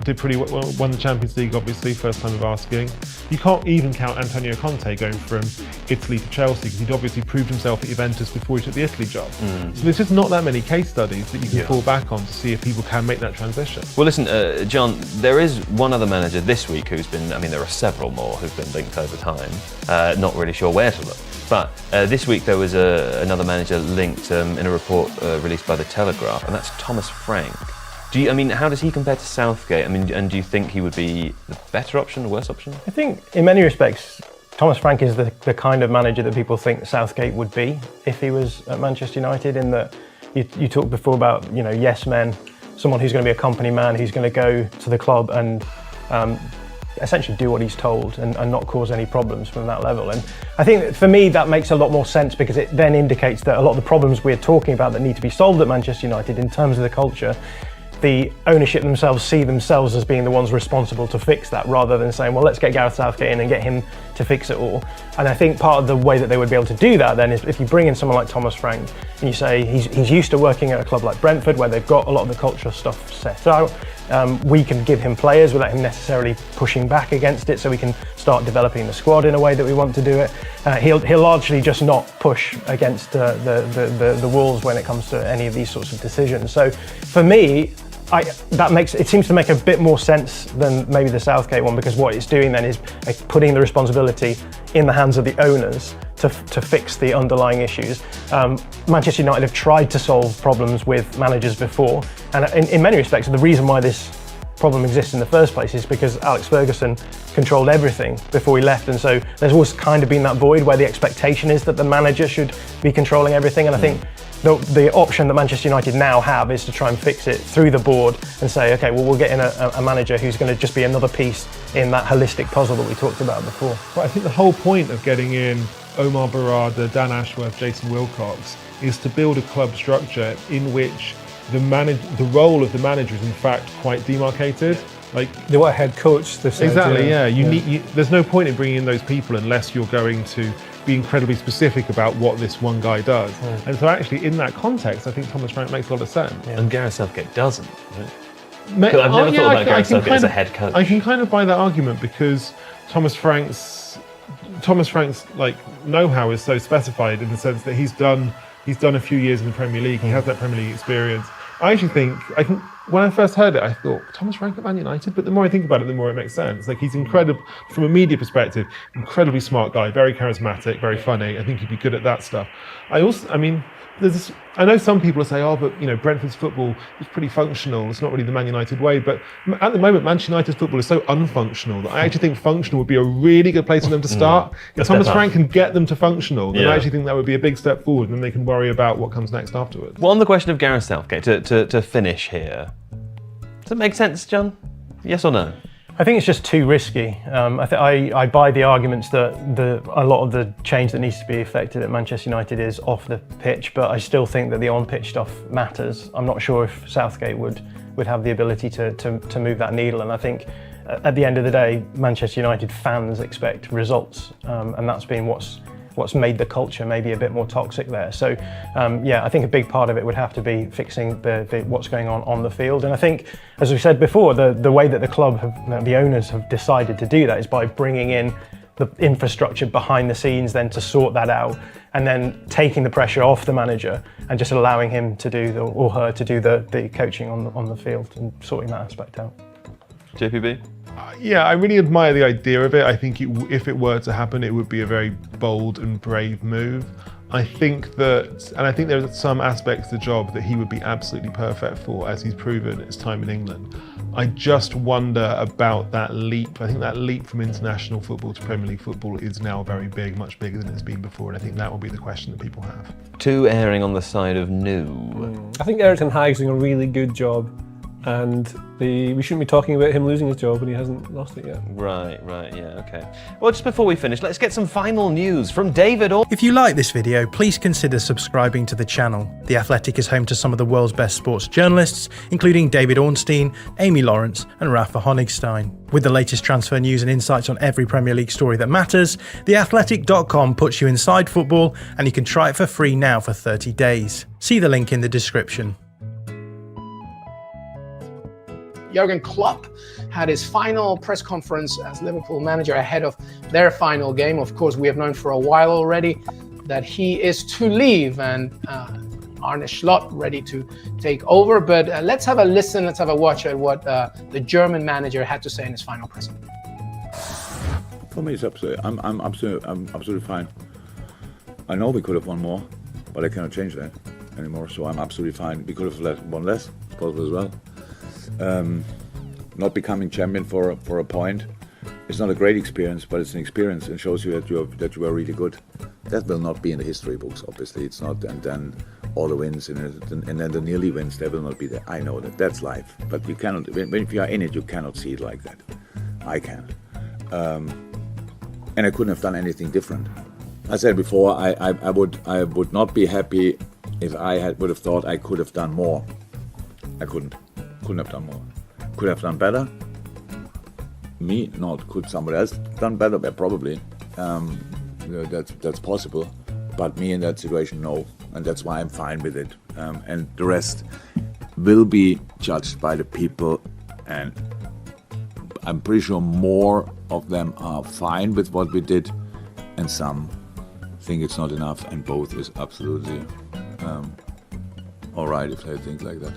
did pretty well, won the Champions League, obviously, first time of asking. You can't even count Antonio Conte going from Italy to Chelsea, because he'd obviously proved himself at Juventus before he took the Italy job. So there's just not that many case studies that you can fall back on to see if people can make that transition. Well, listen, John, there is one other manager this week who's been, there are several more who've been linked over time. Not really sure where to look. But this week there was another manager linked in a report released by The Telegraph, and that's Thomas Frank. How does he compare to Southgate? And do you think he would be the better option, the worse option? I think in many respects, Thomas Frank is the kind of manager that people think Southgate would be if he was at Manchester United, in that you talked before about, yes men, someone who's going to be a company man, who's going to go to the club and essentially do what he's told and not cause any problems from that level. And I think for me that makes a lot more sense, because it then indicates that a lot of the problems we're talking about that need to be solved at Manchester United in terms of the culture, the ownership themselves see themselves as being the ones responsible to fix that, rather than saying, well, let's get Gareth Southgate in and get him to fix it all. And I think part of the way that they would be able to do that then is if you bring in someone like Thomas Frank and you say he's used to working at a club like Brentford, where they've got a lot of the cultural stuff set out. We can give him players without him necessarily pushing back against it, so we can start developing the squad in a way that we want to do it. He'll largely just not push against the walls when it comes to any of these sorts of decisions. So for me, it seems to make a bit more sense than maybe the Southgate one, because what it's doing then is putting the responsibility in the hands of the owners to fix the underlying issues. Manchester United have tried to solve problems with managers before, and in many respects the reason why this problem exists in the first place is because Alex Ferguson controlled everything before he left, and so there's always kind of been that void where the expectation is that the manager should be controlling everything. And I think the option that Manchester United now have is to try and fix it through the board and say, okay, well, we'll get in a manager who's going to just be another piece in that holistic puzzle that we talked about before. But I think the whole point of getting in Omar Barada, Dan Ashworth, Jason Wilcox is to build a club structure in which the role of the manager is in fact quite demarcated. Like they want a head coach. Exactly, yeah. There's no point in bringing in those people unless you're going to be incredibly specific about what this one guy does. And so actually in that context, I think Thomas Frank makes a lot of sense. And Gareth Southgate doesn't, right? I've never thought about Gareth Southgate as a head coach. I can kind of buy that argument, because Thomas Frank's know-how is so specified in the sense that he's done a few years in the Premier League. He has that Premier League experience. I actually think when I first heard it, I thought, Thomas Frank at Man United? But the more I think about it, the more it makes sense. Like, he's incredible, from a media perspective, incredibly smart guy, very charismatic, very funny. I think he'd be good at that stuff. I know some people say, but Brentford's football is pretty functional. It's not really the Man United way. But at the moment, Manchester United's football is so unfunctional that I actually think functional would be a really good place for them to start. If Thomas Frank can get them to functional, then I actually think that would be a big step forward, and then they can worry about what comes next afterwards. Well, on the question of Gareth Southgate, to finish here, does it make sense, John? Yes or no? I think it's just too risky. I buy the arguments that a lot of the change that needs to be effected at Manchester United is off the pitch, but I still think that the on-pitch stuff matters. I'm not sure if Southgate would have the ability to move that needle, and I think at the end of the day, Manchester United fans expect results, and that's been what's made the culture maybe a bit more toxic there. So I think a big part of it would have to be fixing what's going on the field. And I think, as we said before, the way that the owners have decided to do that is by bringing in the infrastructure behind the scenes then to sort that out, and then taking the pressure off the manager and just allowing him to do or her to do the coaching on the field and sorting that aspect out. JPB? Yeah, I really admire the idea of it. I think if it were to happen, it would be a very bold and brave move. I think there are some aspects of the job that he would be absolutely perfect for, as he's proven his time in England. I just wonder about that leap. I think that leap from international football to Premier League football is now very big, much bigger than it's been before, and I think that will be the question that people have. Two erring on the side of new. I think Eric Ten Hag's doing a really good job and we shouldn't be talking about him losing his job when he hasn't lost it yet. Right, yeah, okay. Well, just before we finish, let's get some final news from David If you like this video, please consider subscribing to the channel. The Athletic is home to some of the world's best sports journalists, including David Ornstein, Amy Lawrence and Rafa Honigstein. With the latest transfer news and insights on every Premier League story that matters, theathletic.com puts you inside football, and you can try it for free now for 30 days. See the link in the description. Jurgen Klopp had his final press conference as Liverpool manager ahead of their final game. Of course, we have known for a while already that he is to leave, and Arne Slot ready to take over. But let's have a listen, let's have a watch at what the German manager had to say in his final press conference. For me, it's I'm absolutely fine. I know we could have won more, but I cannot change that anymore. So I'm absolutely fine. We could have won less, it's possible as well. Not becoming champion for a point, it's not a great experience, but it's an experience and shows you that you are really good. That will not be in the history books, obviously. It's not, and then all the wins and then the nearly wins, they will not be there. I know that's life, but you cannot. If you are in it, you cannot see it like that. I can, and I couldn't have done anything different. I said before, I would not be happy if I would have thought I could have done more. I couldn't have done more. Could have done better. Me, not. Could somebody else done better? Well, probably. That's possible. But me in that situation, no. And that's why I'm fine with it. And the rest will be judged by the people. And I'm pretty sure more of them are fine with what we did, and some think it's not enough. And both is absolutely all right if they think like that.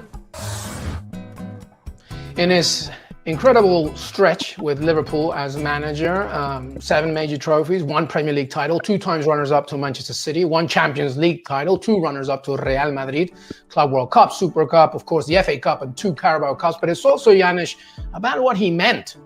In his incredible stretch with Liverpool as manager, 7 major trophies, 1 Premier League title, 2 times runners-up to Manchester City, 1 Champions League title, 2 runners-up to Real Madrid, Club World Cup, Super Cup, of course, the FA Cup, and 2 Carabao Cups. But it's also, Janusz, about what he meant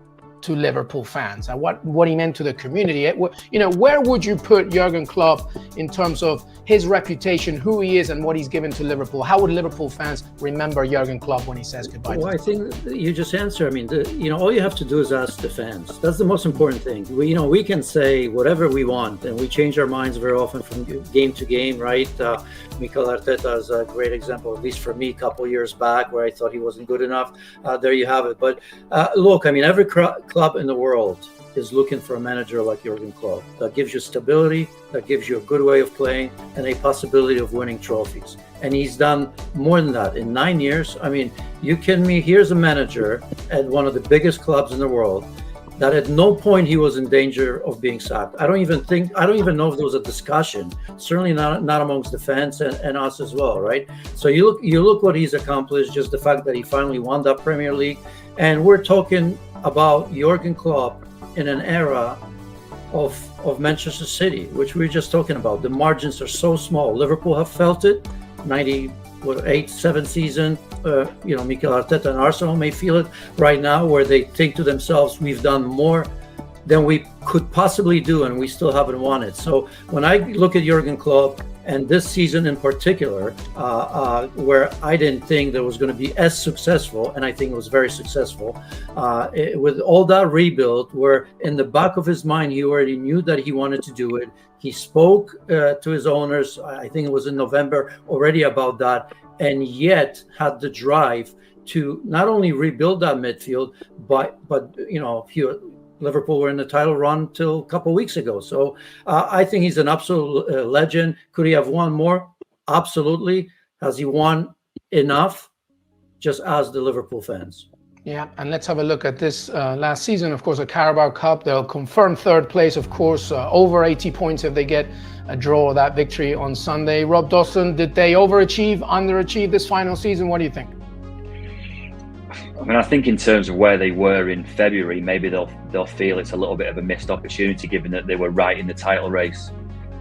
to Liverpool fans and what he meant to the community. Where would you put Jurgen Klopp in terms of his reputation, who he is, and what he's given to Liverpool? How would Liverpool fans remember Jurgen Klopp when he says goodbye? Well, I think you just answer. I mean, all you have to do is ask the fans. That's the most important thing. We can say whatever we want, and we change our minds very often from game to game, right? Mikel Arteta is a great example, at least for me, a couple of years back, where I thought he wasn't good enough. There you have it. But look, I mean, every club in the world is looking for a manager like Jurgen Klopp that gives you stability, that gives you a good way of playing, and a possibility of winning trophies. And he's done more than that in 9 years. I mean, you kidding me? Here's a manager at one of the biggest clubs in the world that at no point he was in danger of being sacked. I don't even know if there was a discussion. Certainly not amongst the fans and us as well, right? So you look what he's accomplished, just the fact that he finally won that Premier League. And we're talking about Jurgen Klopp in an era of Manchester City, which we were just talking about. The margins are so small. Liverpool have felt it. 98-7 season. Mikel Arteta and Arsenal may feel it right now, where they think to themselves, we've done more than we could possibly do, and we still haven't won it. So when I look at Jurgen Klopp, and this season in particular, where I didn't think that was going to be as successful, and I think it was very successful, with all that rebuild, where in the back of his mind, he already knew that he wanted to do it. He spoke to his owners, I think it was in November already about that, and yet had the drive to not only rebuild that midfield, but Liverpool were in the title run till a couple of weeks ago. So I think he's an absolute legend. Could he have won more? Absolutely. Has he won enough? Just ask the Liverpool fans. Yeah, and let's have a look at this last season. Of course, a Carabao Cup. They'll confirm 3rd place, of course, over 80 points if they get a draw or that victory on Sunday. Rob Dawson, did they overachieve, underachieve this final season? What do you think? I mean, I think in terms of where they were in February, maybe they'll feel it's a little bit of a missed opportunity, given that they were right in the title race.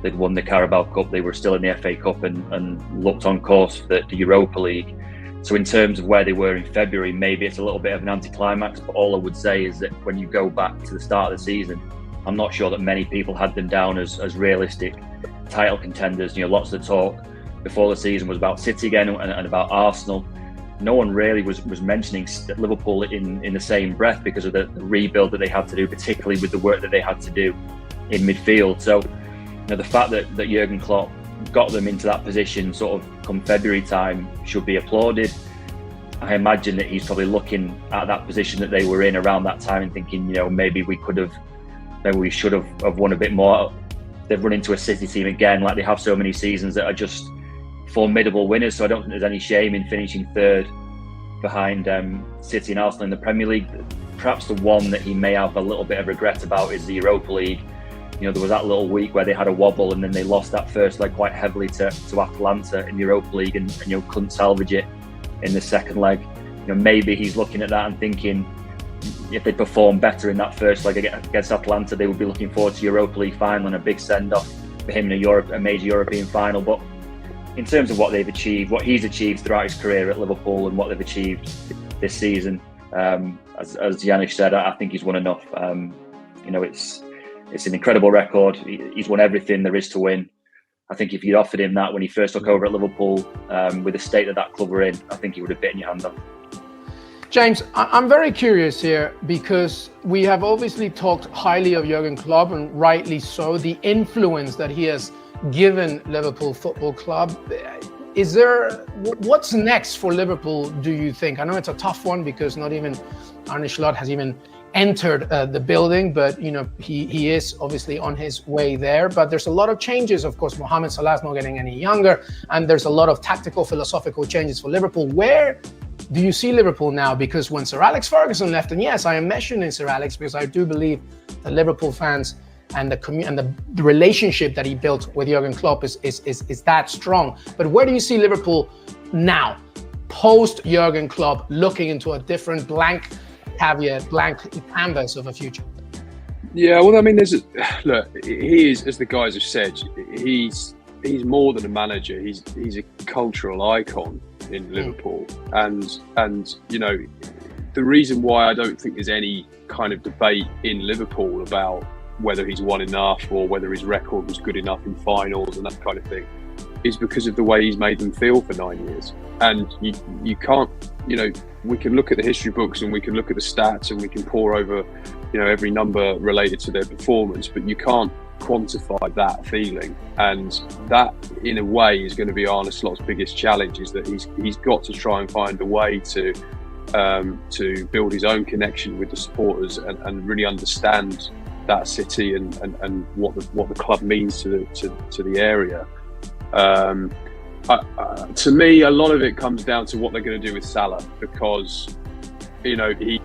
They'd won the Carabao Cup, they were still in the FA Cup and looked on course for the Europa League. So in terms of where they were in February, maybe it's a little bit of an anticlimax, but all I would say is that when you go back to the start of the season, I'm not sure that many people had them down as realistic title contenders. Lots of the talk before the season was about City again and about Arsenal. no one really was mentioning Liverpool in the same breath because of the rebuild that they had to do, particularly with the work that they had to do in midfield. So, the fact that Jurgen Klopp got them into that position sort of come February time should be applauded. I imagine that he's probably looking at that position that they were in around that time and thinking, maybe we should have won a bit more. They've run into a City team again, like they have so many seasons, that are just formidable winners. So I don't think there's any shame in finishing third behind City and Arsenal in the Premier League. Perhaps the one that he may have a little bit of regret about is the Europa League. There was that little week where they had a wobble and then they lost that first leg quite heavily to Atalanta in the Europa League and couldn't salvage it in the second leg. Maybe he's looking at that and thinking, if they perform better in that first leg against Atalanta, they would be looking forward to Europa League final and a big send-off for him in a major European final. But in terms of what they've achieved, what he's achieved throughout his career at Liverpool and what they've achieved this season, as Janusz said, I think he's won enough. It's an incredible record. He's won everything there is to win. I think if you'd offered him that when he first took over at Liverpool, with the state that club were in, I think he would have bitten your hand off. James, I'm very curious here because we have obviously talked highly of Jurgen Klopp, and rightly so, the influence that he has given Liverpool Football Club. What's next for Liverpool, do you think? I know it's a tough one because not even Arne Slot has even entered the building, but he is obviously on his way there. But there's a lot of changes. Of course, Mohamed Salah's not getting any younger, and there's a lot of tactical, philosophical changes for Liverpool. Where do you see Liverpool now? Because when Sir Alex Ferguson left, and yes, I am mentioning Sir Alex because I do believe that Liverpool fans and the relationship that he built with Jurgen Klopp is that strong. But where do you see Liverpool now, post Jurgen Klopp, looking into a different blank canvas of a future? Yeah, well, I mean, look, he is, as the guys have said, he's more than a manager. He's a cultural icon in Liverpool, and the reason why I don't think there's any kind of debate in Liverpool about whether he's won enough or whether his record was good enough in finals and that kind of thing is because of the way he's made them feel for 9 years. And you can't, we can look at the history books and we can look at the stats and we can pore over, every number related to their performance, but you can't quantify that feeling. And that, in a way, is going to be Arne Slot's biggest challenge, is that he's got to try and find a way to build his own connection with the supporters and really understand that city and what the club means to the area. To me, a lot of it comes down to what they're going to do with Salah, because he's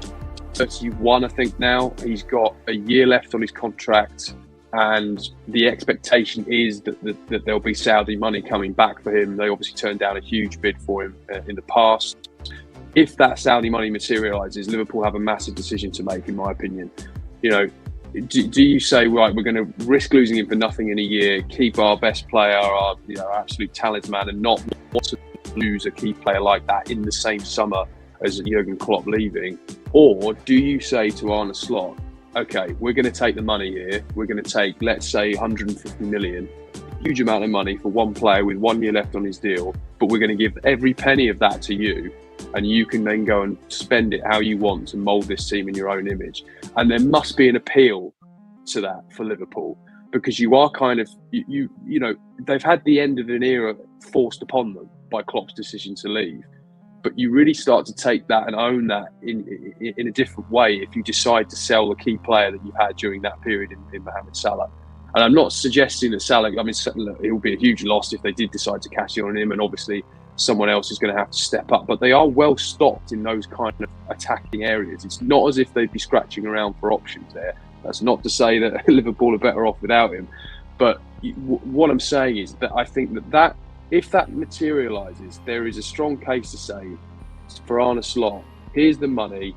31, I think now. He's got a year left on his contract, and the expectation is that there'll be Saudi money coming back for him. They obviously turned down a huge bid for him in the past. If that Saudi money materialises, Liverpool have a massive decision to make, in my opinion. Do you say, right, we're going to risk losing him for nothing in a year, keep our best player, our absolute talisman, and not want to lose a key player like that in the same summer as Jurgen Klopp leaving? Or do you say to Arne Slot, okay, we're going to take the money here, we're going to take, let's say, 150 million, huge amount of money for one player with 1 year left on his deal, but we're going to give every penny of that to you, and you can then go and spend it how you want to mould this team in your own image. And there must be an appeal to that for Liverpool, because you are kind of, they've had the end of an era forced upon them by Klopp's decision to leave. But you really start to take that and own that in a different way if you decide to sell the key player that you had during that period in Mohamed Salah. And I'm not suggesting that Salah, it will be a huge loss if they did decide to cash in on him, and obviously someone else is going to have to step up. But they are well stocked in those kind of attacking areas. It's not as if they'd be scratching around for options there. That's not to say that Liverpool are better off without him. But what I'm saying is that I think that if that materialises, there is a strong case to say for Arne Slot, here's the money,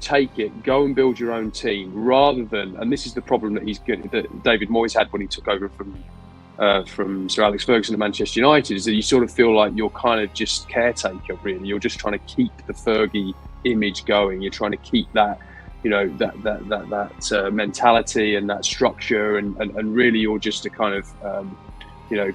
take it, go and build your own team, rather than, and this is the problem that that David Moyes had when he took over from Sir Alex Ferguson at Manchester United, is that you sort of feel like you're kind of just caretaker, really. You're just trying to keep the Fergie image going. You're trying to keep that, that mentality and that structure, and really you're just a kind of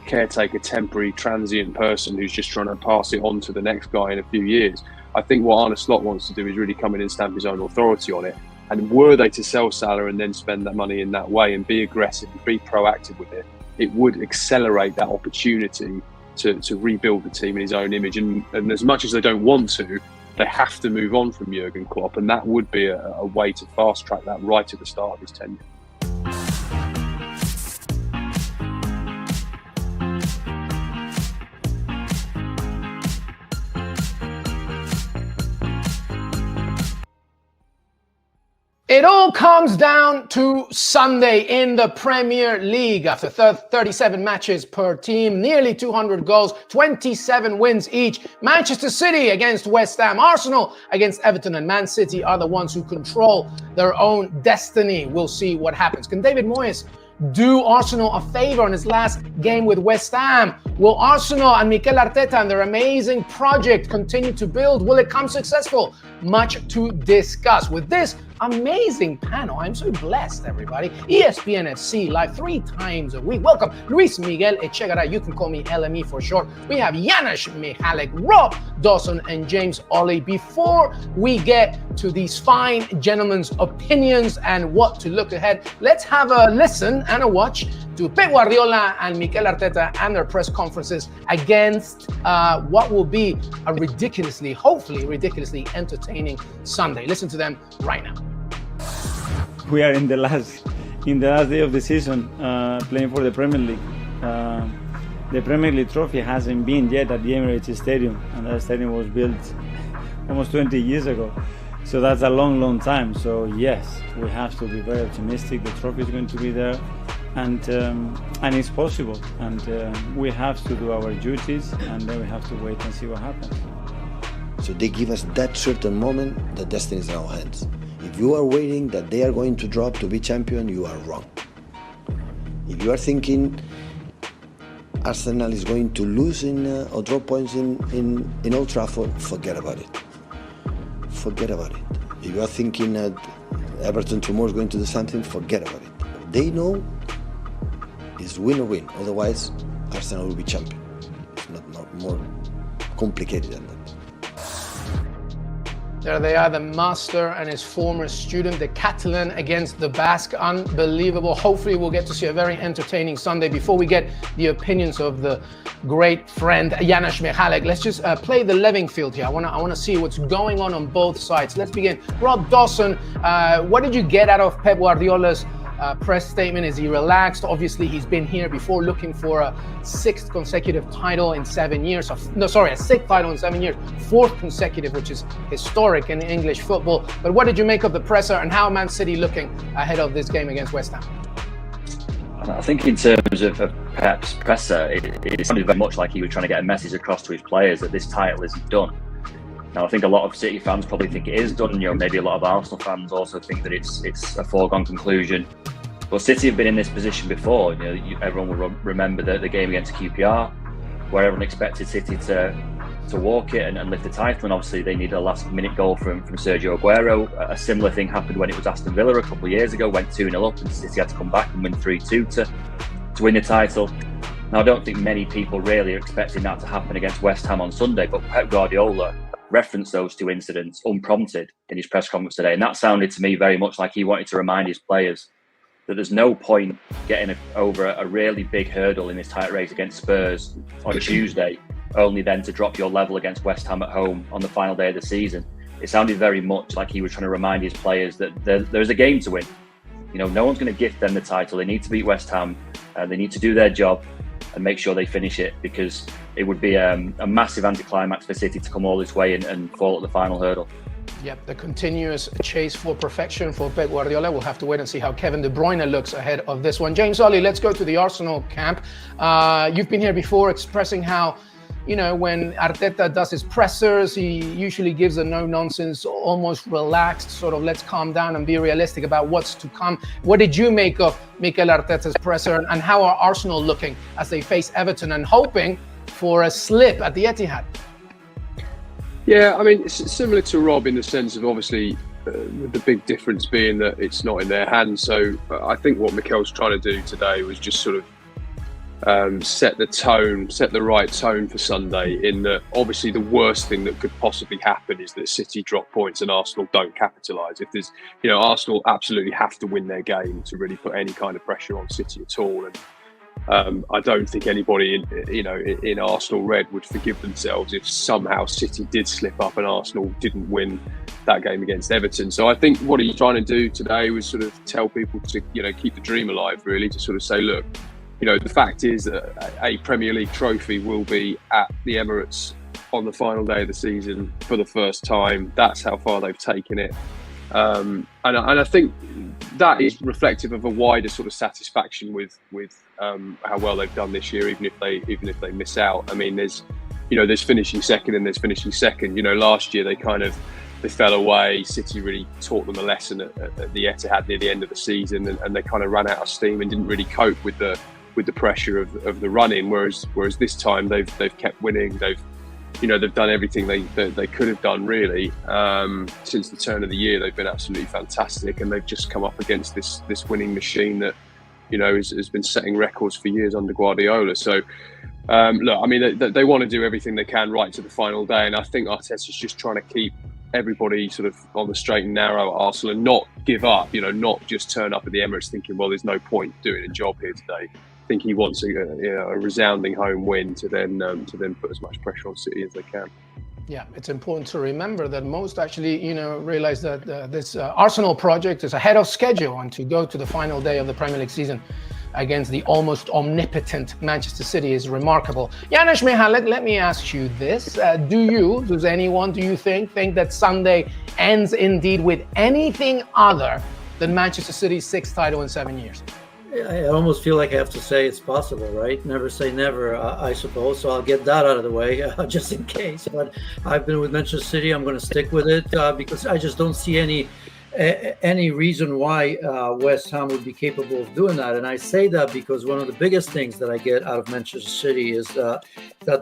caretaker, temporary, transient person who's just trying to pass it on to the next guy in a few years. I think what Arne Slot wants to do is really come in and stamp his own authority on it. And were they to sell Salah and then spend that money in that way and be aggressive and be proactive with it, it would accelerate that opportunity to rebuild the team in his own image. And as much as they don't want to, they have to move on from Jurgen Klopp, and that would be a way to fast track that right at the start of his tenure. It all comes down to Sunday in the Premier League. After 37 matches per team, nearly 200 goals, 27 wins each. Manchester City against West Ham, Arsenal against Everton, and Man City are the ones who control their own destiny. We'll see what happens. Can David Moyes do Arsenal a favour on his last game with West Ham? Will Arsenal and Mikel Arteta and their amazing project continue to build? Will it come successful? Much to discuss with this amazing panel. I'm so blessed, everybody. ESPN FC live 3 times a week. Welcome, Luis Miguel Echegaray. You can call me LME for short. We have Janusz Michalek, Rob Dawson, and James Ollie. Before we get to these fine gentlemen's opinions and what to look ahead, let's have a listen and a watch to Pep Guardiola and Mikel Arteta and their press conferences against what will be a hopefully ridiculously entertaining Sunday. Listen to them right now. We are in the last day of the season, playing for the Premier League. The Premier League trophy hasn't been yet at the Emirates Stadium, and that stadium was built almost 20 years ago. So that's a long time. So yes, we have to be very optimistic. The trophy is going to be there, and it's possible. And we have to do our duties, and then we have to wait and see what happens. So they give us that certain moment, the destiny is in our hands. If you are waiting that they are going to drop to be champion, you are wrong. If you are thinking Arsenal is going to lose or drop points in Old Trafford, forget about it. Forget about it. If you are thinking that Everton tomorrow is going to do something, forget about it. They know it's win or win. Otherwise, Arsenal will be champion. It's not more complicated than that. There they are, the master and his former student, the Catalan against the Basque. Unbelievable. Hopefully we'll get to see a very entertaining Sunday. Before we get the opinions of the great friend Janusz Michalek, let's just play the leveling field here. I want to see what's going on both sides. Let's begin. Rob Dawson, what did you get out of Pep Guardiola's press statement? Is he relaxed? Obviously, he's been here before looking for a 6th consecutive title in 7 years. A 6th title in 7 years. 4th consecutive, which is historic in English football. But what did you make of the presser, and how Man City looking ahead of this game against West Ham? I think in terms of Pep's presser, it sounded very much like he was trying to get a message across to his players that this title isn't done. Now, I think a lot of City fans probably think it is done. Maybe a lot of Arsenal fans also think that it's a foregone conclusion. But City have been in this position before. Everyone will remember the game against QPR, where everyone expected City to walk it and lift the title, and obviously they needed a last-minute goal from Sergio Aguero. A similar thing happened when it was Aston Villa a couple of years ago, went 2-0 up, and City had to come back and win 3-2 to win the title. Now, I don't think many people really are expecting that to happen against West Ham on Sunday, but Pep Guardiola referenced those 2 incidents unprompted in his press conference today, and that sounded to me very much like he wanted to remind his players that there's no point getting over a really big hurdle in this tight race against Spurs on Tuesday, only then to drop your level against West Ham at home on the final day of the season. It sounded very much like he was trying to remind his players that there's a game to win. No one's going to gift them the title. They need to beat West Ham. They need to do their job and make sure they finish it, because it would be a massive anticlimax for City to come all this way and fall at the final hurdle. Yep, the continuous chase for perfection for Pep Guardiola. We'll have to wait and see how Kevin De Bruyne looks ahead of this one. James Ollie, let's go to the Arsenal camp. You've been here before expressing how, when Arteta does his pressers, he usually gives a no-nonsense, almost relaxed, sort of let's calm down and be realistic about what's to come. What did you make of Mikel Arteta's presser, and how are Arsenal looking as they face Everton and hoping for a slip at the Etihad? Yeah, I mean, it's similar to Rob in the sense of obviously the big difference being that it's not in their hands. So I think what Mikel's trying to do today was just sort of set the right tone for Sunday. In that, obviously, the worst thing that could possibly happen is that City drop points and Arsenal don't capitalise. If there's, Arsenal absolutely have to win their game to really put any kind of pressure on City at all. And I don't think anybody in Arsenal red would forgive themselves if somehow City did slip up and Arsenal didn't win that game against Everton. So I think what he's trying to do today was sort of tell people to keep the dream alive, really, to sort of say, look, the fact is that a Premier League trophy will be at the Emirates on the final day of the season for the first time. That's how far they've taken it. And I think that is reflective of a wider sort of satisfaction with how well they've done this year, even if they miss out. I mean, there's finishing second and there's finishing second. Last year they fell away. City really taught them a lesson at the Etihad near the end of the season, and they kind of ran out of steam and didn't really cope with the pressure of the run-in. Whereas this time they've kept winning. They've done everything they could have done, really. Since the turn of the year, they've been absolutely fantastic, and they've just come up against this winning machine that has been setting records for years under Guardiola. So look, I mean, they want to do everything they can right to the final day, and I think Arteta's just trying to keep everybody sort of on the straight and narrow at Arsenal and not give up. Not just turn up at the Emirates thinking, well, there's no point doing a job here today. I think he wants a resounding home win to then put as much pressure on City as they can. Yeah, it's important to remember that most actually, realize that this Arsenal project is ahead of schedule, and to go to the final day of the Premier League season against the almost omnipotent Manchester City is remarkable. Janusz Michal, let me ask you this. Does anyone think that Sunday ends indeed with anything other than Manchester City's 6th title in 7 years? I almost feel like I have to say it's possible, right? Never say never, I suppose. So I'll get that out of the way just in case. But I've been with Manchester City. I'm going to stick with it because I just don't see any reason why West Ham would be capable of doing that. And I say that because one of the biggest things that I get out of Manchester City is that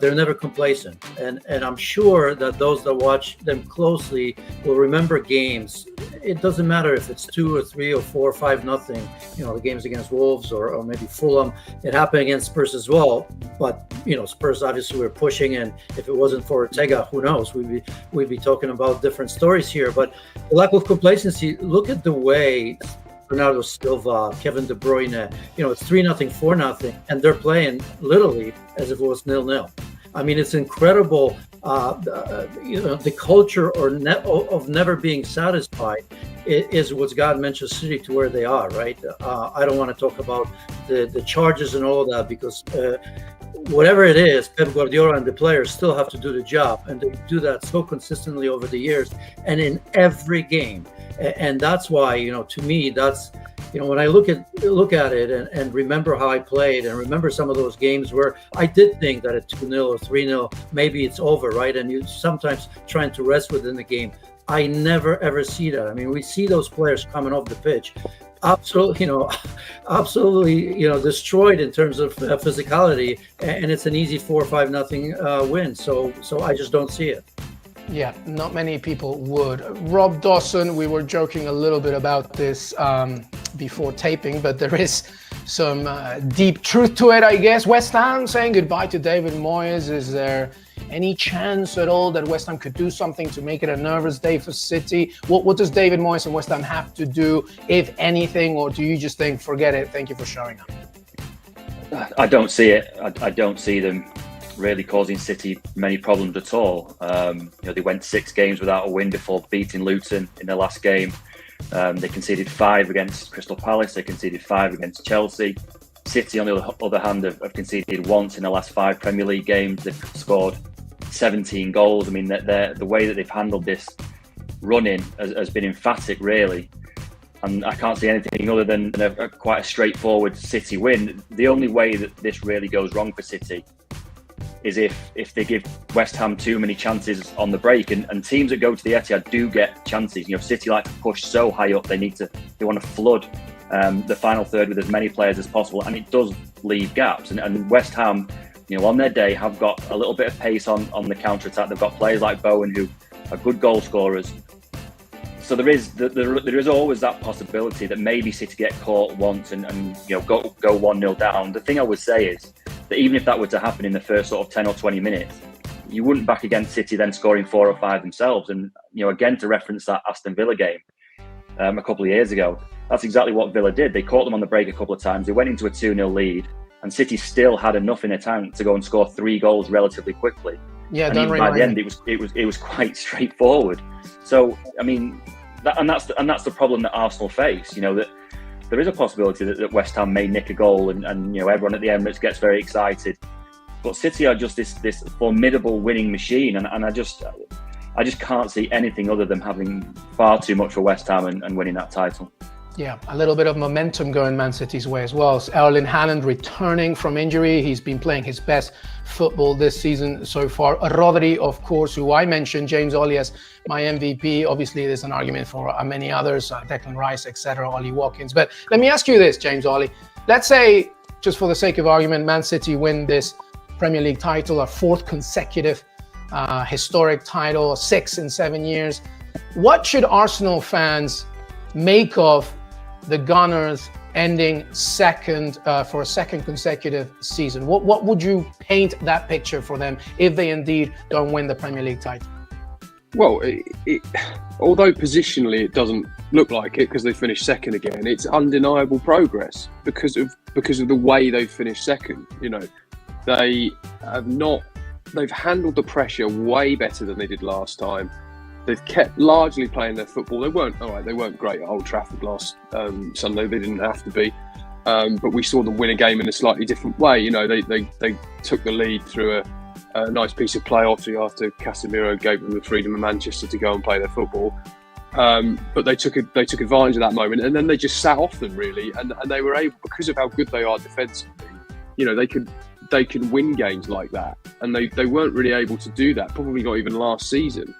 they're never complacent. And I'm sure that those that watch them closely will remember games. It doesn't matter if it's 2 or 3 or 4 or 5-0, the games against Wolves or maybe Fulham. It happened against Spurs as well. But, Spurs obviously were pushing, and if it wasn't for Ortega, who knows? We'd be talking about different stories here. But the lack of complacency, look at the way Bernardo Silva, Kevin De Bruyne, it's 3-0, 4-0, and they're playing literally as if it was 0-0. I mean, it's incredible. The culture of never being satisfied is what's gotten Manchester City to where they are, right? I don't want to talk about the charges and all of that because whatever it is, Pep Guardiola and the players still have to do the job, and they do that so consistently over the years and in every game. And that's why, to me, that's, when I look at it and remember how I played and remember some of those games where I did think that at 2-0 or 3-0, maybe it's over, right? And you sometimes trying to rest within the game. I never, ever see that. I mean, we see those players coming off the pitch absolutely, destroyed in terms of physicality, and it's an easy 4 or 5-0 win. So I just don't see it. Yeah, not many people would. Rob Dawson, we were joking a little bit about this before taping, but there is some deep truth to it, I guess. West Ham saying goodbye to David Moyes. Is there any chance at all that West Ham could do something to make it a nervous day for City? What does David Moyes and West Ham have to do, if anything, or do you just think, forget it, thank you for showing up? I don't see it. I don't see them really causing City many problems at all. They went 6 games without a win before beating Luton in their last game. They conceded 5 against Crystal Palace. They conceded 5 against Chelsea. City, on the other hand, have conceded once in the last 5 Premier League games. They've scored 17 goals. I mean, the way that they've handled this run-in has been emphatic, really. And I can't see anything other than quite a straightforward City win. The only way that this really goes wrong for City is if they give West Ham too many chances on the break, and teams that go to the Etihad do get chances. City like to push so high up, they want to flood the final third with as many players as possible, and it does leave gaps. And West Ham, on their day, have got a little bit of pace on the counter attack. They've got players like Bowen who are good goal scorers. So there is always that possibility that maybe City get caught once and go 1-0 down. The thing I would say is, that even if that were to happen in the first sort of 10 or 20 minutes, you wouldn't back against City then scoring 4 or 5 themselves. And, again, to reference that Aston Villa game a couple of years ago, that's exactly what Villa did. They caught them on the break a couple of times. They went into a 2-0 lead, and City still had enough in the tank to go and score 3 goals relatively quickly. Yeah, and even by the end, it was quite straightforward. So, I mean, that's the problem that Arsenal face. That there is a possibility that West Ham may nick a goal, and everyone at the Emirates gets very excited. But City are just this formidable winning machine, and I just can't see anything other than having far too much for West Ham and winning that title. Yeah, a little bit of momentum going Man City's way as well. Erling Haaland returning from injury. He's been playing his best football this season so far. Rodri, of course, who I mentioned, James Ollie as my MVP. Obviously, there's an argument for many others, Declan Rice, etc., Ollie Watkins. But let me ask you this, James Ollie. Let's say, just for the sake of argument, Man City win this Premier League title, a 4th consecutive historic title, 6 in 7 years. What should Arsenal fans make of the Gunners ending second for a 2nd consecutive season? What would you paint that picture for them if they indeed don't win the Premier League title? Well, although positionally it doesn't look like it because they finished 2nd again, it's undeniable progress because of the way they've finished 2nd. They've handled the pressure way better than they did last time. They've kept largely playing their football. They weren't great at Old Trafford last Sunday. They didn't have to be, but we saw them win a game in a slightly different way. They took the lead through a nice piece of play after Casemiro gave them the freedom of Manchester to go and play their football. But they took advantage of that moment, and then they just sat off them really, and they were able, because of how good they are defensively. They could win games like that, and they weren't really able to do that. Probably not even last season.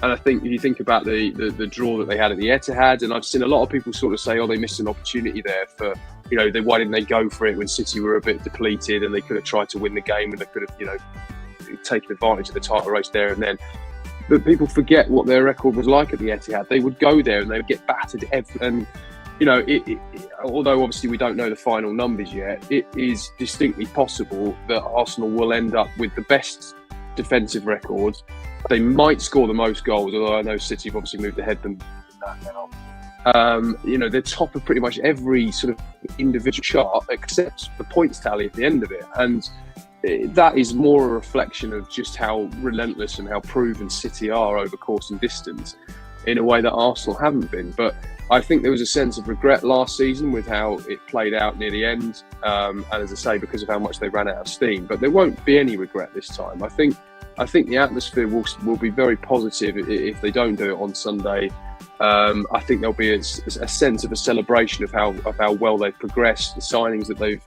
And I think if you think about the draw that they had at the Etihad, and I've seen a lot of people sort of say, oh, they missed an opportunity there for, why didn't they go for it when City were a bit depleted and they could have tried to win the game and they could have, taken advantage of the title race there and then. But people forget what their record was like at the Etihad. They would go there and they would get battered and although obviously we don't know the final numbers yet, it is distinctly possible that Arsenal will end up with the best defensive records. They might score the most goals, although I know City have obviously moved ahead in that now. They're top of pretty much every sort of individual chart except the points tally at the end of it. And that is more a reflection of just how relentless and how proven City are over course and distance in a way that Arsenal haven't been. But I think there was a sense of regret last season with how it played out near the end. And as I say, because of how much they ran out of steam. But there won't be any regret this time. I think the atmosphere will be very positive if they don't do it on Sunday. I think there'll be a sense of a celebration of how well they've progressed. The signings that they've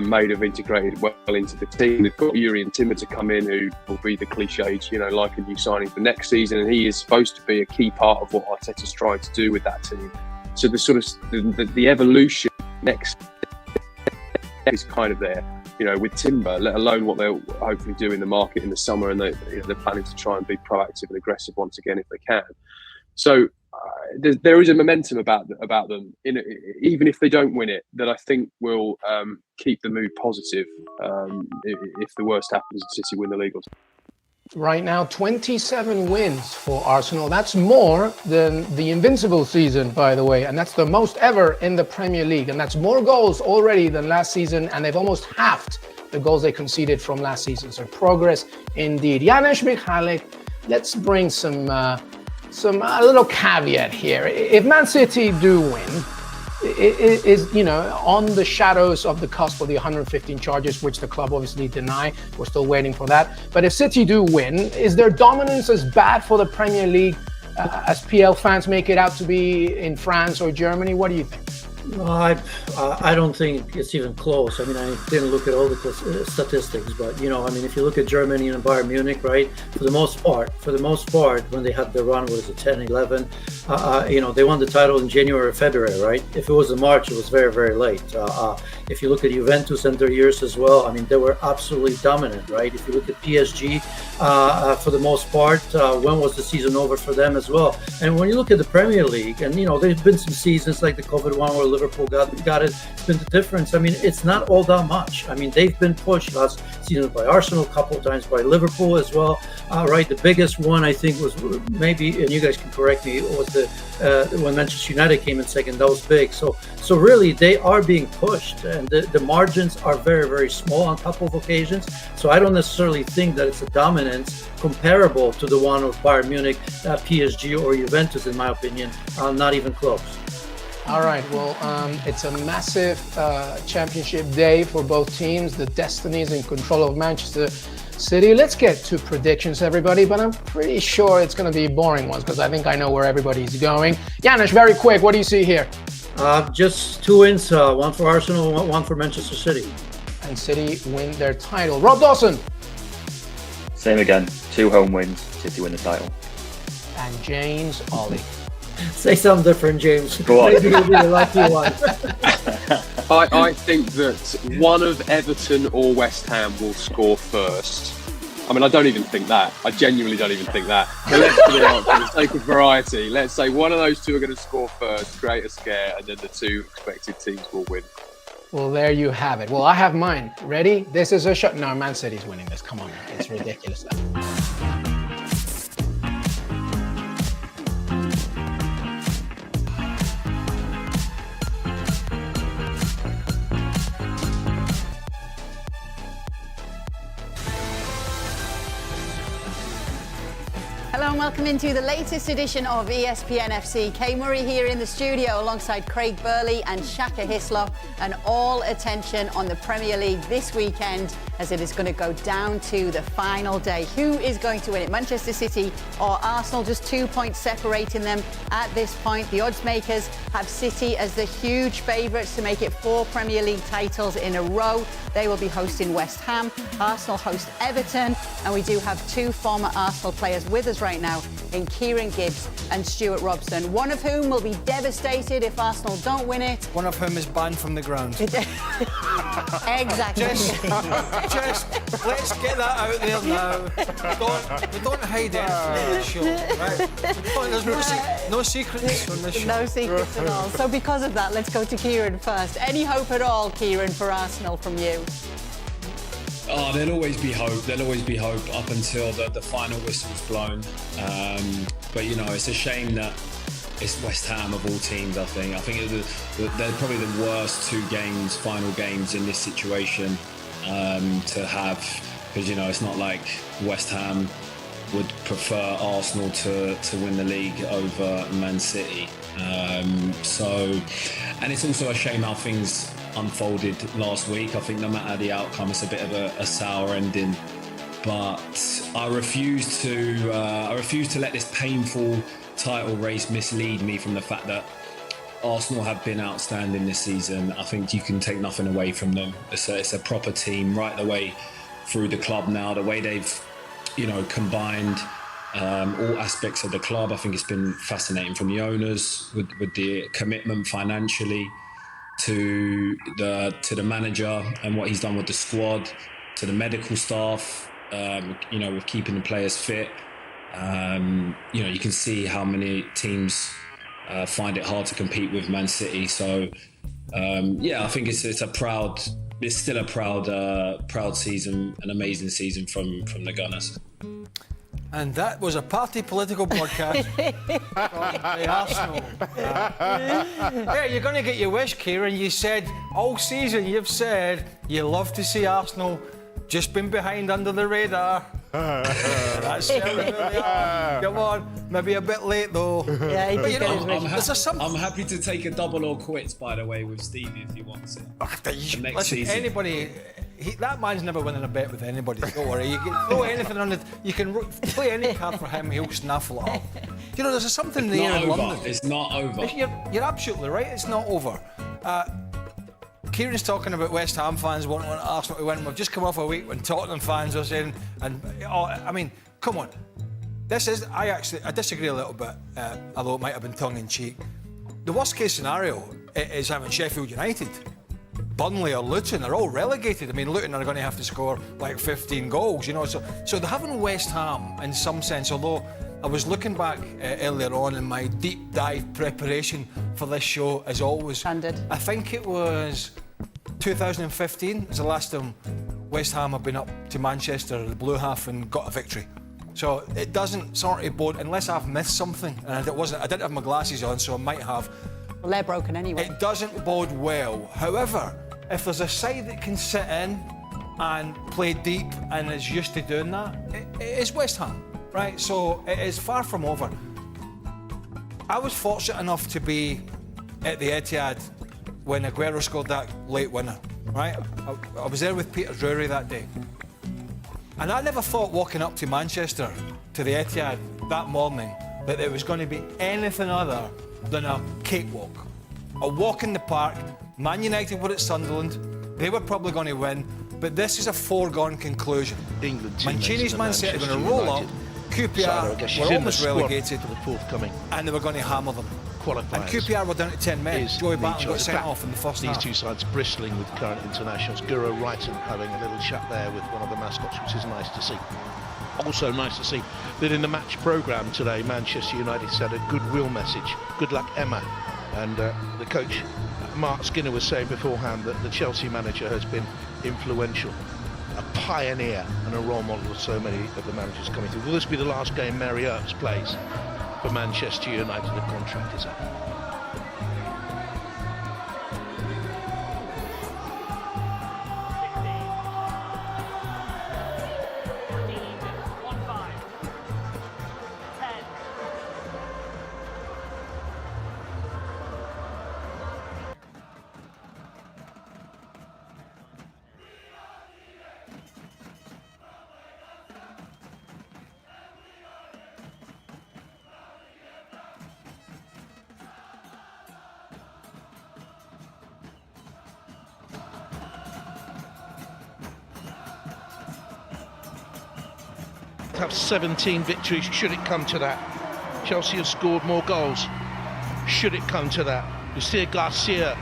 made have integrated well into the team. They've got Yuri and Timber to come in, who will be the cliched, like a new signing for next season, and he is supposed to be a key part of what Arteta's trying to do with that team. So the sort of the evolution next is kind of there. With Timber, let alone what they'll hopefully do in the market in the summer, and they're planning to try and be proactive and aggressive once again if they can. So there is a momentum about them, even if they don't win it, that I think will keep the mood positive if the worst happens and City win the league. Right now, 27 wins for Arsenal. That's more than the Invincible season, by the way, and that's the most ever in the Premier League. And that's more goals already than last season, and they've almost halved the goals they conceded from last season. So progress indeed. Janusz Michalik, let's bring a little caveat here. If Man City do win, it is, on the shadows of the cusp of the 115 charges, which the club obviously deny. We're still waiting for that. But if City do win, is their dominance as bad for the Premier League as PL fans make it out to be in France or Germany? What do you think? I don't think it's even close. I mean, I didn't look at all the statistics, but if you look at Germany and Bayern Munich, right, for the most part, when they had the run, was it 10, 11, they won the title in January or February, right? If it was in March, it was very, very late. If you look at Juventus and their years as well, I mean, they were absolutely dominant, right? If you look at PSG, for the most part, when was the season over for them as well? And when you look at the Premier League, and there's been some seasons like the COVID one where Liverpool got it. It's been the difference. I mean, it's not all that much. I mean, they've been pushed last season by Arsenal, a couple of times by Liverpool as well, right? The biggest one I think was maybe, and you guys can correct me, was when Manchester United came in second. That was big. So really, they are being pushed, and the margins are very, very small on a couple of occasions. So I don't necessarily think that it's a dominance comparable to the one of Bayern Munich, PSG, or Juventus, in my opinion. Not even close. All right, well, it's a massive championship day for both teams. The destiny is in control of Manchester City. Let's get to predictions, everybody, but I'm pretty sure it's going to be boring ones because I think I know where everybody's going. Janusz, very quick, what do you see here? Just 2 wins, one for Arsenal, one for Manchester City. And City win their title. Rob Dawson. Same again, 2 home wins, City win the title. And James Ollie. Say something different, James. Go on. Maybe you'll be the lucky one. I think that one of Everton or West Ham will score first. I mean, I don't even think that. I genuinely don't even think that. But let's put it out for the sake of variety. Let's say one of those two are going to score first, create a scare, and then the 2 expected teams will win. Well, there you have it. Well, I have mine. Ready? This is a shot. No, Man City's winning this. Come on, man. It's ridiculous. Hello and welcome into the latest edition of ESPN FC. Kay Murray here in the studio alongside Craig Burley and Shaka Hislop, and all attention on the Premier League this weekend as it is going to go down to the final day. Who is going to win it, Manchester City or Arsenal? Just 2 points separating them at this point. The odds makers have City as the huge favourites to make it 4 Premier League titles in a row. They will be hosting West Ham. Arsenal host Everton, and we do have 2 former Arsenal players with us right now in Kieran Gibbs and Stuart Robson, one of whom will be devastated if Arsenal don't win it. One of whom is banned from the ground. Exactly. Just let's get that out there now. We don't hide anything on the show, right? There's no secrets on this show. No secrets at all. So because of that, let's go to Kieran first. Any hope at all, Kieran, for Arsenal from you? Oh, there'll always be hope. There'll always be hope up until the final whistle's blown. But it's a shame that it's West Ham of all teams. I think they're probably the worst 2 final games in this situation to have, because it's not like West Ham would prefer Arsenal to win the league over Man City. And it's also a shame how things unfolded last week. I think no matter the outcome, it's a bit of a sour ending. But I refuse to let this painful title race mislead me from the fact that Arsenal have been outstanding this season. I think you can take nothing away from them. It's a proper team right the way through the club now. The way they've combined all aspects of the club. I think it's been fascinating from the owners with the commitment financially to the manager and what he's done with the squad, to the medical staff, with keeping the players fit. You can see how many teams find it hard to compete with Man City. So I think it's still a proud season, an amazing season from the Gunners. And that was a party political broadcast from the Arsenal. Hey, you're going to get your wish, Kieran. You said all season, you've said you love to see Arsenal just been behind under the radar. That's certainly where they are. Come on, maybe a bit late though. Yeah, I'm happy to take a double or quits, by the way, with Stevie if he wants it. Next season. Anybody, that man's never winning a bet with anybody. Don't worry. You can throw anything on it. You can play any card for him. He'll snaffle it up. There's something there in London. It's not over. You're absolutely right. It's not over. Kieran's talking about West Ham fans wanting Arsenal to win. We've just come off a week when Tottenham fans are saying, come on. I disagree a little bit, although it might have been tongue-in-cheek. The worst-case scenario is having Sheffield United, Burnley or Luton are all relegated. I mean, Luton are going to have to score like 15 goals, you know. So they're having West Ham in some sense, although I was looking back earlier on in my deep dive preparation for this show, as always. I think it was 2015 is the last time West Ham have been up to Manchester, the Blue Half, and got a victory. So it doesn't sort of bode, unless I've missed something, and I didn't have my glasses on, so I might have. Well, they're broken anyway. It doesn't bode well. However, if there's a side that can sit in and play deep and is used to doing that, it is West Ham, right? So it is far from over. I was fortunate enough to be at the Etihad when Aguero scored that late winner, right? I was there with Peter Drury that day. And I never thought walking up to Manchester, to the Etihad that morning, that it was going to be anything other than a cakewalk. A walk in the park. Man United were at Sunderland. They were probably going to win, but this is a foregone conclusion. Mancini's Man City are going to roll up. QPR were almost relegated, for the forthcoming and they were going to hammer them. Qualifiers. And QPR were down to 10 men. Joey Barton got sent off in the first half. These two sides bristling with current internationals. Guro Wrighton having a little chat there with one of the mascots, which is nice to see. Also nice to see that in the match programme today, Manchester United sent a goodwill message. Good luck, Emma. And the coach, Mark Skinner, was saying beforehand that the Chelsea manager has been influential, a pioneer and a role model of so many of the managers coming through. Will this be the last game Mary Earps plays for Manchester United? The contract is up. Have 17 victories should it come to that. Chelsea have scored more goals should it come to that. Lucia Garcia.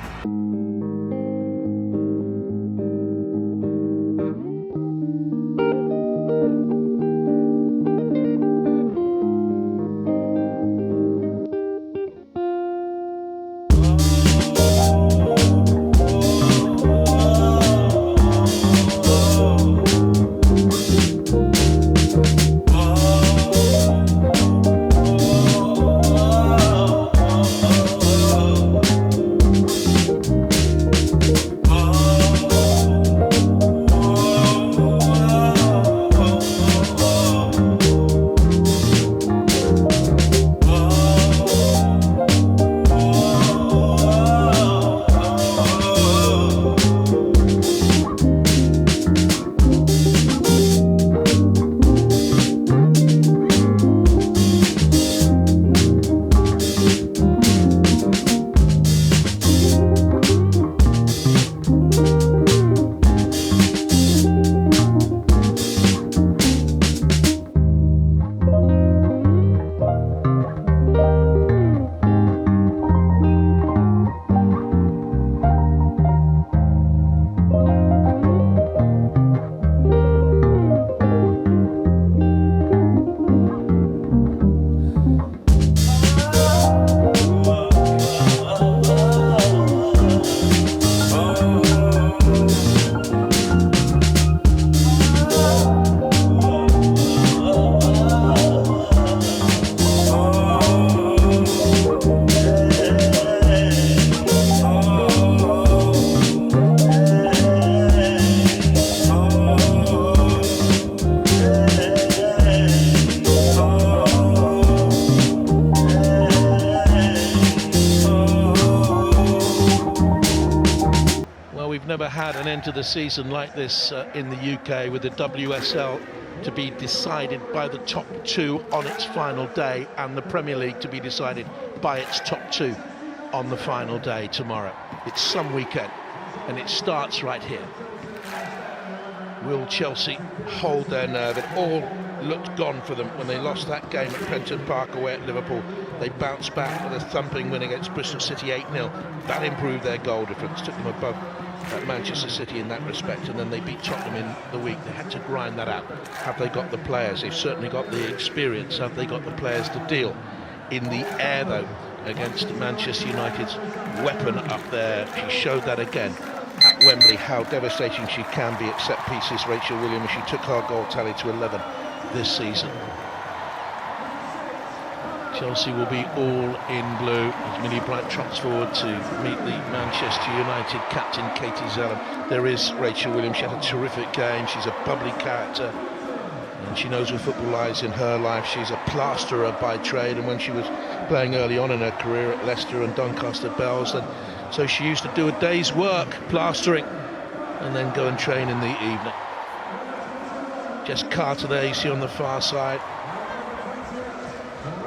Never had an end to the season like this in the UK, with the WSL to be decided by the top two on its final day and the Premier League to be decided by its top two on the final day tomorrow. It's some weekend and it starts right here. Will Chelsea hold their nerve? It all looked gone for them when they lost that game at Prenton Park away at Liverpool. They bounced back with a thumping win against Bristol City 8-0. That improved their goal difference, took them above Manchester City in that respect, and then they beat Tottenham in the week. They had to grind that out. Have they got the players? They've certainly got the experience. Have they got the players to deal? In the air, though, against Manchester United's weapon up there, she showed that again at Wembley, how devastating she can be at set pieces. Rachel Williams, she took her goal tally to 11 this season. Chelsea will be all in blue as Millie Bright trots forward to meet the Manchester United captain Katie Zelem. There is Rachel Williams. She had a terrific game. She's a bubbly character and she knows where football lies in her life. She's a plasterer by trade, and when she was playing early on in her career at Leicester and Doncaster Bells, and so she used to do a day's work plastering and then go and train in the evening. Jess Carter there you see on the far side,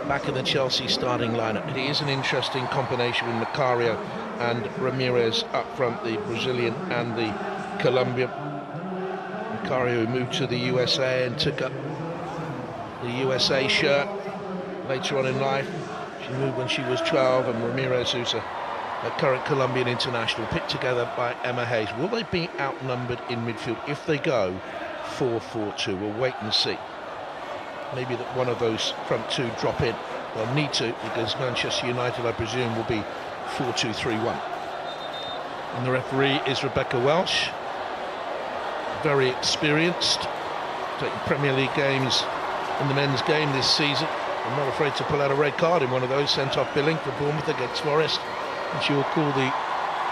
back in the Chelsea starting lineup. It is an interesting combination with Macario and Ramirez up front, the Brazilian and the Colombian. Macario moved to the USA and took up the USA shirt later on in life. She moved when she was 12, and Ramirez, who's a current Colombian international, picked together by Emma Hayes. Will they be outnumbered in midfield if they go 4-4-2? We'll wait and see. Maybe that one of those front two drop in. They'll need to, because Manchester United, I presume, will be 4-2-3-1. And the referee is Rebecca Welsh, very experienced, taking Premier League games in the men's game this season. I'm not afraid to pull out a red card in one of those, sent off Billing for Bournemouth against Forest. And she will call the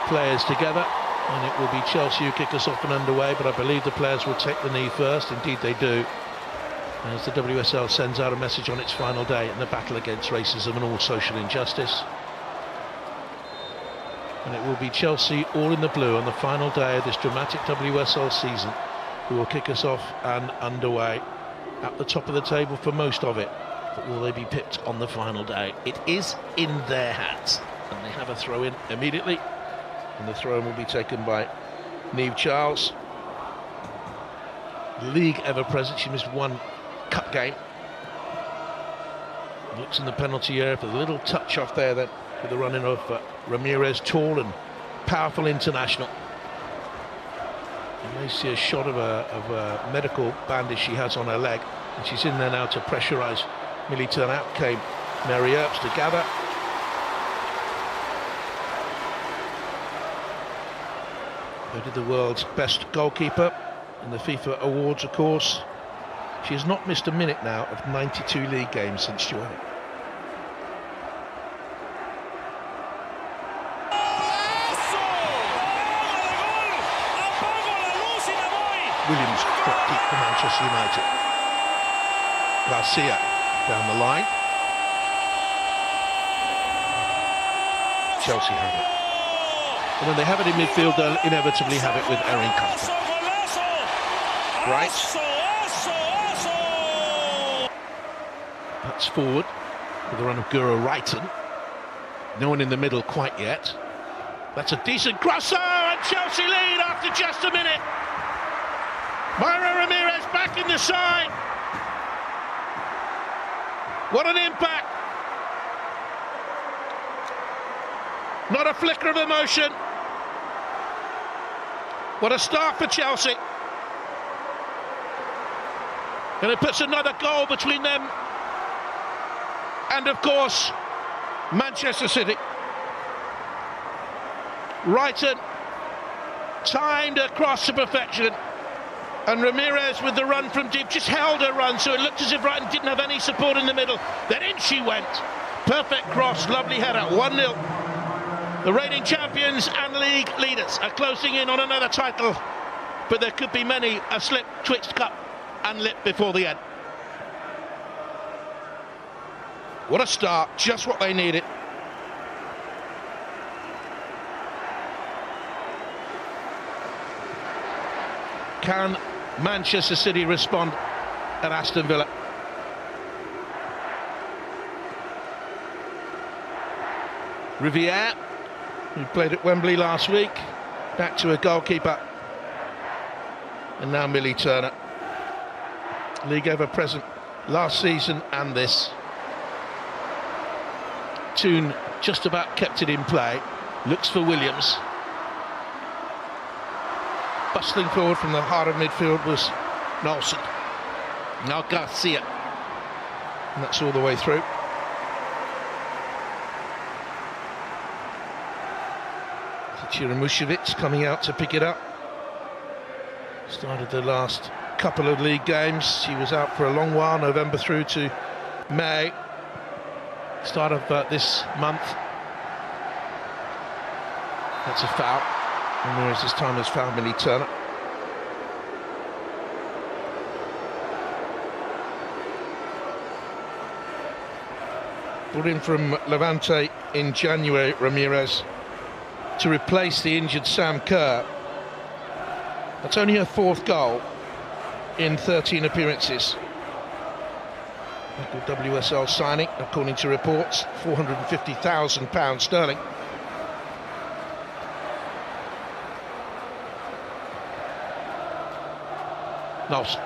players together, and it will be Chelsea who kick us off and underway, but I believe the players will take the knee first. Indeed they do, as the WSL sends out a message on its final day in the battle against racism and all social injustice. And it will be Chelsea all in the blue on the final day of this dramatic WSL season who will kick us off and underway, at the top of the table for most of it. But will they be pipped on the final day? It is in their hands, and they have a throw-in immediately, and the throw-in will be taken by Niamh Charles. League ever present, she missed one cup game. Looks in the penalty area for the little touch off there then, with the running of Ramirez, tall and powerful international. You may see a shot of a medical bandage she has on her leg, and she's in there now to pressurise Millie Turner. Out came Mary Earps to gather. Voted the world's best goalkeeper in the FIFA awards, of course. She has not missed a minute now of 92 league games since joining. Williams dropped deep for Manchester United. Garcia down the line. Chelsea have it. And when they have it in midfield, they'll inevitably have it with Erin Cuthbert. Right. That's forward with the run of Guro Reiten. No one in the middle quite yet. That's a decent crosser, and Chelsea lead after just a minute. Myra Ramirez back in the side. What an impact. Not a flicker of emotion. What a start for Chelsea. And it puts another goal between them and, of course, Manchester City. Reiten timed across to perfection. And Ramirez with the run from deep just held her run, so it looked as if Brighton didn't have any support in the middle. Then in she went. Perfect cross, lovely header, 1-0. The reigning champions and league leaders are closing in on another title, but there could be many a slip twixt cup and lip before the end. What a start, just what they needed. Can Manchester City respond at Aston Villa? Riviere, who played at Wembley last week, back to a goalkeeper. And now Millie Turner. League ever present last season and this. Toon just about kept it in play. Looks for Williams. Bustling forward from the heart of midfield was Nelson. Now Garcia. And that's all the way through. Chiramushevich coming out to pick it up. Started the last couple of league games. He was out for a long while, November through to May. Start of this month. That's a foul. Ramirez this time has fouled Millie Turner. Brought in from Levante in January, Ramirez, to replace the injured Sam Kerr. That's only her 4th goal in 13 appearances. Local WSL signing, according to reports, £450,000 sterling. Nelson,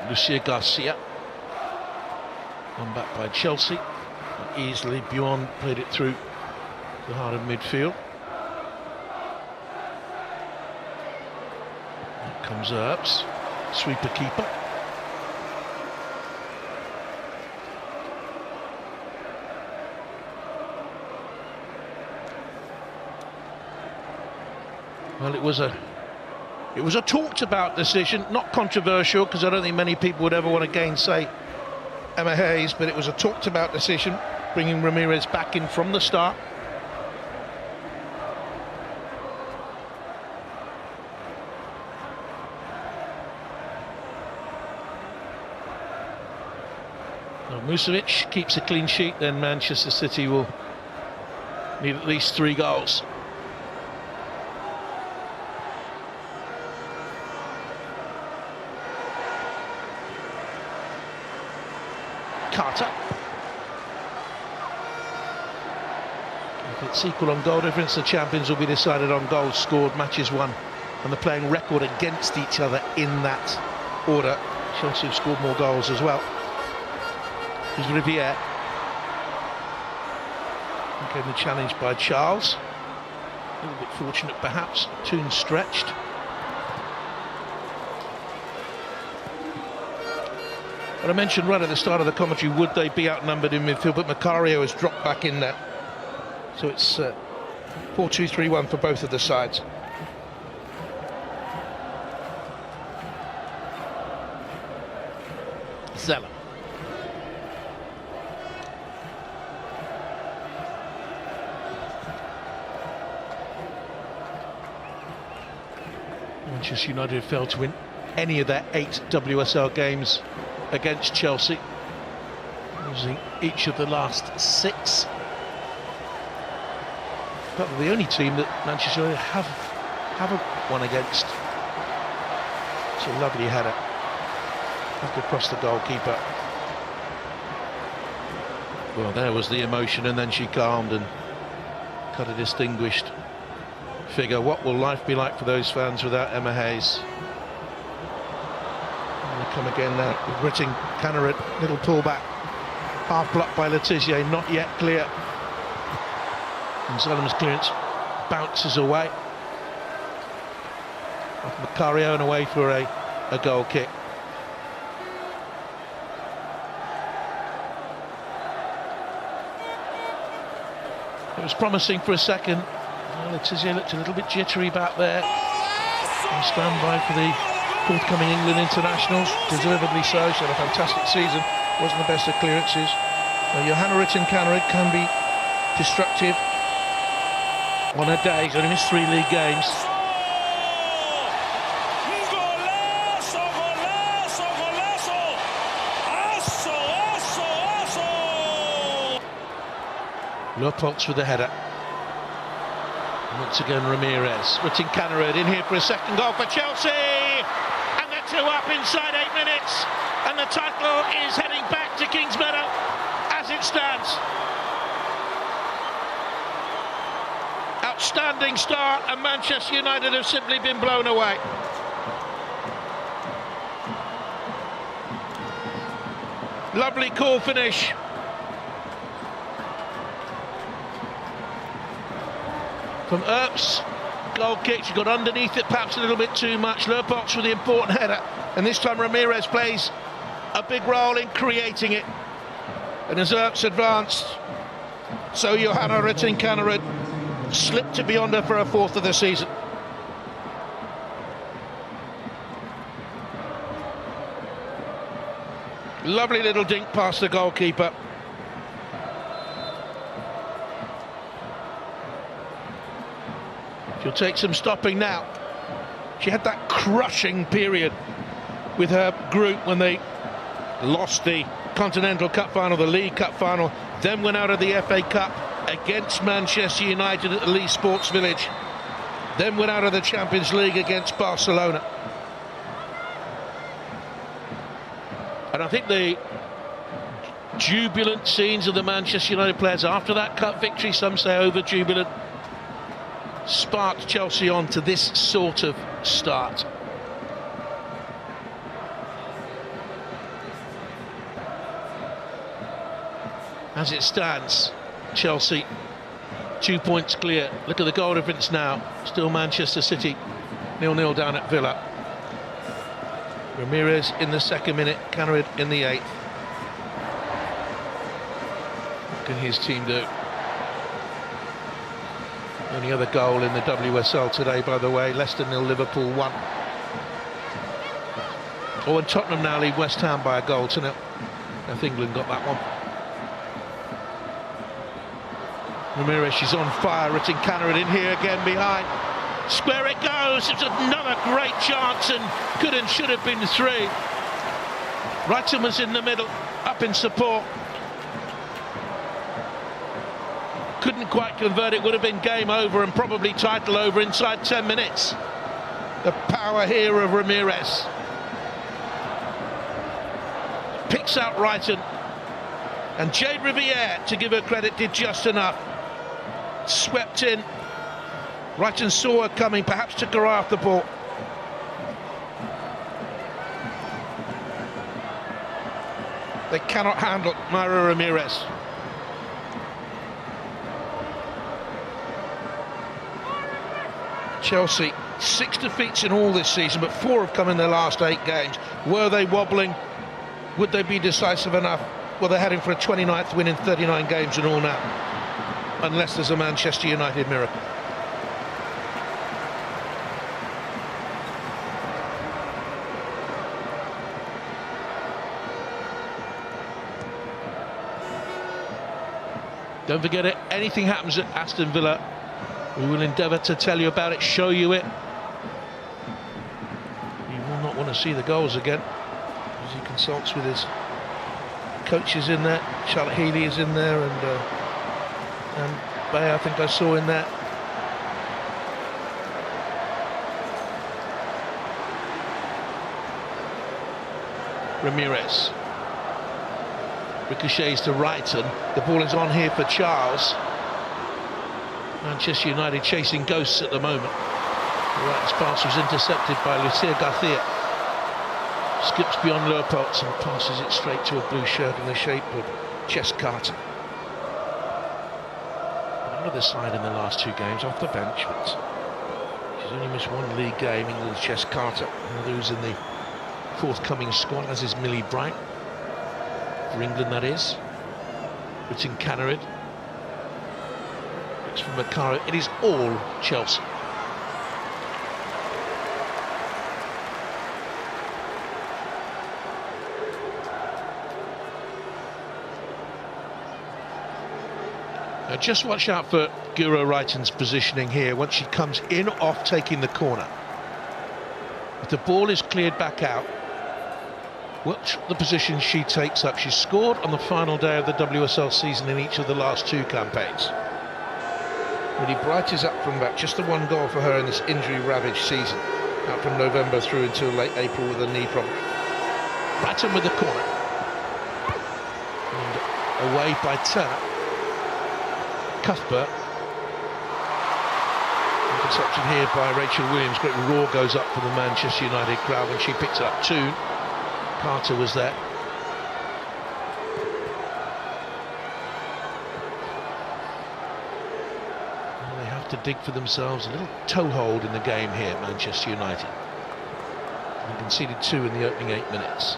Lucia Garcia, won back by Chelsea. Easily, Bjorn played it through the heart of midfield. Here comes Earps, sweeper keeper. Well, it was a talked about decision, not controversial, because I don't think many people would ever want to gainsay Emma Hayes, but it was a talked about decision, bringing Ramirez back in from the start. Now, Musovic keeps a clean sheet, then Manchester City will need at least 3 goals. Carter. If it's equal on goal difference, the champions will be decided on goals scored, matches won, and the playing record against each other in that order. Chelsea have scored more goals as well. Here's Riviere. Again, the challenge by Charles. A little bit fortunate perhaps. Toon stretched. But I mentioned right at the start of the commentary, would they be outnumbered in midfield? But Macario has dropped back in there. So it's 4-2-3-1 for both of the sides. Zeller. Manchester United failed to win any of their 8 WSL games against Chelsea, losing each of the last 6. Probably the only team that Manchester United haven't won against. It's a lovely header back across the goalkeeper. Well, there was the emotion, and then she calmed and cut a distinguished figure. What will life be like for those fans without Emma Hayes? Come again now with Ritting, Cannerit, little pullback, half blocked by Letizier, not yet clear. And Solomon's clearance bounces away off Macario and away for a goal kick. It was promising for a second. Letizier looked a little bit jittery back there. On standby for the forthcoming England internationals, deservedly so. She had a fantastic season, wasn't the best of clearances. Johanna Ritton-Cannerit can be destructive on her day. She's only missed 3 league games. Leupolz with the header. Once again Ramirez. Ritton-Cannerit in here for a second goal for Chelsea. 2 up inside 8 minutes, and the title is heading back to Kingsmeadow as it stands. Outstanding start, and Manchester United have simply been blown away. Lovely cool finish. From Earps. Goal kick, she got underneath it perhaps a little bit too much. Lurpox with the important header. And this time Ramirez plays a big role in creating it. And as Earps advanced, so Johanna Rytting-Kanerud slipped to beyond her for her 4th of the season. Lovely little dink past the goalkeeper. She'll take some stopping now. She had that crushing period with her group when they lost the Continental Cup final, the League Cup final, then went out of the FA Cup against Manchester United at the Leigh Sports Village, then went out of the Champions League against Barcelona. And I think the jubilant scenes of the Manchester United players after that cup victory, some say over jubilant, sparked Chelsea on to this sort of start. As it stands, Chelsea 2 points clear. Look at the goal difference now. Still Manchester City 0-0 down at Villa. Ramirez in the 2nd minute, Kanerud in the 8th. What can his team do? Only other goal in the WSL today, by the way. Leicester 0, Liverpool 1. Oh, and Tottenham now lead West Ham by a goal to 0. I think England got that one. Ramirez, she's on fire. Rytting-Kanerud in here again behind. Square it goes. It's another great chance, and could and should have been 3. Wrighton was in the middle, up in support. Couldn't quite convert it. Would have been game over and probably title over inside 10 minutes. The power here of Ramirez. Picks out Wrighton, and Jade Riviere, to give her credit, did just enough. Swept in. Wrighton saw her coming, perhaps took her eye off the ball. They cannot handle Mayra Ramirez. Chelsea, 6 defeats in all this season, but 4 have come in their last 8 games. Were they wobbling? Would they be decisive enough? Well, they're heading for a 29th win in 39 games in all now, unless there's a Manchester United miracle. Don't forget it, anything happens at Aston Villa, we will endeavour to tell you about it, show you it. You will not want to see the goals again, as he consults with his coaches in there. Charlotte Healy is in there, and Bay, I think I saw in there. Ramirez. Ricochets to Wrighton. The ball is on here for Charles. Manchester United chasing ghosts at the moment. Wrighton's pass was intercepted by Lucia Garcia. Skips beyond Lurpots and passes it straight to a blue shirt in the shape of Jess Carter. Another side in the last 2 games off the bench, but she's only missed 1 league game. England's Jess Carter, who's in the forthcoming squad, as is Millie Bright. For England, that is. Rytting-Kanerud. It's from Makaro. It is all Chelsea. Now just watch out for Guro Wrighton's positioning here once she comes in off taking the corner. If the ball is cleared back out, watch the position she takes up. She's scored on the final day of the WSL season in each of the last 2 campaigns. Really Bright is up from back, just the 1 goal for her in this injury-ravaged season. Out from November through until late April with a knee problem. Brighton with the corner. And away by Turner. Cuthbert. Interception here by Rachel Williams. Great roar goes up from the Manchester United crowd when she picks it up too. Carter was there. to dig for themselves a little toehold in the game here, Manchester United. They conceded 2 in the opening 8 minutes.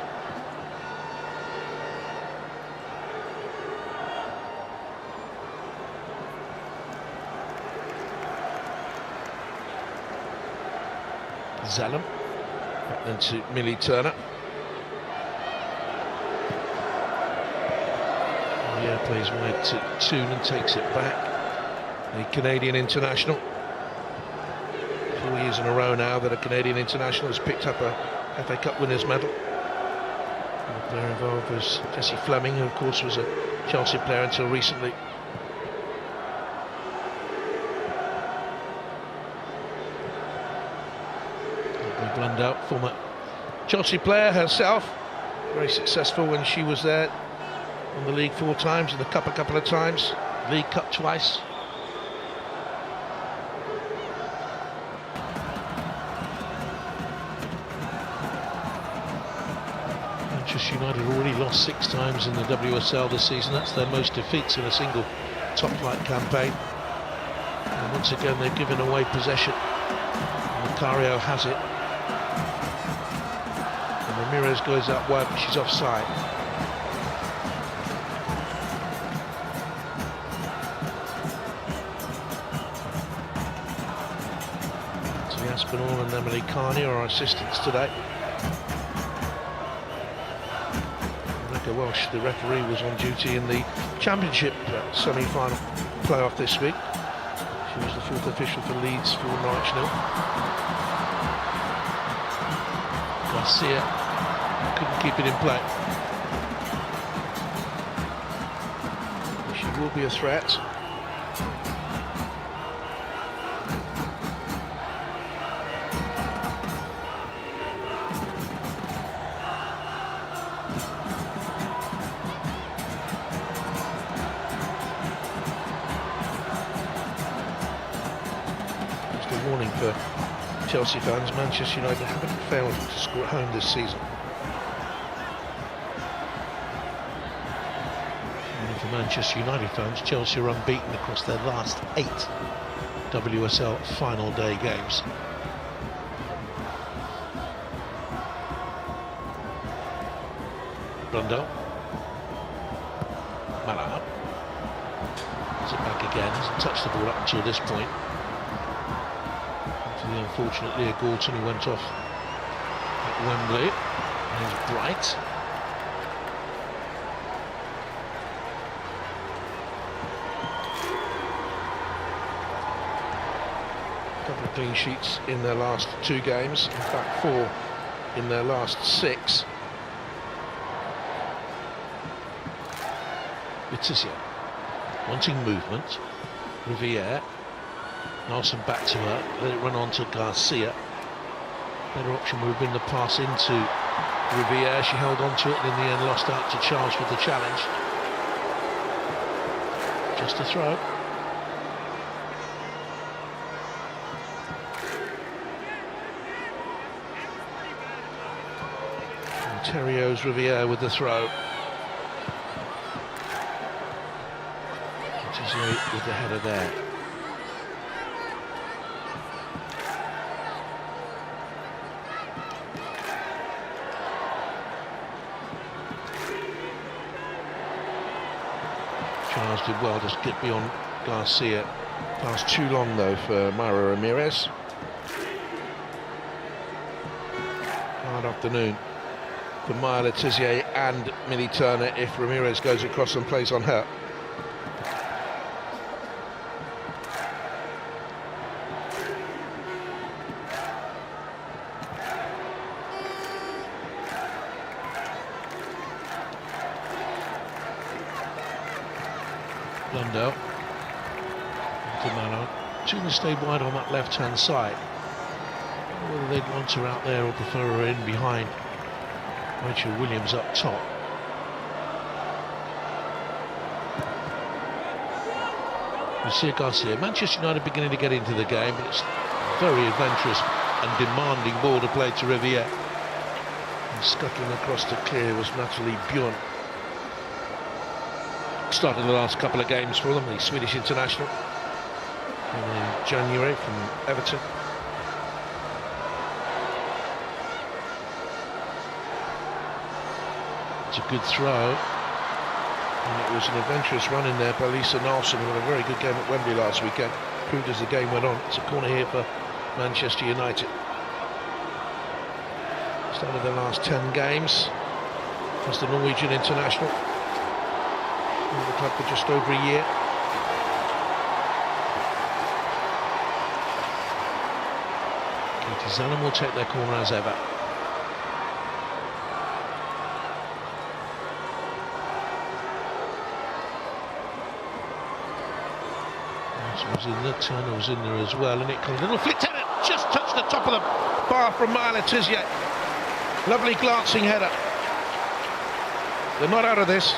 Zalem, then to Millie Turner. Yeah, plays wide to Toon and takes it back. The Canadian international. 4 years in a row now that a Canadian international has picked up a FA Cup winners' medal. And the player involved was Jesse Fleming, who of course was a Chelsea player until recently. Blundell, former Chelsea player herself, very successful when she was there. Won the league 4 times and the cup a couple of times, League Cup twice. Manchester United already lost 6 times in the WSL this season. That's their most defeats in a single top-flight campaign. And once again they've given away possession. Macario has it. And Ramirez goes out wide, but she's offside. Aspinall and Emily Carney are our assistants today. Rebecca Welsh, the referee, was on duty in the Championship semi-final playoff this week. She was the 4th official for Leeds for Norwich 0. Garcia couldn't keep it in play. She will be a threat. Chelsea fans, Manchester United haven't failed to score at home this season. And for Manchester United fans, Chelsea are unbeaten across their last 8 WSL final day games. Blundell. Malala. Is it back again? Hasn't touched the ball up until this point. The unfortunate Leah Gorton, who went off at Wembley. There's Bright. A couple of clean sheets in their last 2 games, in fact 4 in their last 6. Letizia wanting movement. Riviere. Nelson back to her, let it run on to Garcia. Better option would have been the pass into Riviere. She held on to it and in the end lost out to Charles with the challenge. Just a throw. And Terrio's Riviere with the throw. With the header there. Charles did well to get beyond Garcia. Pass too long though for Mayra Ramirez. Hard afternoon for Maya Letizia and Millie Turner if Ramirez goes across and plays on her. Blundell to Malone. Tuna stayed wide on that left-hand side. Whether they'd want her out there or prefer her in behind Rachel Williams up top. Lucia Garcia. Manchester United beginning to get into the game, but it's very adventurous and demanding ball to play to Riviere. And scuttling across to clear was Natalie Bjorn. Started the last couple of games for them, the Swedish international. in January from Everton. It's a good throw. And it was an adventurous run in there by Lisa Nelson, who had a very good game at Wembley last weekend. Proved as the game went on. It's a corner here for Manchester United. Started their last 10 games as the Norwegian international. In the club for just over a year. Katie Zellum will take their corner as ever. Was in there, Turner was in there as well, and it comes a little flick to it, just touched the top of the bar from Maya Letizia. Lovely glancing header. They're not out of this.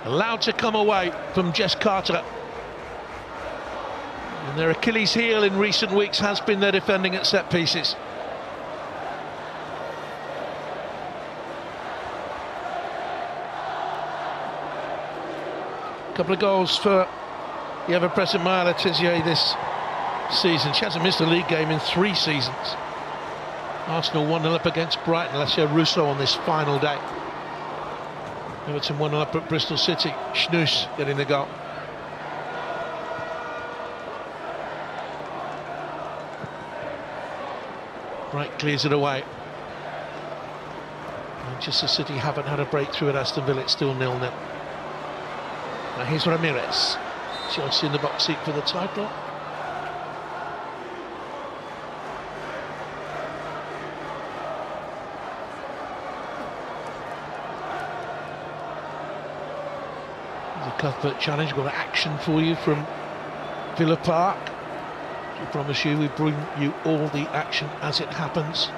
Allowed to come away from Jess Carter. And their Achilles heel in recent weeks has been their defending at set pieces. Couple of goals for the ever-present Maya Letizia this season. She hasn't missed a league game in 3 seasons. Arsenal 1-0 up against Brighton. Alessia Russo on this final day. Everton 1-0 up at Bristol City. Schnus getting the goal. Bright clears it away. Manchester City haven't had a breakthrough at Aston Villa. It's still 0-0. Now here's Ramirez. Chelsea in the box seat for the title. The Cuthbert challenge, got action for you from Villa Park. I promise you we bring you all the action as it happens.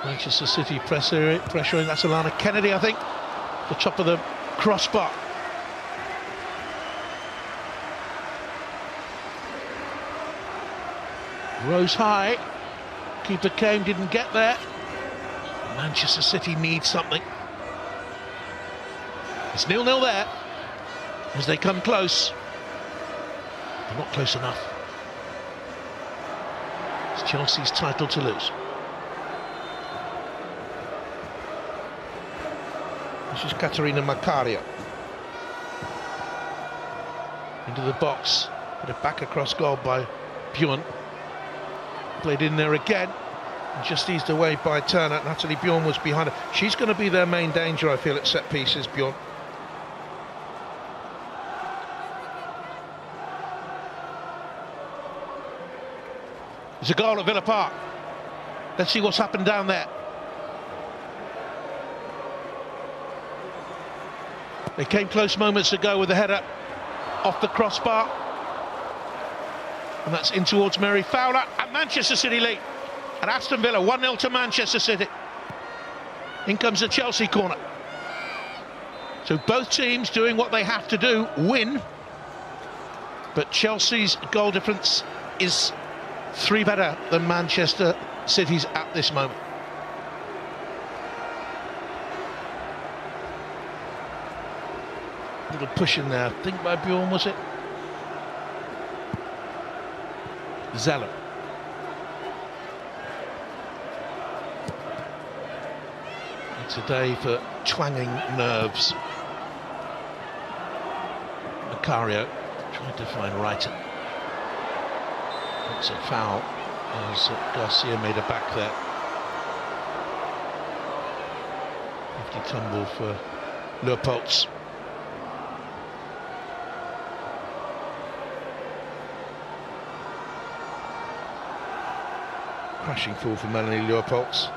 Manchester City pressuring, that's Alana Kennedy, I think. The top of the crossbar. Rose high. Keeper came, didn't get there. Manchester City needs something. It's 0-0 there as they come close. But not close enough. It's Chelsea's title to lose. This is Katerina Macario. Into the box, put it back across goal by Bjorn. Played in there again, and just eased away by Turner. Natalie Bjorn was behind her. She's going to be their main danger, I feel, at set pieces, Bjorn. There's a goal at Villa Park. Let's see what's happened down there. They came close moments ago with a header off the crossbar. And that's in towards Mary Fowler, and Manchester City lead. And Aston Villa 1-0 to Manchester City. In comes the Chelsea corner. So both teams doing what they have to do, win. But Chelsea's goal difference is 3 better than Manchester City's at this moment. Little push in there, I think by Bjorn, was it? Zeller. It's a day for twanging nerves. Macario trying to find Wrighton. It's a foul as Garcia made a back there. 50 tumble for Leupolz. Crashing fall for Melanie Leupolz.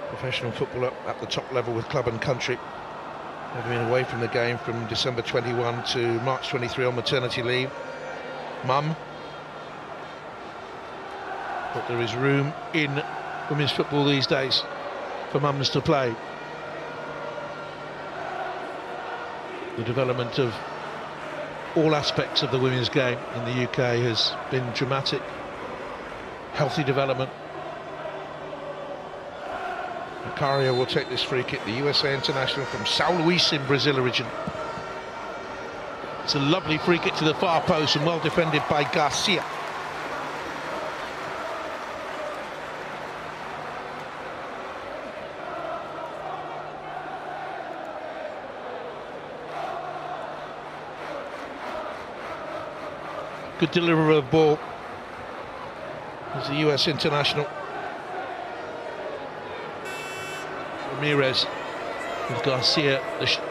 Professional footballer at the top level with club and country. Having been away from the game from December 21 to March 23 on maternity leave. Mum. But there is room in women's football these days for mums to play. The development of all aspects of the women's game in the UK has been dramatic. Healthy development. Macario will take this free kick, the USA international from São Luís in Brazil origin. It's a lovely free kick to the far post and well defended by Garcia. Good delivery of the ball. There's the US international. Ramirez with Garcia,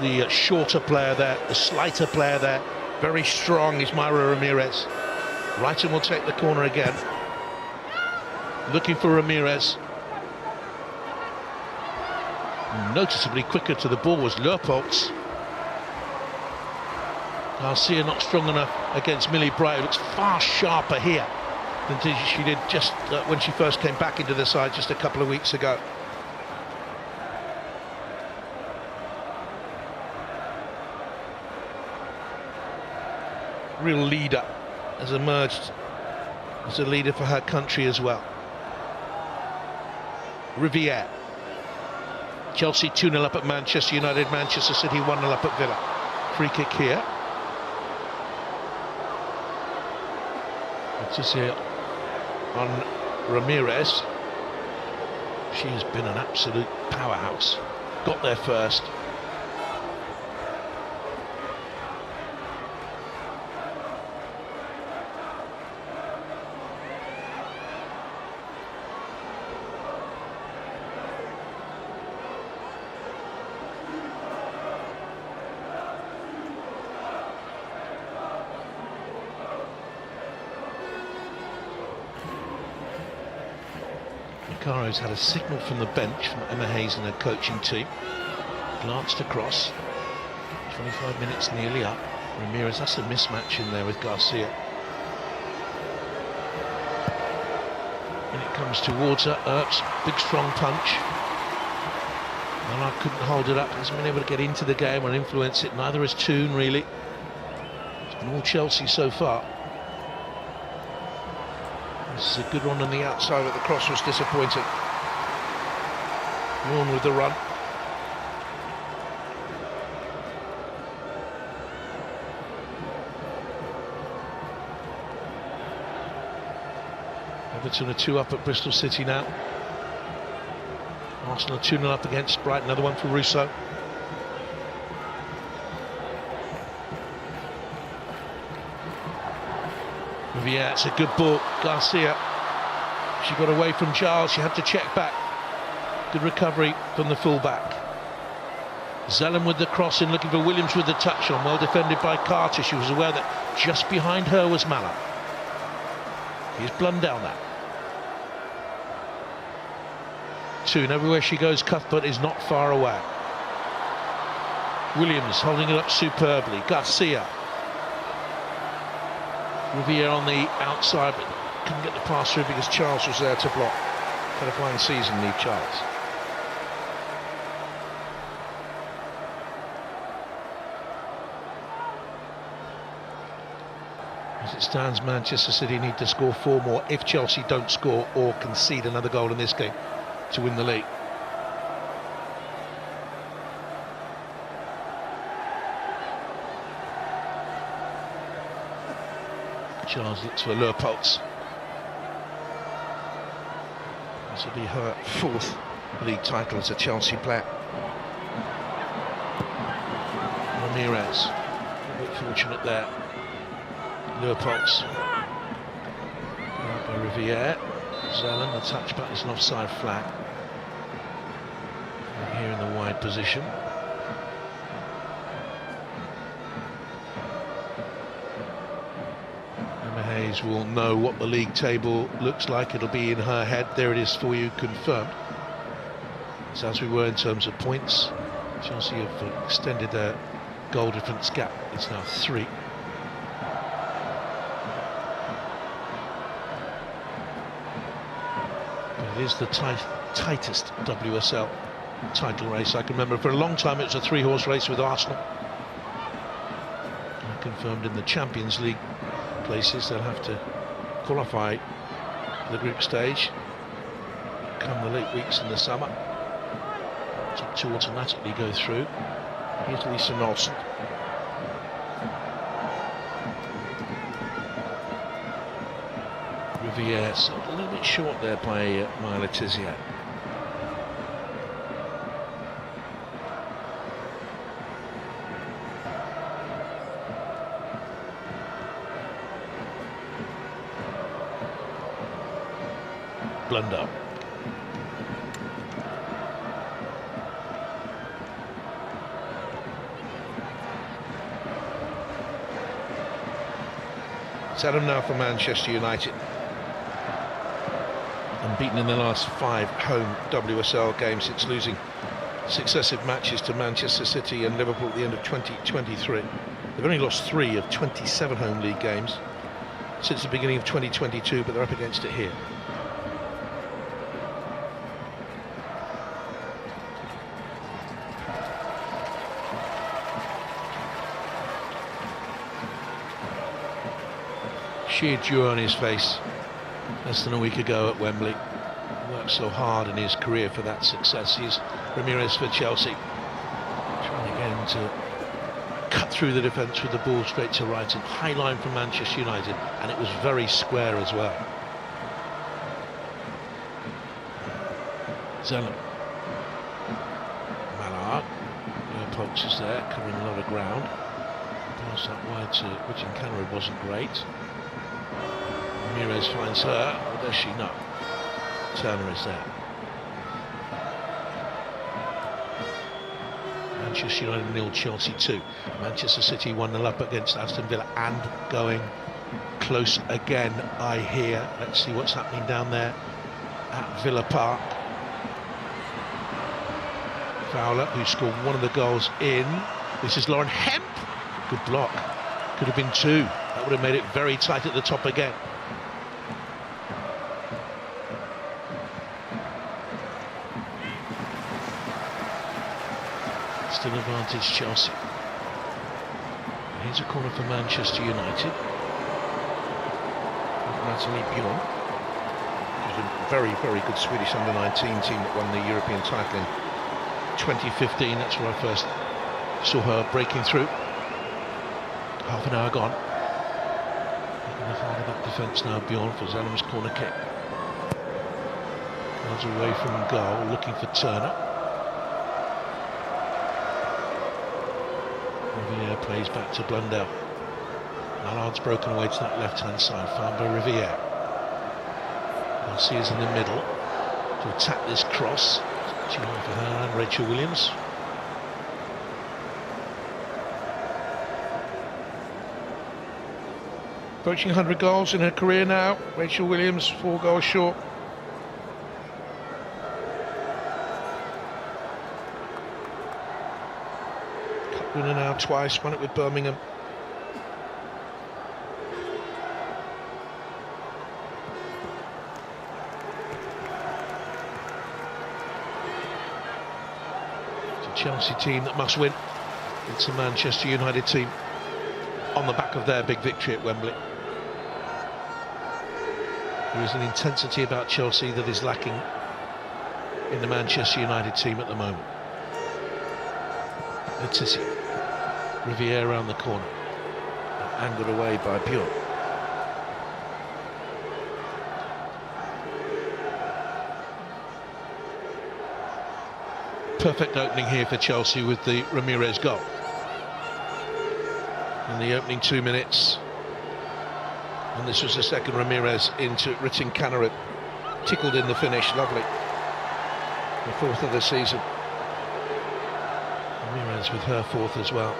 the shorter player there, the slighter player there. Very strong is Myra Ramirez. Brighton will take the corner again. Looking for Ramirez. Noticeably quicker to the ball was Leupolz. Garcia not strong enough against Millie Bright. Looks far sharper here than she did just when she first came back into the side just a couple of weeks ago. Real leader, has emerged as a leader for her country as well. Riviere. Chelsea 2-0 up at Manchester United, Manchester City 1-0 up at Villa. Free kick here. Let's just here on Ramirez. She has been an absolute powerhouse. Got there first. Macaro's had a signal from the bench from Emma Hayes and her coaching team. Glanced across. 25 minutes nearly up. Ramirez, that's a mismatch in there with Garcia. When it comes towards her, Earps, big strong punch. Mallard couldn't hold it up, hasn't been able to get into the game and influence it. Neither has Toon, really. It's been all Chelsea so far. This is a good one on the outside, but the cross was disappointing. Warren with the run. Everton are 2 up at Bristol City now. Arsenal 2-0 up against Brighton, another one for Russo. Yeah, it's a good ball. Garcia, she got away from Giles, she had to check back. Good recovery from the fullback. Zelen with the cross in, looking for Williams with the touch on, well defended by Carter. She was aware that just behind her was Mallard. Here's Blundell now. Toon, everywhere she goes, Cuthbert is not far away. Williams holding it up superbly. Garcia. Riviere on the outside, but couldn't get the pass through because Charles was there to block. Had a fine season, Lee Charles. As it stands, Manchester City need to score 4 more if Chelsea don't score or concede another goal in this game to win the league. Charles looks for Leupolz. This will be her 4th league title as a Chelsea player. Ramirez, a bit fortunate there. Leupolz. By Riviere. Zelen, the touchback is an offside flag. And here in the wide position. Hayes will know what the league table looks like. It'll be in her head. There it is for you, confirmed. So as we were in terms of points, Chelsea have extended their goal difference gap. It's now 3. But it is the tightest WSL title race I can remember. For a long time it was a 3-horse race with Arsenal. And confirmed in the Champions League places, they'll have to qualify for the group stage come the late weeks in the summer. Top two automatically go through. Here's Lisa Nolson. Riviere, so a little bit short there by Maya Letizia. Blunder. It's Adam now for Manchester United. Unbeaten in the last 5 home WSL games since losing successive matches to Manchester City and Liverpool at the end of 2023. They've only lost 3 of 27 home league games since the beginning of 2022, but they're up against it here. Sheer joy on his face less than a week ago at Wembley. He worked so hard in his career for that success. Here's Ramirez for Chelsea, trying again to cut through the defence with the ball straight to right, and high line from Manchester United, and it was very square as well. Zellum. Mallard. Pokes is there, covering a lot of ground. Pass that wide to Richard Canary wasn't great. Ramirez finds her, or does she? No. Turner is there. Manchester United 0, Chelsea 2. Manchester City 1-0 up against Aston Villa, and going close again, I hear. Let's see what's happening down there at Villa Park. Fowler, who scored one of the goals in. This is Lauren Hemp. Good block. Could have been 2. That would have made it very tight at the top again. Still advantage Chelsea. Here's a corner for Manchester United. Natalie Bjorn. She's a very, very good Swedish under-19 team that won the European title in 2015. That's where I first saw her breaking through. Half an hour gone. In the heart of that defence now, Bjorn for Zellum's corner kick. Goes away from goal, looking for Turner. Riviere plays back to Blundell. Mallard's broken away to that left-hand side, found by Riviere. Garcia's in the middle to attack this cross. Too high for her and Rachel Williams. Approaching 100 goals in her career now. Rachel Williams, 4 goals short. Cup winner now twice, won it with Birmingham. Chelsea team that must win. It's a Manchester United team on the back of their big victory at Wembley. There is an intensity about Chelsea that is lacking in the Manchester United team at the moment. Letizia. Riviere around the corner. Angled away by Bjorn. Perfect opening here for Chelsea with the Ramirez goal. In the opening 2 minutes, and this was the second Ramirez into Ritin Kanarit. Tickled in the finish, lovely. The 4th of the season. Ramirez with her 4th as well.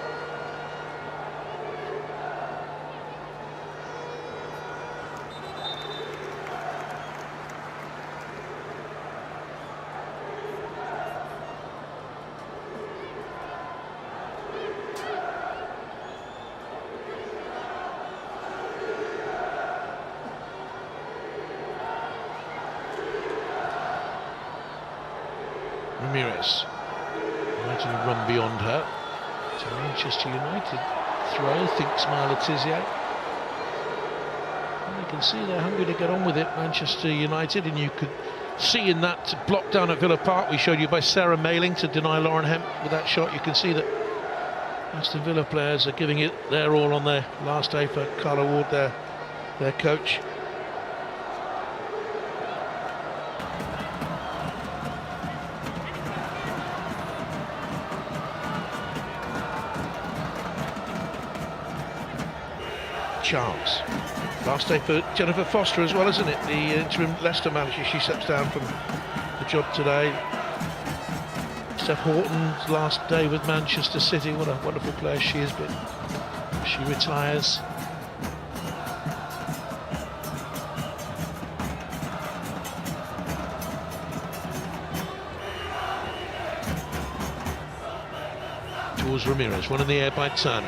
Ramirez, imagine a run beyond her to Manchester United. Throw, thinks Letizia. And you can see they're hungry to get on with it, Manchester United, and you could seeing that block down at Villa Park. We showed you by Sarah Mailing to deny Lauren Hemp with that shot. You can see that Aston Villa players are giving it their all on their last day for Carla Ward, their coach. Charles. Last day for Jennifer Foster as well, isn't it? The interim Leicester manager. She steps down from the job today. Steph Horton's last day with Manchester City. What a wonderful player she is, but she retires. Towards Ramirez, one in the air by Turner.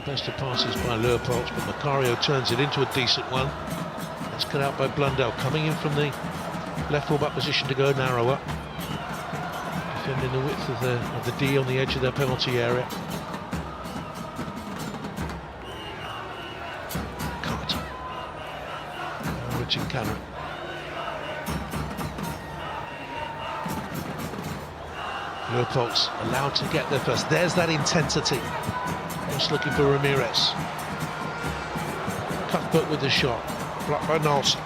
Best of passes by Leopold, but Macario turns it into a decent one. That's cut out by Blundell, coming in from the left full-back position to go narrower. Defending the width of the D on the edge of their penalty area. Carter. Richard Cannon. Leopold's allowed to get there first. There's that intensity. Just looking for Ramirez. Cuthbert with the shot. Blocked by Nelson.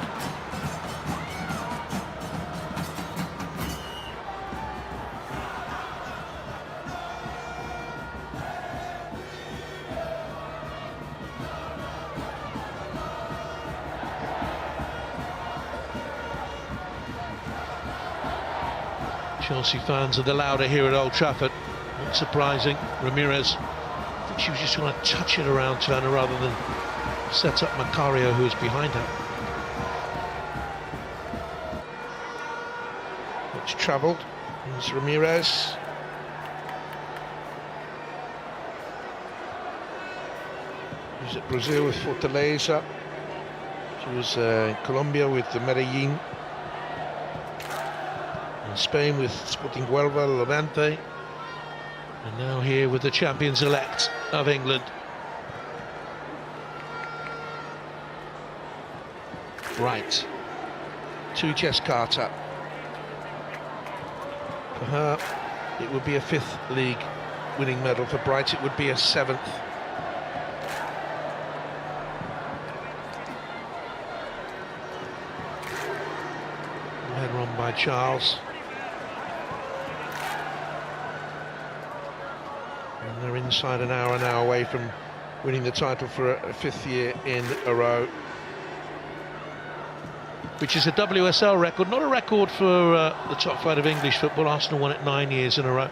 Chelsea fans are the louder here at Old Trafford. Not surprising. Ramirez, I think she was just going to touch it around Turner rather than set up Macario, who is behind her. It's travelled. Here's Ramirez. She was at Brazil with Fortaleza. She was in Colombia with the Medellin. In Spain with Sporting Huelva, Levante. And now here with the champions-elect of England. Right. To Jess Carter. For her, it would be a 5th league winning medal. For Bright, it would be a 7th. Header on by Charles. And they're inside an hour now away from winning the title for a 5th year in a row, which is a WSL record, not a record for the top flight of English football. Arsenal won it 9 years in a row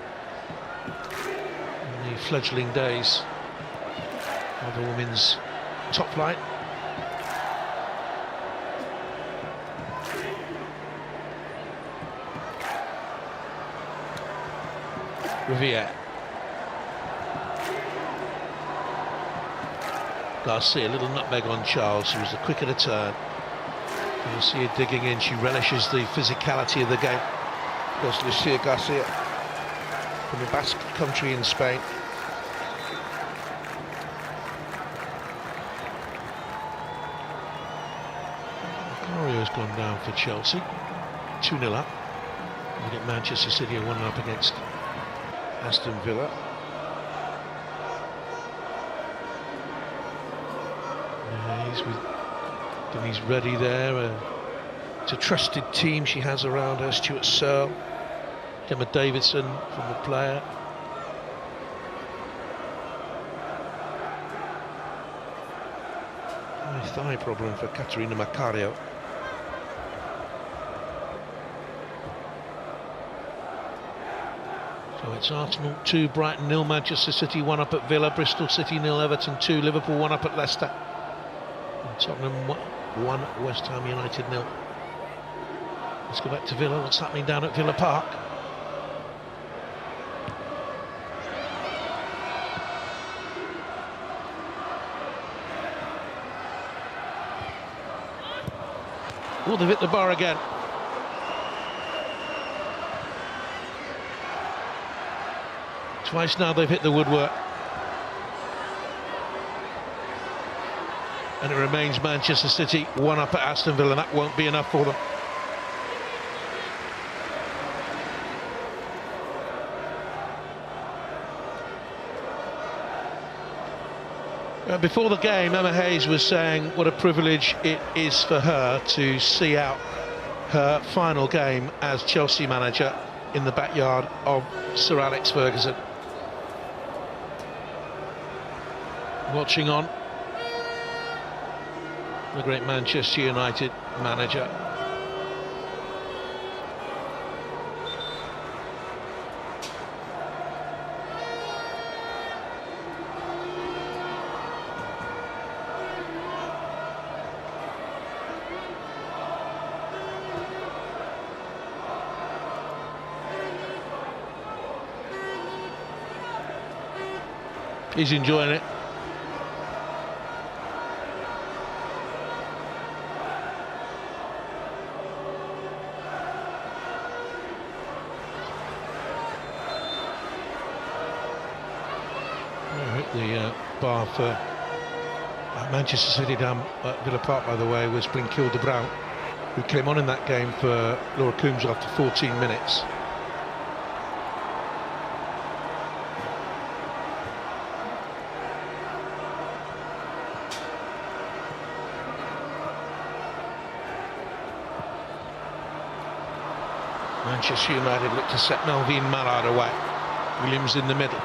in the fledgling days of the women's top flight. Riviere. Garcia, a little nutmeg on Charles, who was the quicker to turn. Garcia digging in, she relishes the physicality of the game. Goes Lucia Garcia from the Basque country in Spain. Macario's gone down for Chelsea. 2-0 up. We get Manchester City 1-0 up against Aston Villa. He's ready there. It's a trusted team she has around her. Stuart Searle, Gemma Davidson from the player. Thigh problem for Caterina Macario. So it's Arsenal 2, Brighton 0, Manchester City 1 up at Villa, Bristol City 0, Everton 2, Liverpool 1 up at Leicester. And Tottenham 1, West Ham United 0. Let's go back to Villa. What's happening down at Villa Park? Oh, they've hit the bar again. Twice now they've hit the woodwork. And it remains Manchester City 1 up at Aston Villa. That won't be enough for them. Before the game, Emma Hayes was saying what a privilege it is for her to see out her final game as Chelsea manager in the backyard of Sir Alex Ferguson. Watching on, the great Manchester United manager. He's enjoying it. Hit the bar for Manchester City down at Villa Park, by the way, was Brinkilde Brown, who came on in that game for Laura Coombs after 14 minutes. Manchester United look to set Melvin Mallard away. Williams in the middle.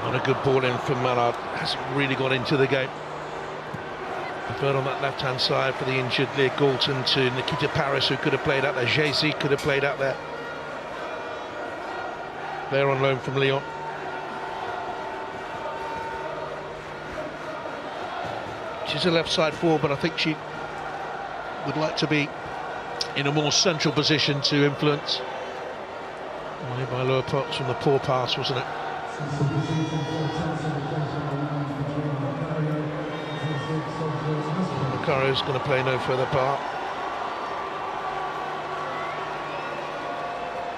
Not a good ball in from Mallard. Hasn't really got into the game. Preferred on that left-hand side for the injured Leah Galton to Nikita Paris, who could have played out there. Jay-Z could have played out there. They're on loan from Lyon. She's a left side forward, but I think she would like to be in a more central position to influence. Only by lower pots from the poor pass, wasn't it? Macaro's going to play no further part.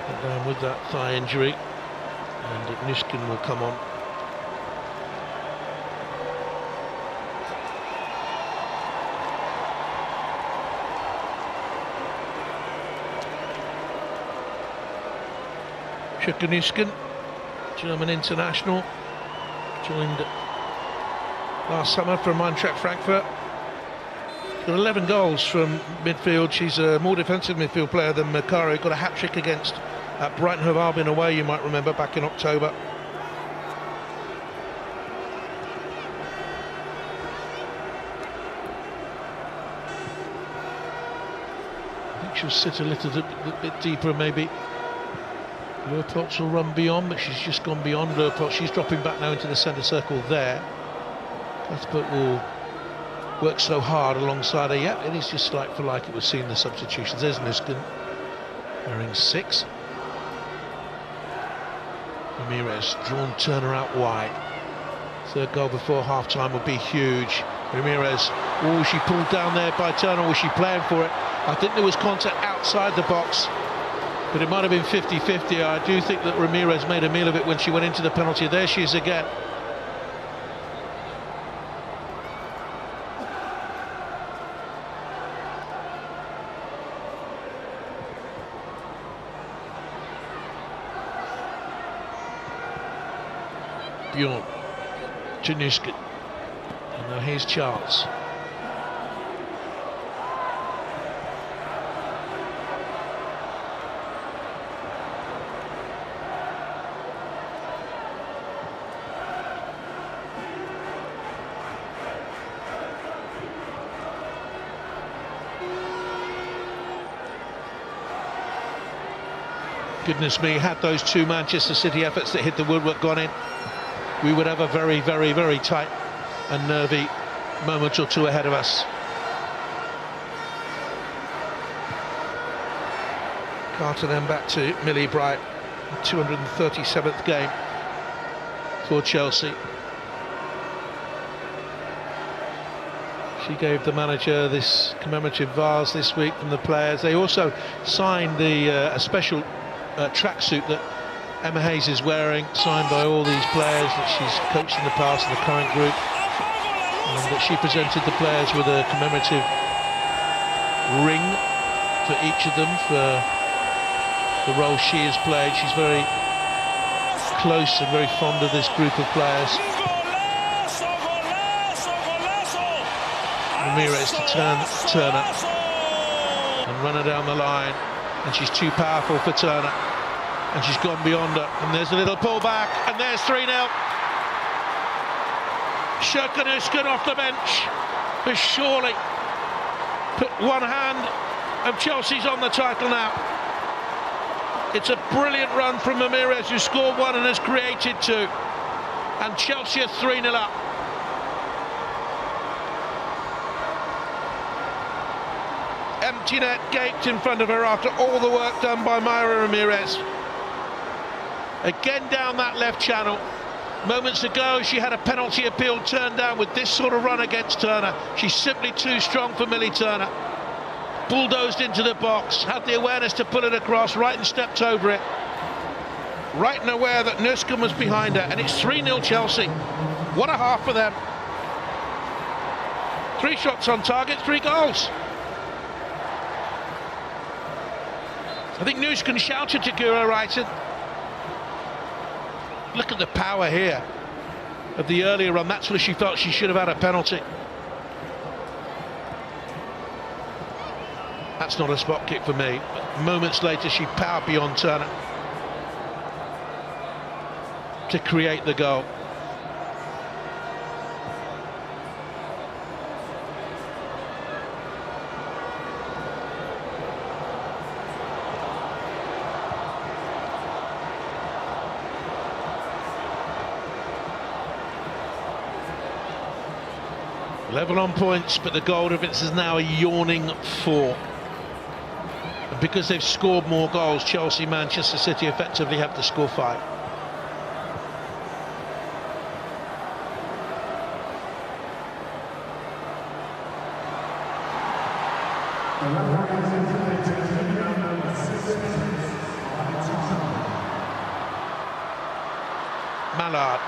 Went down with that thigh injury, and Nishkin will come on. Nishkin, German international, joined last summer from Eintracht Frankfurt. Got 11 goals from midfield. She's a more defensive midfield player than Macaro. Got a hat-trick against Brighton Hove Albion away, you might remember, back in October. I think she'll sit a little bit deeper, maybe. Lurpots will run beyond, but she's just gone beyond Lurpot. She's dropping back now into the centre circle there. Cuthbert will work so hard alongside her. Yeah, it is just like for like. It was seeing the substitutions. There's Nuskin wearing 6. Ramirez drawn Turner out wide. Third goal before half-time would be huge. Ramirez, oh, she pulled down there by Turner. Was she playing for it? I think there was contact outside the box, but it might have been 50-50. I do think that Ramirez made a meal of it when she went into the penalty. There she is again. Bjorn, Januskin, and now here's Charles. Goodness me, had those 2 Manchester City efforts that hit the woodwork gone in, we would have a very, very, very tight and nervy moment or 2 ahead of us. Carter then back to Millie Bright, 237th game for Chelsea. She gave the manager this commemorative vase this week from the players. They also signed a special tracksuit that Emma Hayes is wearing, signed by all these players that she's coached in the past in the current group, and that she presented the players with a commemorative ring for each of them for the role she has played. She's very close and very fond of this group of players. Ramirez to turn Turner and run her down the line, and she's too powerful for Turner, and she's gone beyond her, and there's a little pullback, and there's 3-0. Şerken off the bench has surely put one hand of Chelsea's on the title now. It's a brilliant run from Ramirez, who scored one and has created two, and Chelsea are 3-0 up. Empty net gaped in front of her after all the work done by Mayra Ramirez. Again down that left channel. Moments ago she had a penalty appeal turned down with this sort of run against Turner. She's simply too strong for Millie Turner. Bulldozed into the box, had the awareness to pull it across, Brighton stepped over it. Brighton aware that Nuskin was behind her, and it's 3-0 Chelsea. What a half for them. 3 shots on target, 3 goals. I think Nuskin shouted to Guro Reiten. Look at the power here of the earlier run. That's where she felt she should have had a penalty. That's not a spot kick for me. But moments later she powered beyond Turner to create the goal. Level on points, but the goal difference is now a yawning 4. And because they've scored more goals, Chelsea, Manchester City effectively have to score 5. Mallard.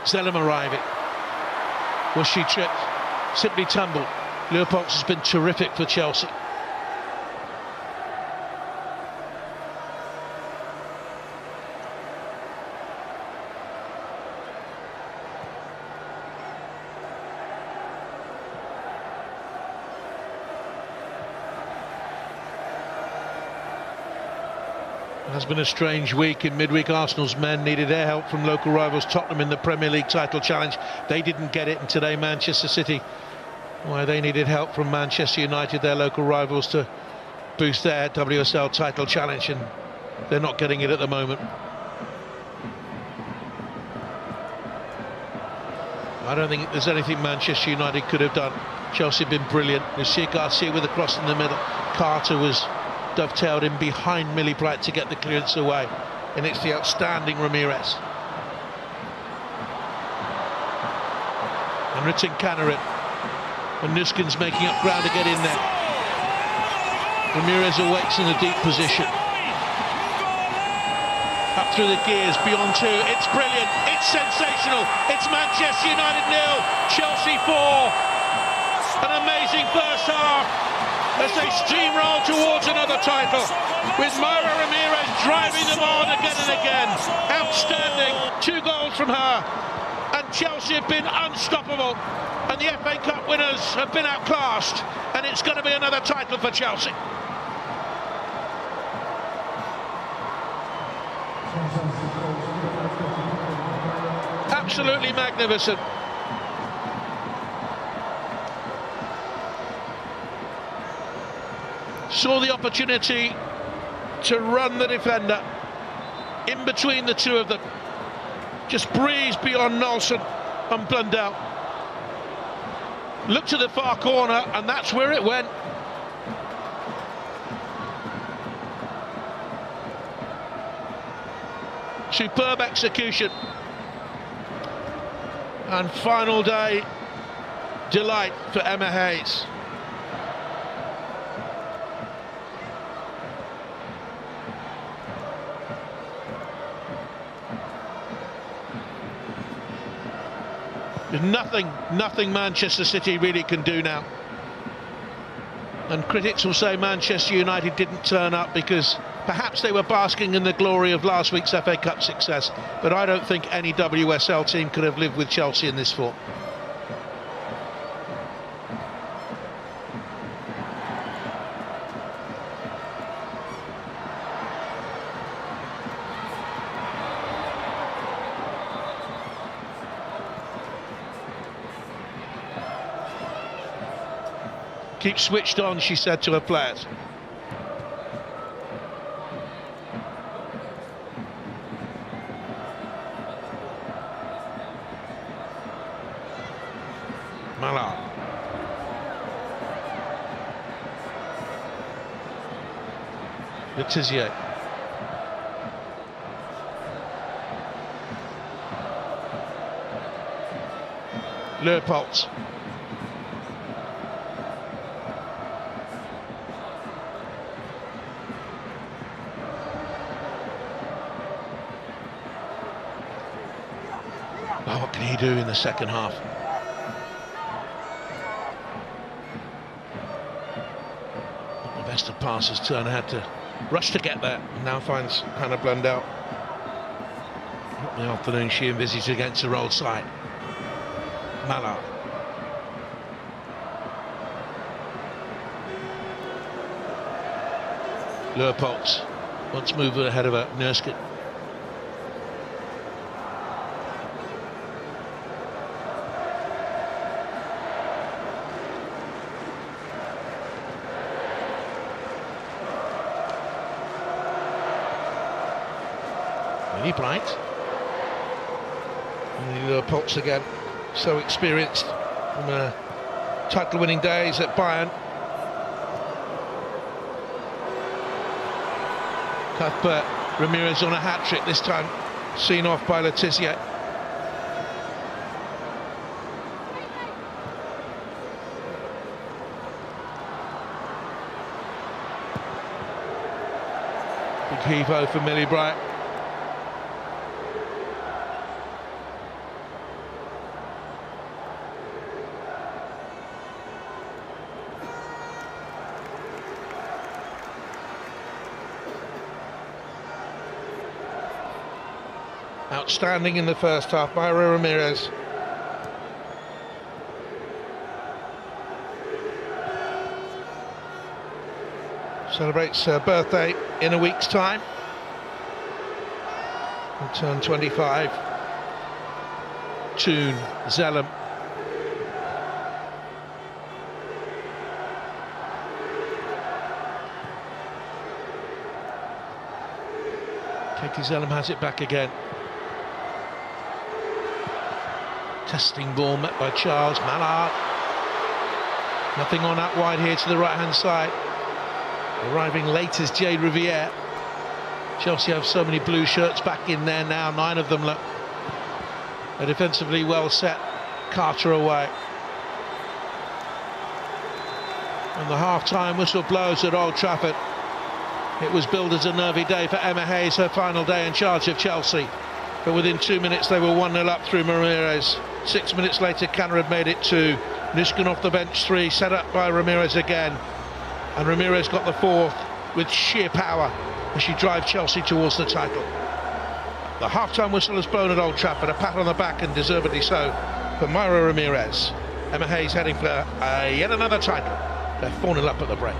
Zellum arriving. Was she tripped? Simply tumbled. Leopold has been terrific for Chelsea. It has been a strange week. In midweek, Arsenal's men needed their help from local rivals Tottenham in the Premier League title challenge. They didn't get it, and today Manchester City, well, they needed help from Manchester United, their local rivals, to boost their WSL title challenge, and they're not getting it at the moment. I don't think there's anything Manchester United could have done. Chelsea have been brilliant. Lucia Garcia with a cross in the middle. Carter was dovetailed in behind Millie Bright to get the clearance away, and it's the outstanding Ramirez. And Ritin Kanarin, and Nuskin's making up ground to get in there. Ramirez awaits in a deep position. Up through the gears, beyond 2, it's brilliant, it's sensational, it's Manchester United 0, Chelsea 4. An amazing first half as they steamroll towards another title, with Mayra Ramirez driving them on again and again. Outstanding, 2 goals from her, and Chelsea have been unstoppable, and the FA Cup winners have been outclassed, and it's going to be another title for Chelsea. Absolutely magnificent. Saw the opportunity to run the defender in between the two of them. Just breezed beyond Nelson and Blundell. Looked to the far corner, and that's where it went. Superb execution. And final day delight for Emma Hayes. There's nothing Manchester City really can do now. And critics will say Manchester United didn't turn up because perhaps they were basking in the glory of last week's FA Cup success, but I don't think any WSL team could have lived with Chelsea in this form. Keep switched on, she said to her players. Mallard. Letizia. Leopold. Oh, what can he do in the second half? Not the best of passes. Turner had to rush to get there, and now finds Hannah Blundell. Not the afternoon she envisaged against the road side. Mallard. Leopold wants move ahead of her. Nurskin. Really bright. And Leopold again, so experienced from title-winning days at Bayern. Cuthbert, Ramirez on a hat-trick, this time seen off by Letizia. Big heave-ho for Millie Bright. Outstanding in the first half, Myra Ramirez. Celebrates her birthday in a week's time. Will turn 25. Toon, Zellum. Katie Zellum has it back again. Testing ball met by Charles. Mallard. Nothing on that wide here to the right-hand side. Arriving late is Jade Riviere. Chelsea have so many blue shirts back in there now. 9 of them look. They're defensively well set. Carter away. And the half-time whistle blows at Old Trafford. It was billed as a nervy day for Emma Hayes, her final day in charge of Chelsea. But within 2 minutes they were 1-0 up through Ramirez. 6 minutes later, Canner had made it 2. Nishkin off the bench 3, set up by Ramirez again. And Ramirez got the 4th with sheer power as she drives Chelsea towards the title. The half-time whistle has blown at Old Trafford, a pat on the back, and deservedly so, for Myra Ramirez. Emma Hayes heading for yet another title. They're 4-0 up at the break.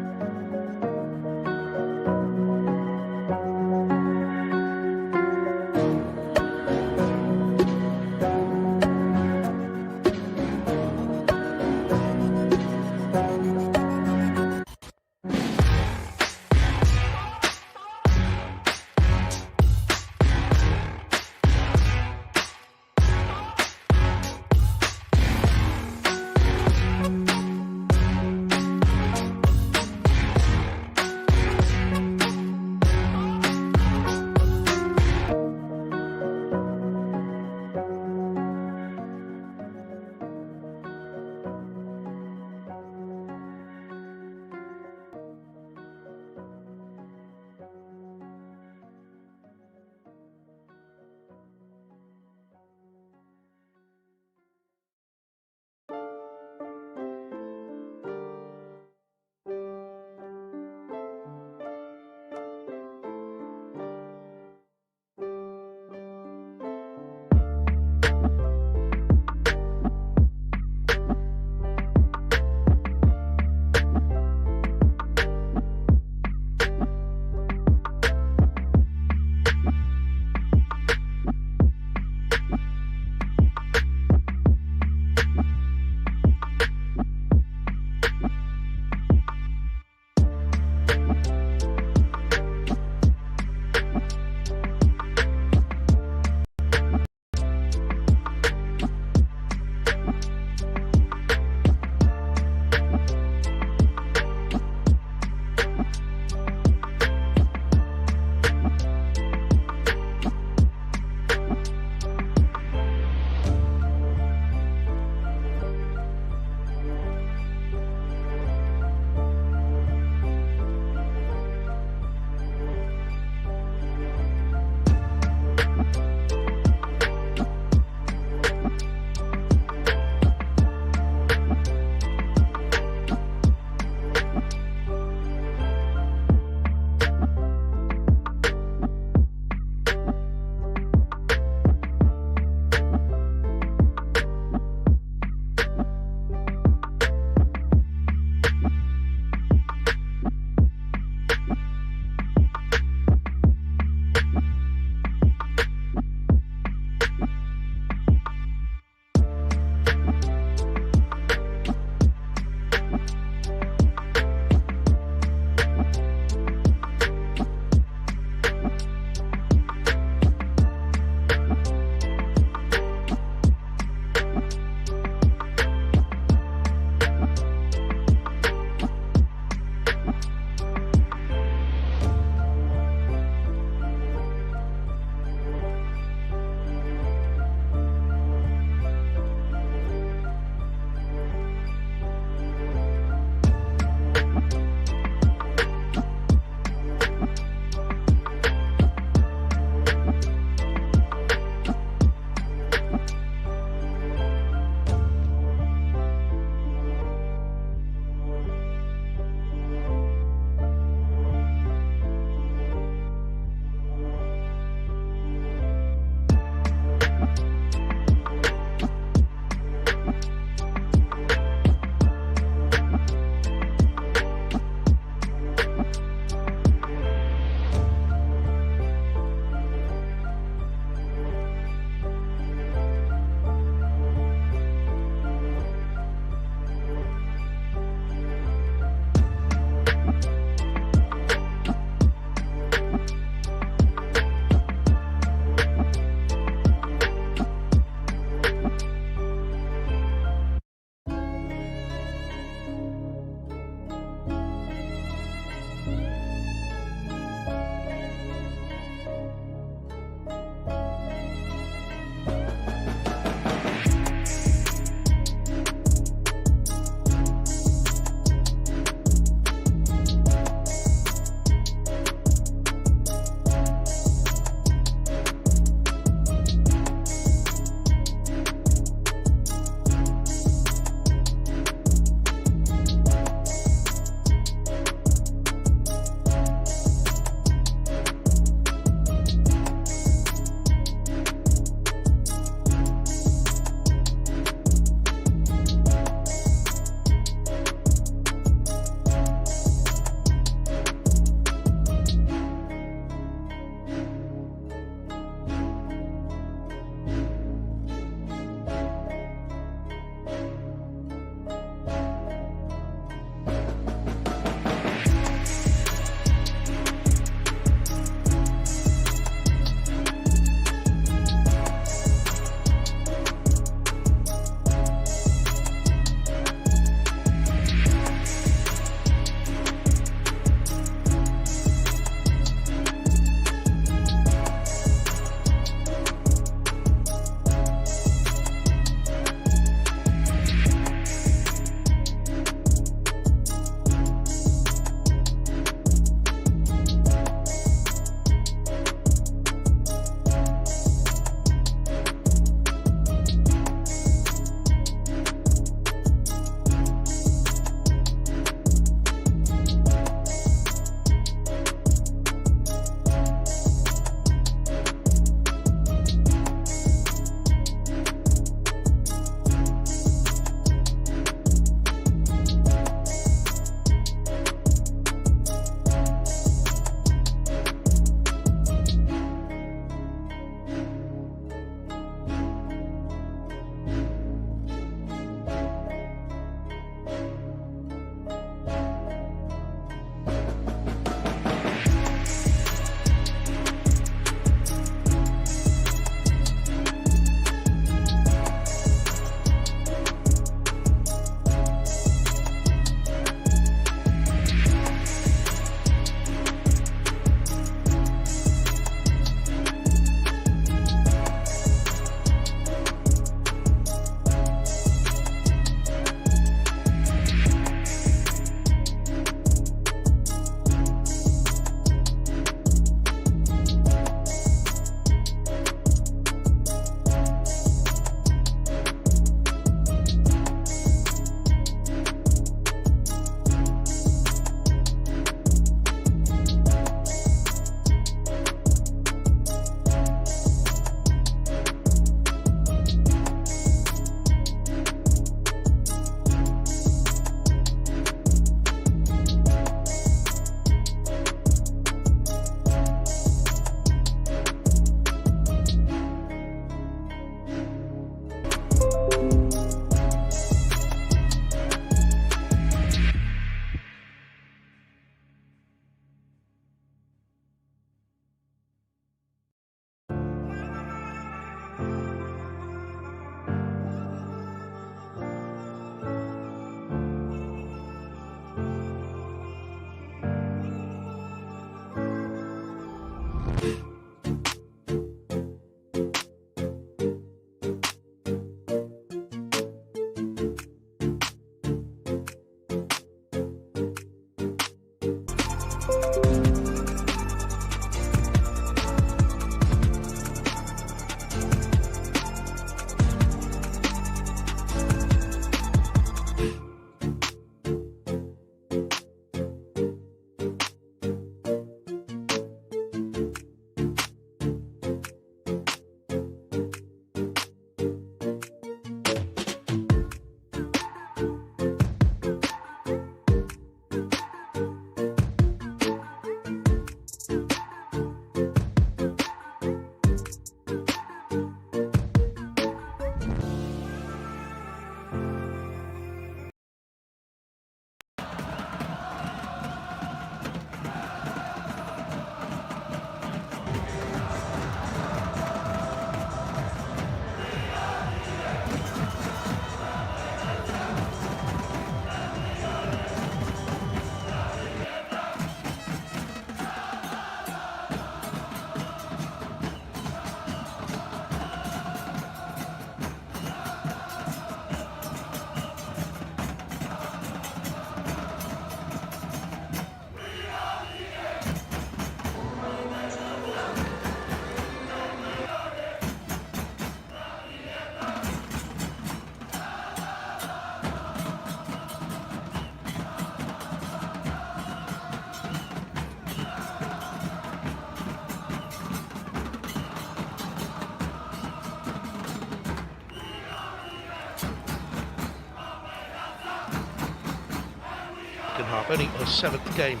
second half. Only her 7th game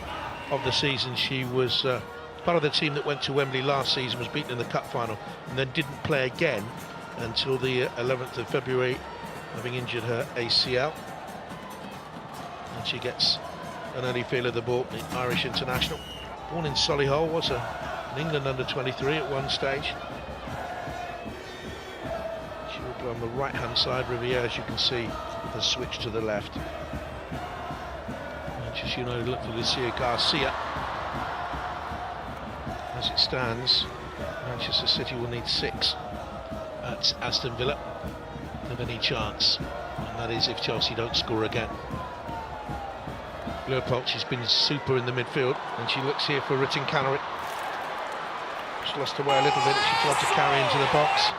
of the season. She was part of the team that went to Wembley last season, was beaten in the cup final, and then didn't play again until the 11th of February, having injured her ACL. And she gets an early feel of the ball, the Irish international. Born in Solihull, was an England under-23 at one stage. She will play on the right-hand side. Riviere, as you can see, has switched to the left. Manchester United look for Lucia Garcia. As it stands, Manchester City will need 6 at Aston Villa of any chance, and that is if Chelsea don't score again. Leopold, she's been super in the midfield, and she looks here for Ritten Canary. She's lost her way a little bit, she tried to carry into the box,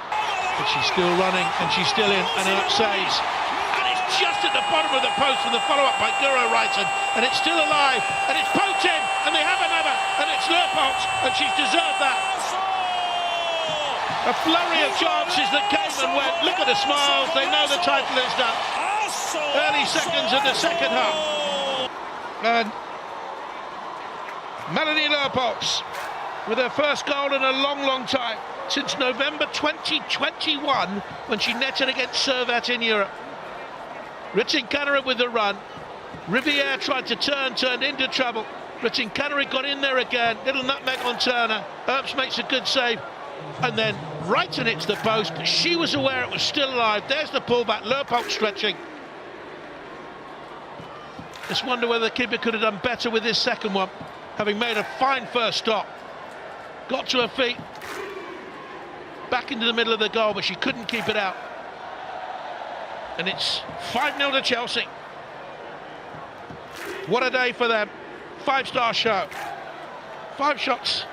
but she's still running, and she's still in, and out saves. And it's just at the bottom of the post from the follow-up by Guro Reiten, and it's still alive, and it's poked in, and they have another, and it's Leopold, and she's deserved that. A flurry of chances that came and went. Look at the smiles, they know the title is done. Early seconds of the second half. And Melanie Leupolz with her first goal in a long time, since November 2021, when she netted against Servette in Europe. Ritten Canary with the run. Riviere tried to turned into trouble. Ritten Canary got in there again, little nutmeg on Turner. Earps makes a good save, and then Reiten hits the post, but she was aware it was still alive. There's the pullback, Leupolz stretching. Just wonder whether the keeper could have done better with this second one, having made a fine first stop. Got to her feet, back into the middle of the goal, but she couldn't keep it out. And it's 5-0 to Chelsea. What a day for them. 5-star show. 5 shots.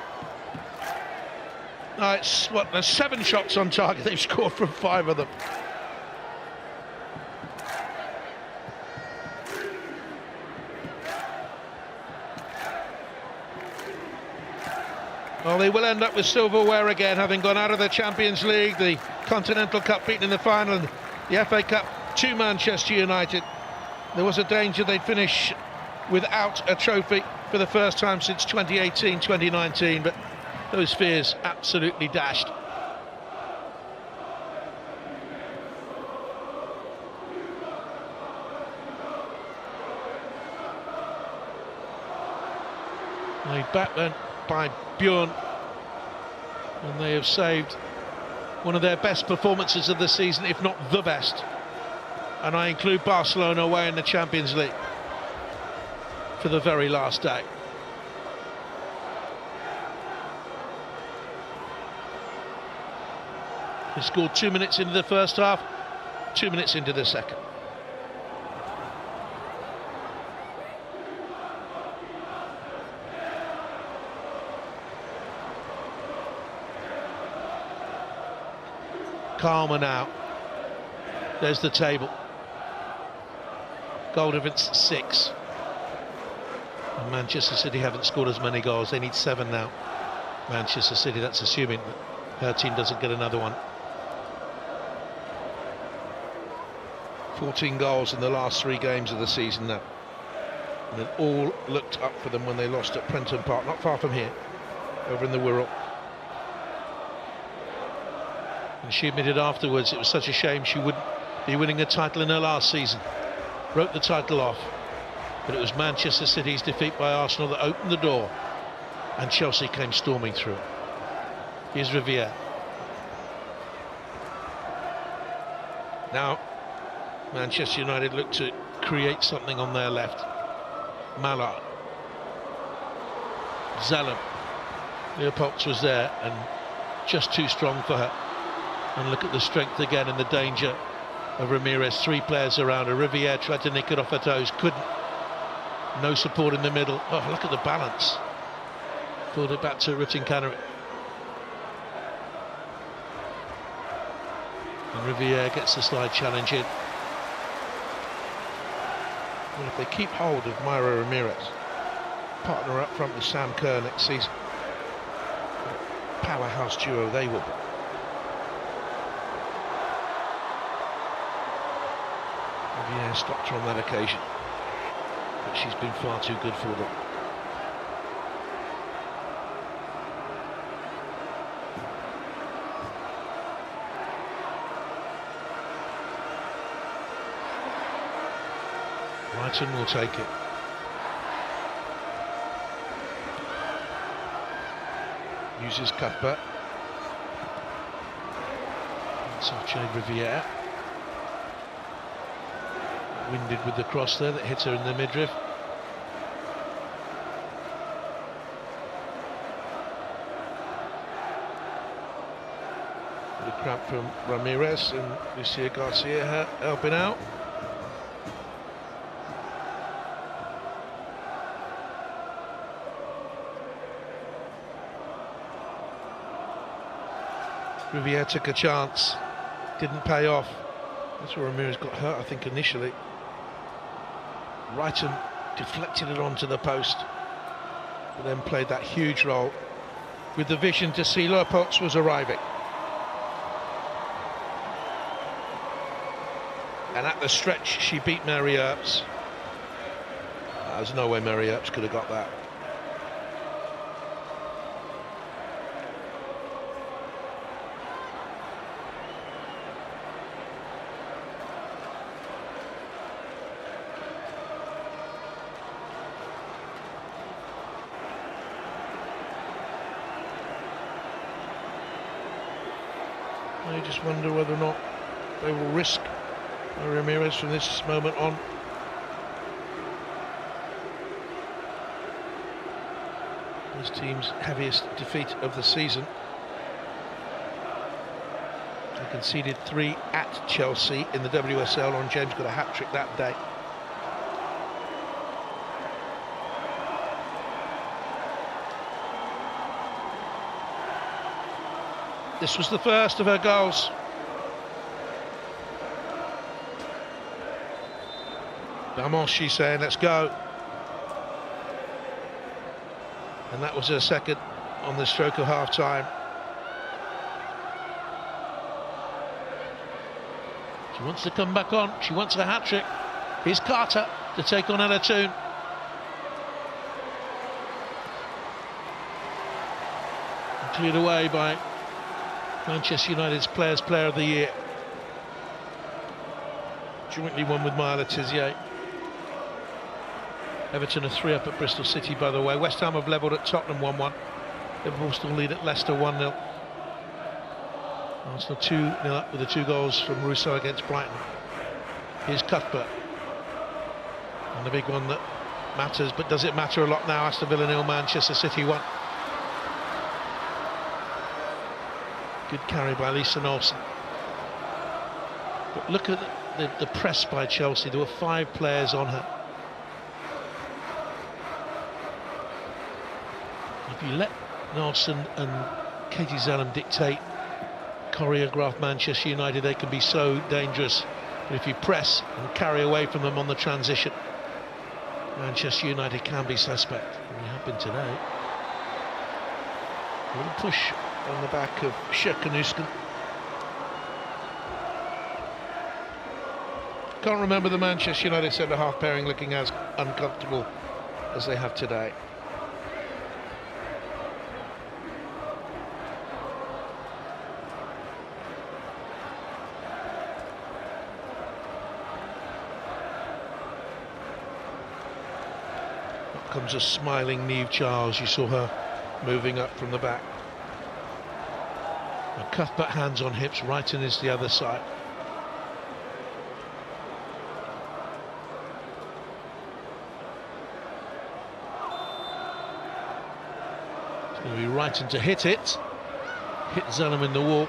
No, it's what, there's 7 shots on target. They've scored from 5 of them. Well, they will end up with silverware again, having gone out of the Champions League, the Continental Cup beaten in the final, and the FA Cup to Manchester United. There was a danger they'd finish without a trophy for the first time since 2018-2019, but those fears absolutely dashed. Laid back then by Bjorn, and they have saved one of their best performances of the season, if not the best, and I include Barcelona away in the Champions League for the very last day. They scored 2 minutes into the first half, 2 minutes into the second. Calmer now. There's the table. Goal difference 6. And Manchester City haven't scored as many goals. They need 7 now. Manchester City, that's assuming that her team doesn't get another one. 14 goals in the last 3 games of the season now. And it all looked up for them when they lost at Prenton Park, not far from here, over in the Wirral. And she admitted afterwards it was such a shame she wouldn't be winning a title in her last season. Wrote the title off, but it was Manchester City's defeat by Arsenal that opened the door, and Chelsea came storming through it. Here's Riviere. Now Manchester United look to create something on their left. Mallard, Zalem, Leopold was there and just too strong for her. And look at the strength again and the danger of Ramirez. 3 players around her. Riviere tried to nick it off her toes, couldn't. No support in the middle. Oh, look at the balance. Pulled it back to Ritten Canary. And Riviere gets the slide challenge in. Well, if they keep hold of Mayra Ramirez, partner up front with Sam Kerr next season, powerhouse duo they will be. Riviere stopped her on that occasion. but she's been far too good for them. Brighton will take it. Uses Cuthbert. Sanchez Riviere. Winded with the cross there that hits her in the midriff. Bit of cramp from Ramirez and Lucia Garcia helping out. Riviere took a chance, didn't pay off. That's where Ramirez got hurt, I think, initially. Brighton deflected it onto the post, but then played that huge role with the vision to see Lopez was arriving. And at the stretch, she beat Mary Earps. There's no way Mary Earps could have got that. I just wonder whether or not they will risk Ramirez from this moment on. This team's heaviest defeat of the season. They conceded 3 at Chelsea in the WSL. On James got a hat-trick that day. This was the first of her goals. Vamos, she's saying, let's go. And that was her second on the stroke of half-time. She wants to come back on. She wants a hat-trick. Here's Carter to take on Ella Toon. Cleared away by Manchester United's Player of the Year. Jointly won with Maya Letizier. Everton are 3 up at Bristol City, by the way. West Ham have levelled at Tottenham 1-1. Liverpool still lead at Leicester 1-0. Arsenal 2-0 up with the 2 goals from Rousseau against Brighton. Here's Cuthbert. And the big one that matters, but does it matter a lot now? Aston Villa 0, Manchester City 1. Good carry by Lisa Nolson. But look at the press by Chelsea. There were 5 players on her. If you let Nolson and Katie Zellum dictate, choreograph Manchester United, they can be so dangerous. But if you press and carry away from them on the transition, Manchester United can be suspect. And we have been today. A little push on the back of Sherkanuskan. Can't remember the Manchester United centre-half pairing looking as uncomfortable as they have today. Up comes a smiling Niamh Charles. You saw her moving up from the back. Now Cuthbert hands on hips, Wrighton is the other side. It's going to be Wrighton to hit it. Hit Zellum in the wall.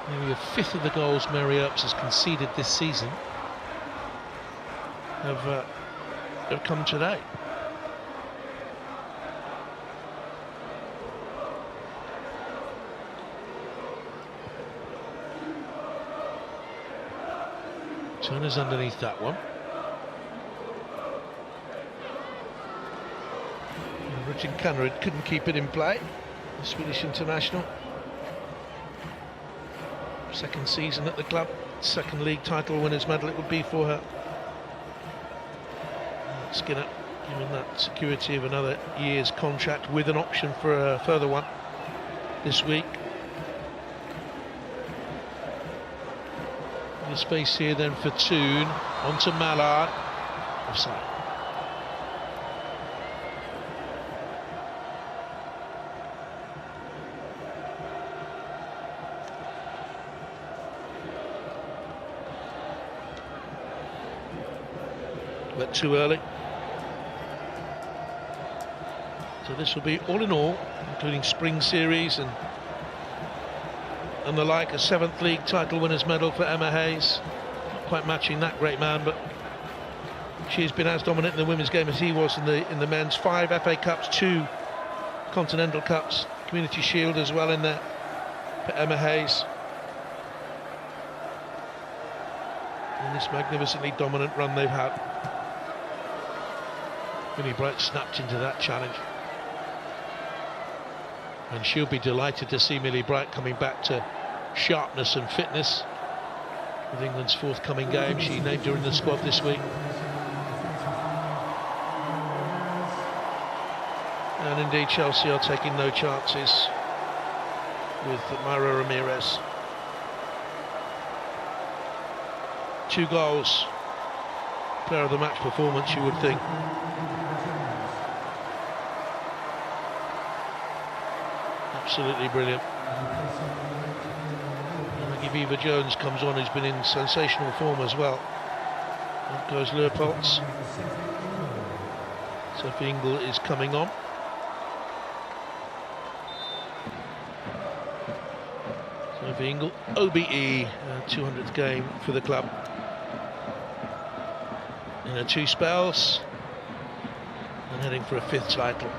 Nearly a fifth of the goals Mary Earps has conceded this season have come today. Turner's underneath that one. Richard Conrad couldn't keep it in play. The Swedish international. Second season at the club. second league title winners' medal it would be for her. Skinner given that security of another year's contract with an option for a further one this week. The space here then for Toon, onto Mallard, offside. But too early. So this will be all in all, including spring series and the like, a 7th league title winners medal for Emma Hayes. Not quite matching that great man, but she's been as dominant in the women's game as he was in the men's. 5 FA Cups, 2 Continental Cups, Community Shield as well in there for Emma Hayes. And this magnificently dominant run they've had. Millie Bright snapped into that challenge. And she'll be delighted to see Millie Bright coming back to sharpness and fitness with England's forthcoming game. She named her in the squad this week. And indeed Chelsea are taking no chances with Myra Ramirez. 2 goals. Player of the match performance, you would think. Absolutely brilliant. And Viva Jones comes on, who's been in sensational form as well. Up goes Leupolz. Sophie Ingle is coming on. Sophie Ingle, OBE, 200th game for the club. In her 2 spells, and heading for a 5th title.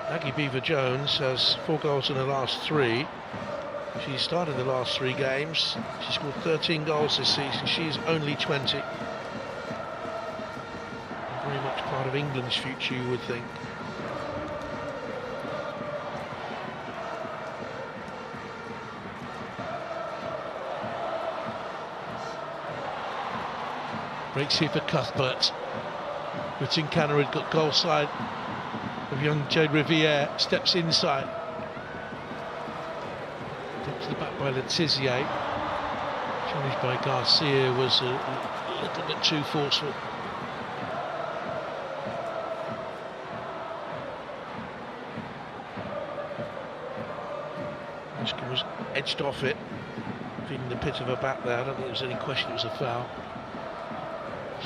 Aggie Beaver-Jones has 4 goals in her last 3. She started the last 3 games. She scored 13 goals this season. She's only 20. Very much part of England's future, you would think. Breaks here for Cuthbert. Richard Canner had got goal side of young Jade Riviere, steps inside. Up to the back by Letizia. Challenged by Garcia was a little bit too forceful. Mischke was edged off it, feeling the pit of her back there. I don't think there was any question it was a foul.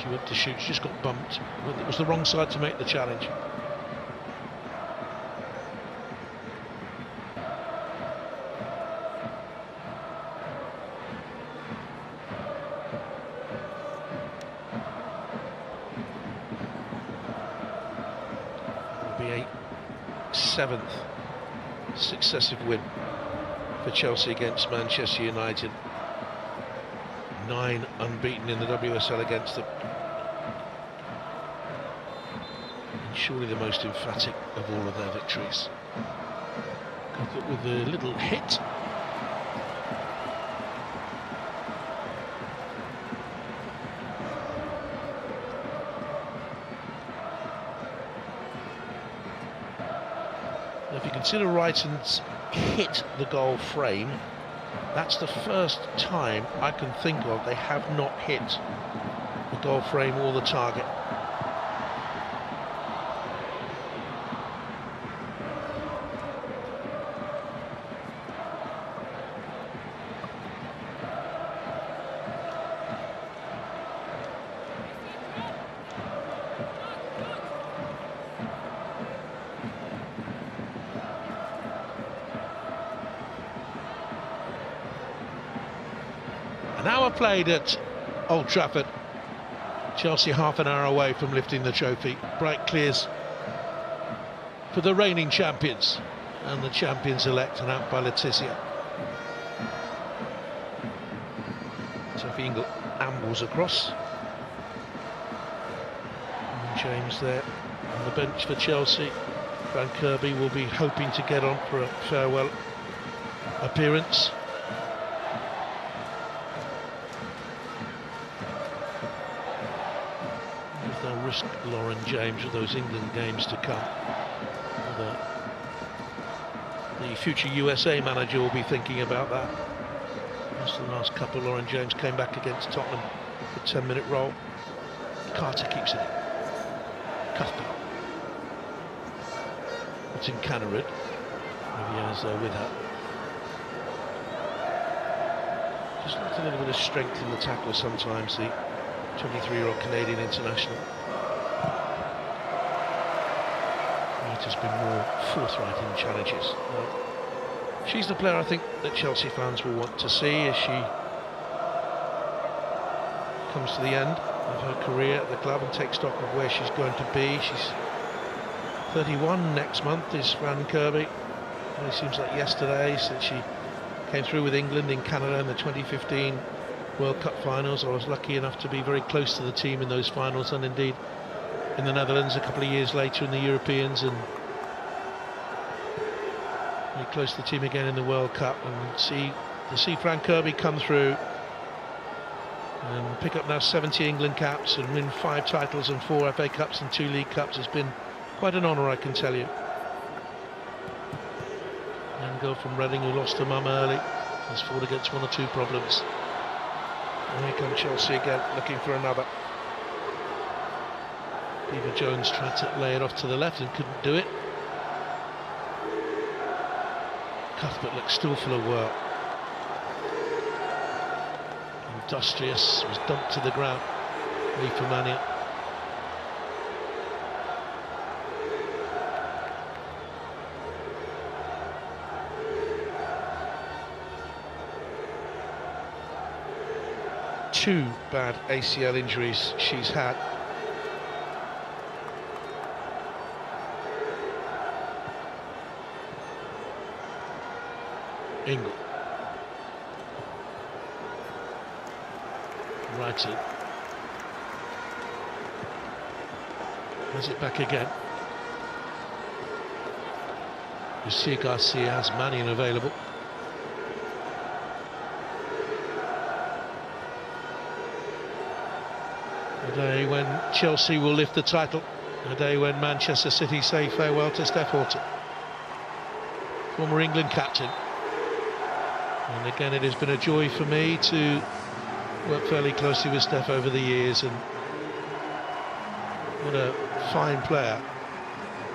She went to shoot, she just got bumped. It was the wrong side to make the challenge. It'll be a 7th successive win for Chelsea against Manchester United. 9 unbeaten in the WSL against them. And surely the most emphatic of all of their victories. Cuthbert with a little hit. Now, if you consider Wrighton's hit the goal frame, that's the first time I can think of they have not hit the goal frame or the target. An hour played at Old Trafford. Chelsea half an hour away from lifting the trophy. Bright clears for the reigning champions and the champions-elect, and out by Letizia. Sophie Ingle ambles across. And James there on the bench for Chelsea. Van Kirby will be hoping to get on for a farewell appearance. If they'll risk Lauren James with those England games to come. The future USA manager will be thinking about that. Just the last couple, Lauren James came back against Tottenham, a 10-minute roll. Carter keeps it. Cuthbert. It's in Cannerud. Rivier's there with her. Just looked a little bit of strength in the tackle sometimes, the 23-year-old Canadian international. Might has been more forthright in challenges. She's the player I think that Chelsea fans will want to see as she comes to the end of her career at the club and takes stock of where she's going to be. She's 31 next month, is Van Kirby. It seems like yesterday since she came through with England in Canada in the 2015 World Cup finals. I was lucky enough to be very close to the team in those finals, and indeed in the Netherlands a couple of years later in the Europeans, and very close to the team again in the World Cup. And to see Frank Kirby come through and pick up now 70 England caps and win 5 titles and 4 FA Cups and 2 League Cups has been quite an honour, I can tell you. And girl from Reading who lost her mum early has fought against 1 or 2 problems. And here come Chelsea again, looking for another. Eva Jones tried to lay it off to the left and couldn't do it. Cuthbert looks still full of work. Industrious, was dumped to the ground. Leaf Mania. Two bad ACL injuries she's had. Ingle. Wrighton. Has it back again. Lucia Garcia has Mannion available. A day when Chelsea will lift the title. A day when Manchester City say farewell to Steph Houghton, former England captain. And again, it has been a joy for me to work fairly closely with Steph over the years, and what a fine player,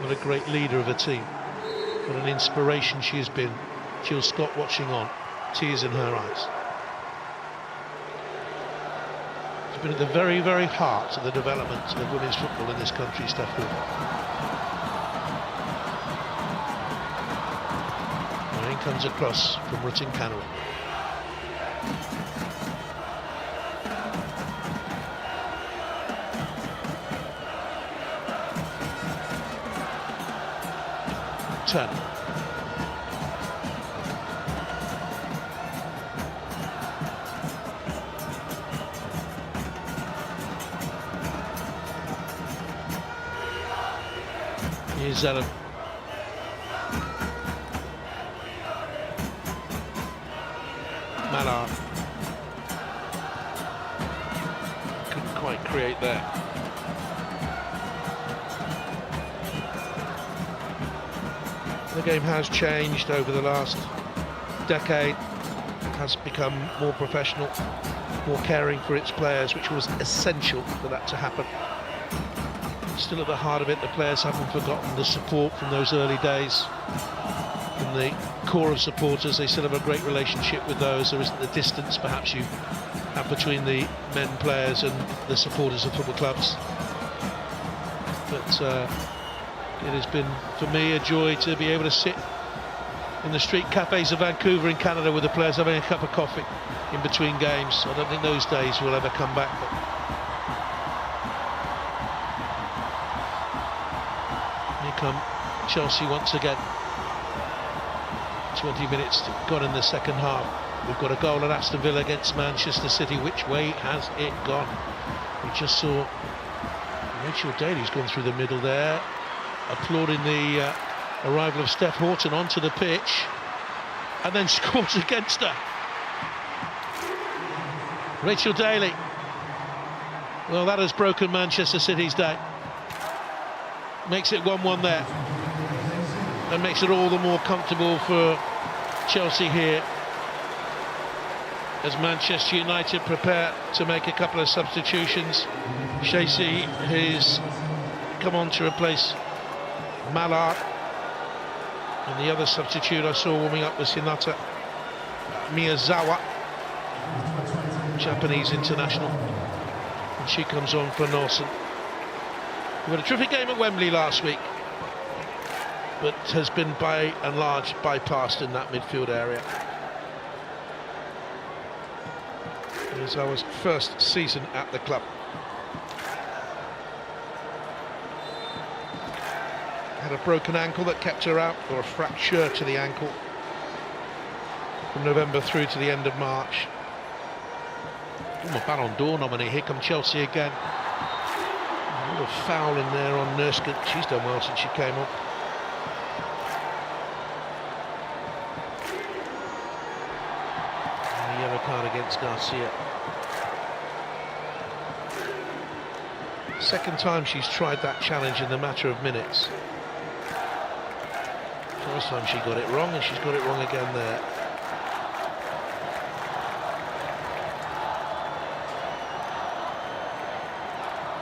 what a great leader of a team, what an inspiration she has been. Jill Scott watching on, tears in her eyes. She's been at the very, very heart of the development of women's football in this country, Steph Houghton. Comes across from Rutten Canary. Turner. Here's Adam. Mallard couldn't quite create there. The game has changed over the last decade. It has become more professional, more caring for its players, which was essential for that to happen. Still at the heart of it, the players haven't forgotten the support from those early days. From the core of supporters, they still have a great relationship with those. There isn't the distance perhaps you have between the men players and the supporters of football clubs. But it has been, for me, a joy to be able to sit in the street cafes of Vancouver in Canada with the players having a cup of coffee in between games. I don't think those days will ever come back. But here come Chelsea once again. 20 minutes gone in the second half. We've got a goal at Aston Villa against Manchester City. Which way has it gone? We just saw Rachel Daly's gone through the middle there, applauding the Arrival of Steph Houghton onto the pitch and then scores against her. Rachel Daly. Well, that has broken Manchester City's day. Makes it 1-1 there. And makes it all the more comfortable for Chelsea here, as Manchester United prepare to make a couple of substitutions. Shazy has come on to replace Mallard, and the other substitute I saw warming up was Hinata Miyazawa, Japanese international, and she comes on for Nelson. We had a terrific game at Wembley last week, but has been by and large bypassed in that midfield area. It was our first season at the club. Had a broken ankle that kept her out, or a fracture to the ankle, from November through to the end of March. A Ballon d'Or nominee. Here come Chelsea again. A little foul in there on Nurskind. She's done well since she came on. And a yellow card against Garcia. Second time she's tried that challenge in the matter of minutes. First time she got it wrong, and she's got it wrong again there.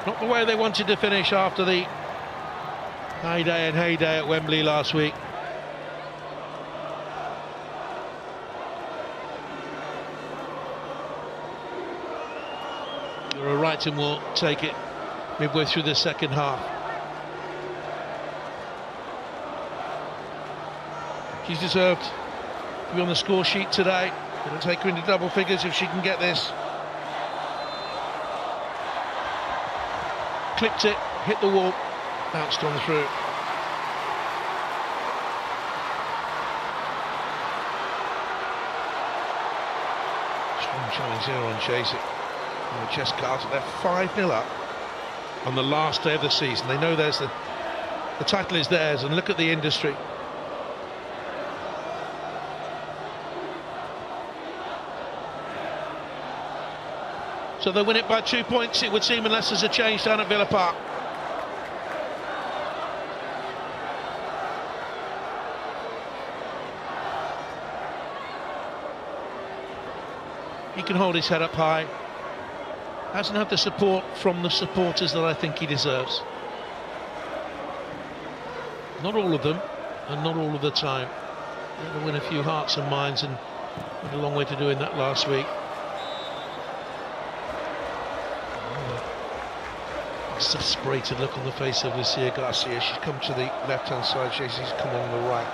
Not the way they wanted to finish after the heyday at Wembley last week. Brighton will take it midway through the second half. She's deserved to be on the score sheet today. It'll take her into double figures if she can get this. Clipped it, hit the wall, bounced on through. Strong challenge there on Chasey. And the chest Carter, they're 5-0 up on the last day of the season. They know there's the title is theirs, and look at the industry. So they win it by 2 points, it would seem, unless there's a change down at Villa Park. He can hold his head up high. Hasn't had the support from the supporters that I think he deserves. Not all of them, and not all of the time. They'll win a few hearts and minds, and went a long way to doing that last week. Exasperated look on the face of Lucia Garcia. She's come to the left-hand side, she's come on the right.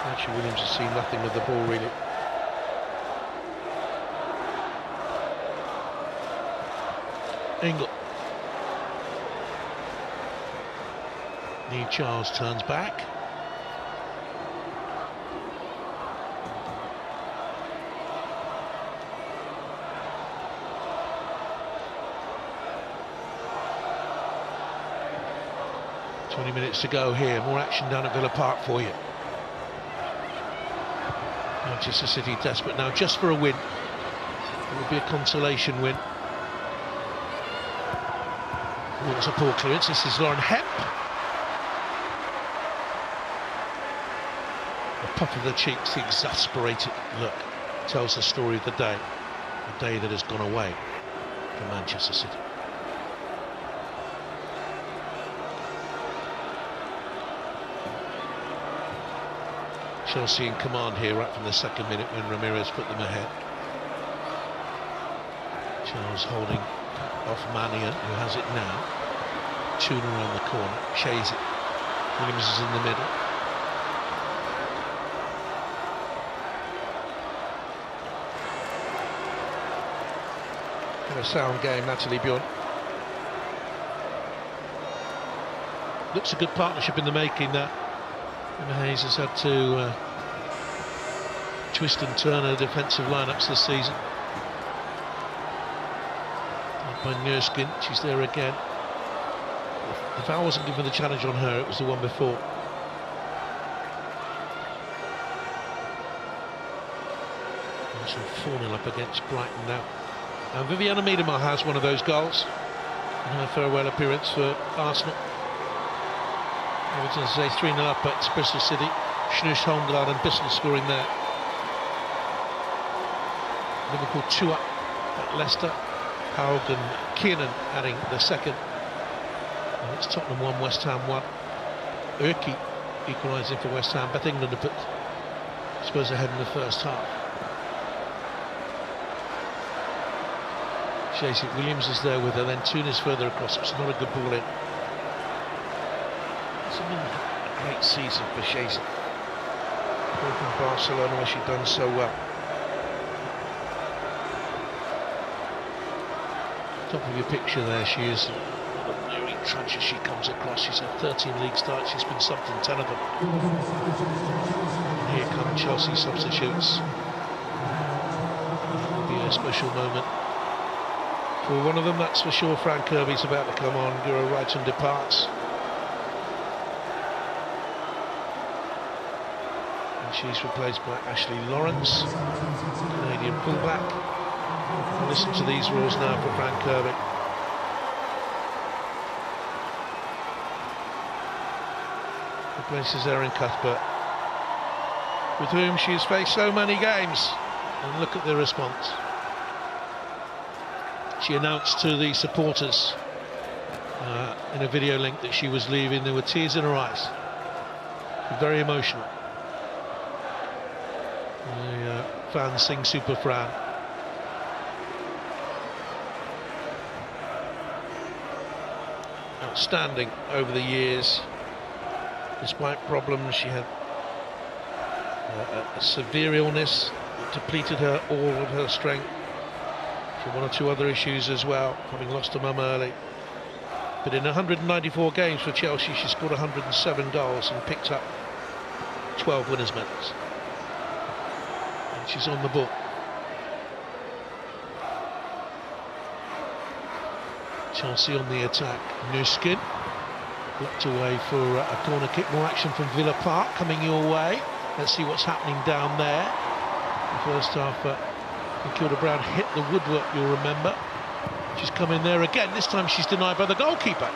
Archie Williams has seen nothing of the ball, really. Ingle. Neve Charles turns back. Minutes to go here. More action down at Villa Park for you. Manchester City desperate now just for a win. It would be a consolation win. Oh, it's a poor clearance. This is Lauren Hep. The puff of the cheeks, the exasperated look, tells the story of the day that has gone away for Manchester City. Chelsea in command here right from the second minute when Ramirez put them ahead. Charles holding off Mania, who has it now. Tuna on the corner, shays it. Williams is in the middle. Got a sound game, Natalie Bjorn. Looks a good partnership in the making, that. Emma Hayes has had to twist and turn her defensive lineups this season. By Nurskind, she's there again. If I wasn't given the challenge on her, it was the one before. Arsenal 4-0 up against Brighton now. And Viviana Miedema has one of those goals in her farewell appearance for Arsenal. Everton say 3-0 up at Bristol City. Schnüss, Holmgren and Bissell scoring there. Liverpool 2 up at Leicester. Haug and Kiernan adding the second. And it's Tottenham 1, West Ham 1. Urki equalising for West Ham, but England have put Spurs ahead in the first half. Shazy Williams is there with her, then Tunis further across. It's not a good ball in. It's been a great season for Shazy. From Barcelona, where she'd done so well. Top of your picture there, she is very trudge as she comes across. She's had 13 league starts, she's been subbed in 10 of them. And here come Chelsea substitutes. It will be a special moment for one of them, that's for sure. Frank Kirby's about to come on. Guro Wrighton departs. And she's replaced by Ashley Lawrence, Canadian fullback. Listen to these rules now for Frank Kirby. Replaces Erin Cuthbert, with whom she's faced so many games. And look at the response. She announced to the supporters in a video link that she was leaving. There were tears in her eyes. Very emotional. The fans sing Super Fran. Outstanding over the years. Despite problems, she had a severe illness that depleted her all of her strength. For one or two other issues as well, having lost her mum early. But in 194 games for Chelsea, she scored 107 goals and picked up 12 winners' medals. And she's on the book. Chelsea on the attack. Nuskin blocked away for a corner kick. More action from Villa Park coming your way. Let's see what's happening down there. The first half. Kilda Brown hit the woodwork, you'll remember. She's come in there again. This time she's denied by the goalkeeper.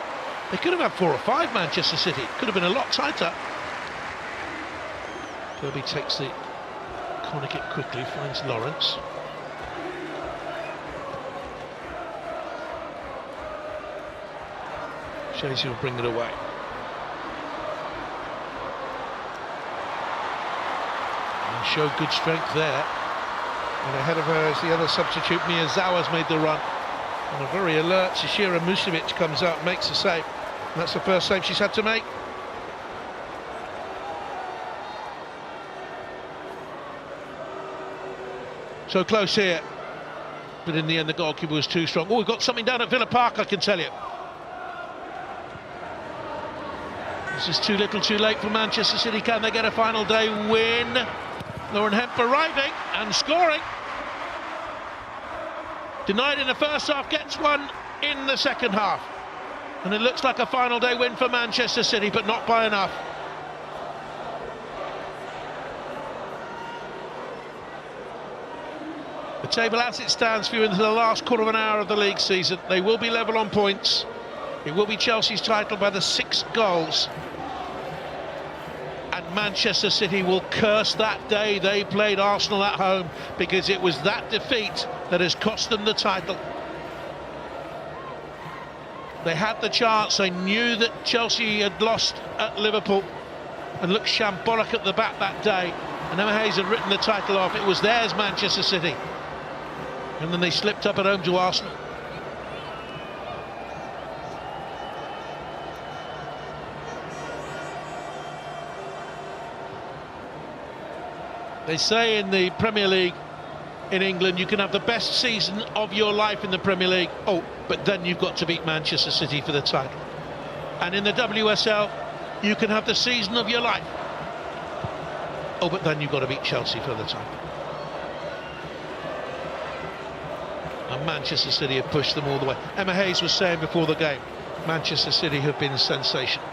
They could have had 4 or 5, Manchester City. Could have been a lot tighter. Kirby takes the corner kick quickly, finds Lawrence. Shazy will bring it away. And showed good strength there. And ahead of her is the other substitute, Miyazawa's made the run. And a very alert Sashira Musovic comes out and makes a save. And that's the first save she's had to make. So close here. But in the end, the goalkeeper was too strong. Oh, we've got something down at Villa Park, I can tell you. This is too little too late for Manchester City. Can they get a final day win? Lauren Hemp arriving and scoring. Denied in the first half, gets one in the second half. And it looks like a final day win for Manchester City, but not by enough. The table as it stands for you into the last quarter of an hour of the league season. They will be level on points. It will be Chelsea's title by the 6 goals. And Manchester City will curse that day they played Arsenal at home, because it was that defeat that has cost them the title. They had the chance, they knew that Chelsea had lost at Liverpool and looked shambolic at the back that day, and Emma Hayes had written the title off. It was theirs, Manchester City. And then they slipped up at home to Arsenal. They say in the Premier League in England, you can have the best season of your life in the Premier League. Oh, but then you've got to beat Manchester City for the title. And in the WSL, you can have the season of your life. Oh, but then you've got to beat Chelsea for the title. And Manchester City have pushed them all the way. Emma Hayes was saying before the game, Manchester City have been sensational.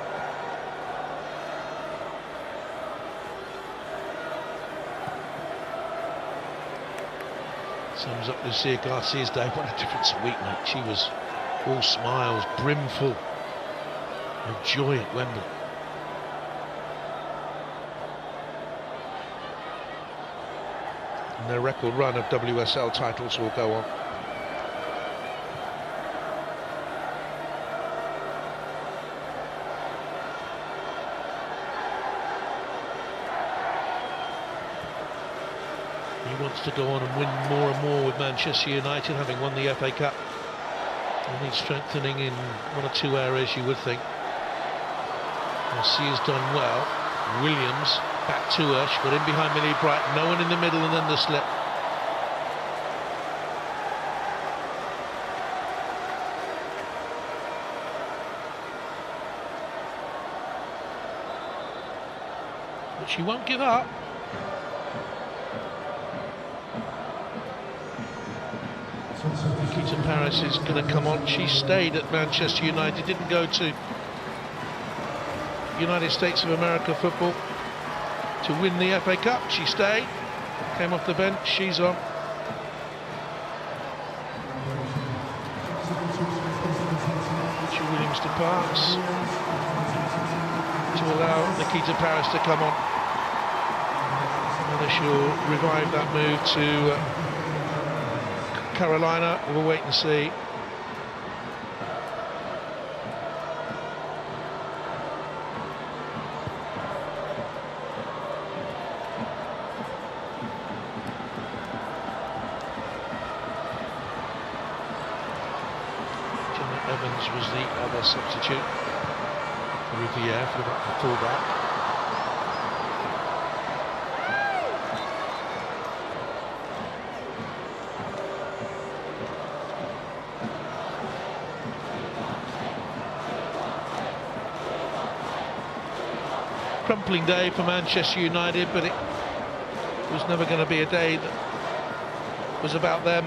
Sums up Lucia Garcia's day. What a difference a week, mate. She was all smiles, brimful of joy at Wembley. And their record run of WSL titles will go on. He wants to go on and win more and more with Manchester United, having won the FA Cup. They need strengthening in one or two areas, you would think. Garcia's done well. Williams back to her. She got in behind Millie Brighton. No one in the middle, and then the slip. But she won't give up. Nikita Paris is going to come on. She stayed at Manchester United, didn't go to United States of America football to win the FA Cup. She stayed, came off the bench, she's on. Richard Williams to pass to allow Nikita Paris to come on. Whether she'll revive that move to Carolina, we'll wait and see. Evans was the other substitute for Riviere for the fullback. Crumpling day for Manchester United, but it was never going to be a day that was about them.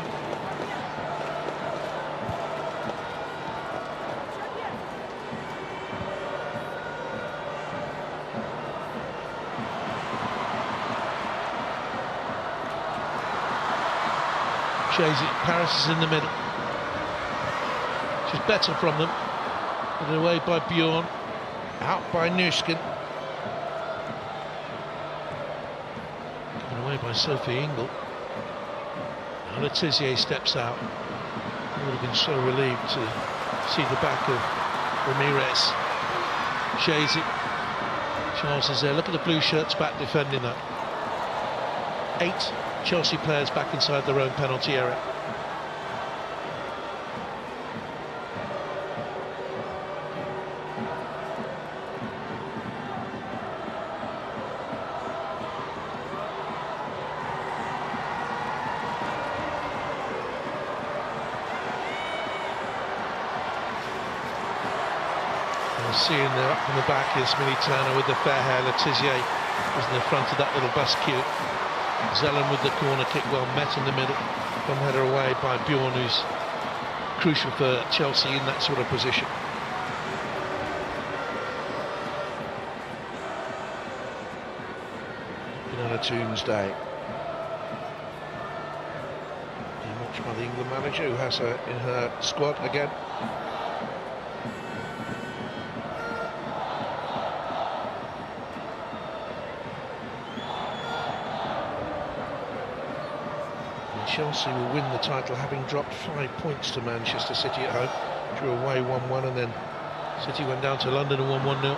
Paris is in the middle. She's better from them. Put it away by Bjorn. Out by Nuskin. Given away by Sophie Ingle. Now Letizier steps out. I would have been so relieved to see the back of Ramirez. Shazy. Charles is there. Look at the blue shirts back defending that. 8 Chelsea players back inside their own penalty area. Seeing there up from the back is Millie Turner with the fair hair. Letizier was in the front of that little bus queue. Zelen with the corner kick, well met in the middle. One header away by Bjorn, who's crucial for Chelsea in that sort of position. Been on a Tuesday. And watched by the England manager, who has her in her squad again. Chelsea will win the title, having dropped 5 points to Manchester City at home. Drew away 1-1, and then City went down to London and won 1-0.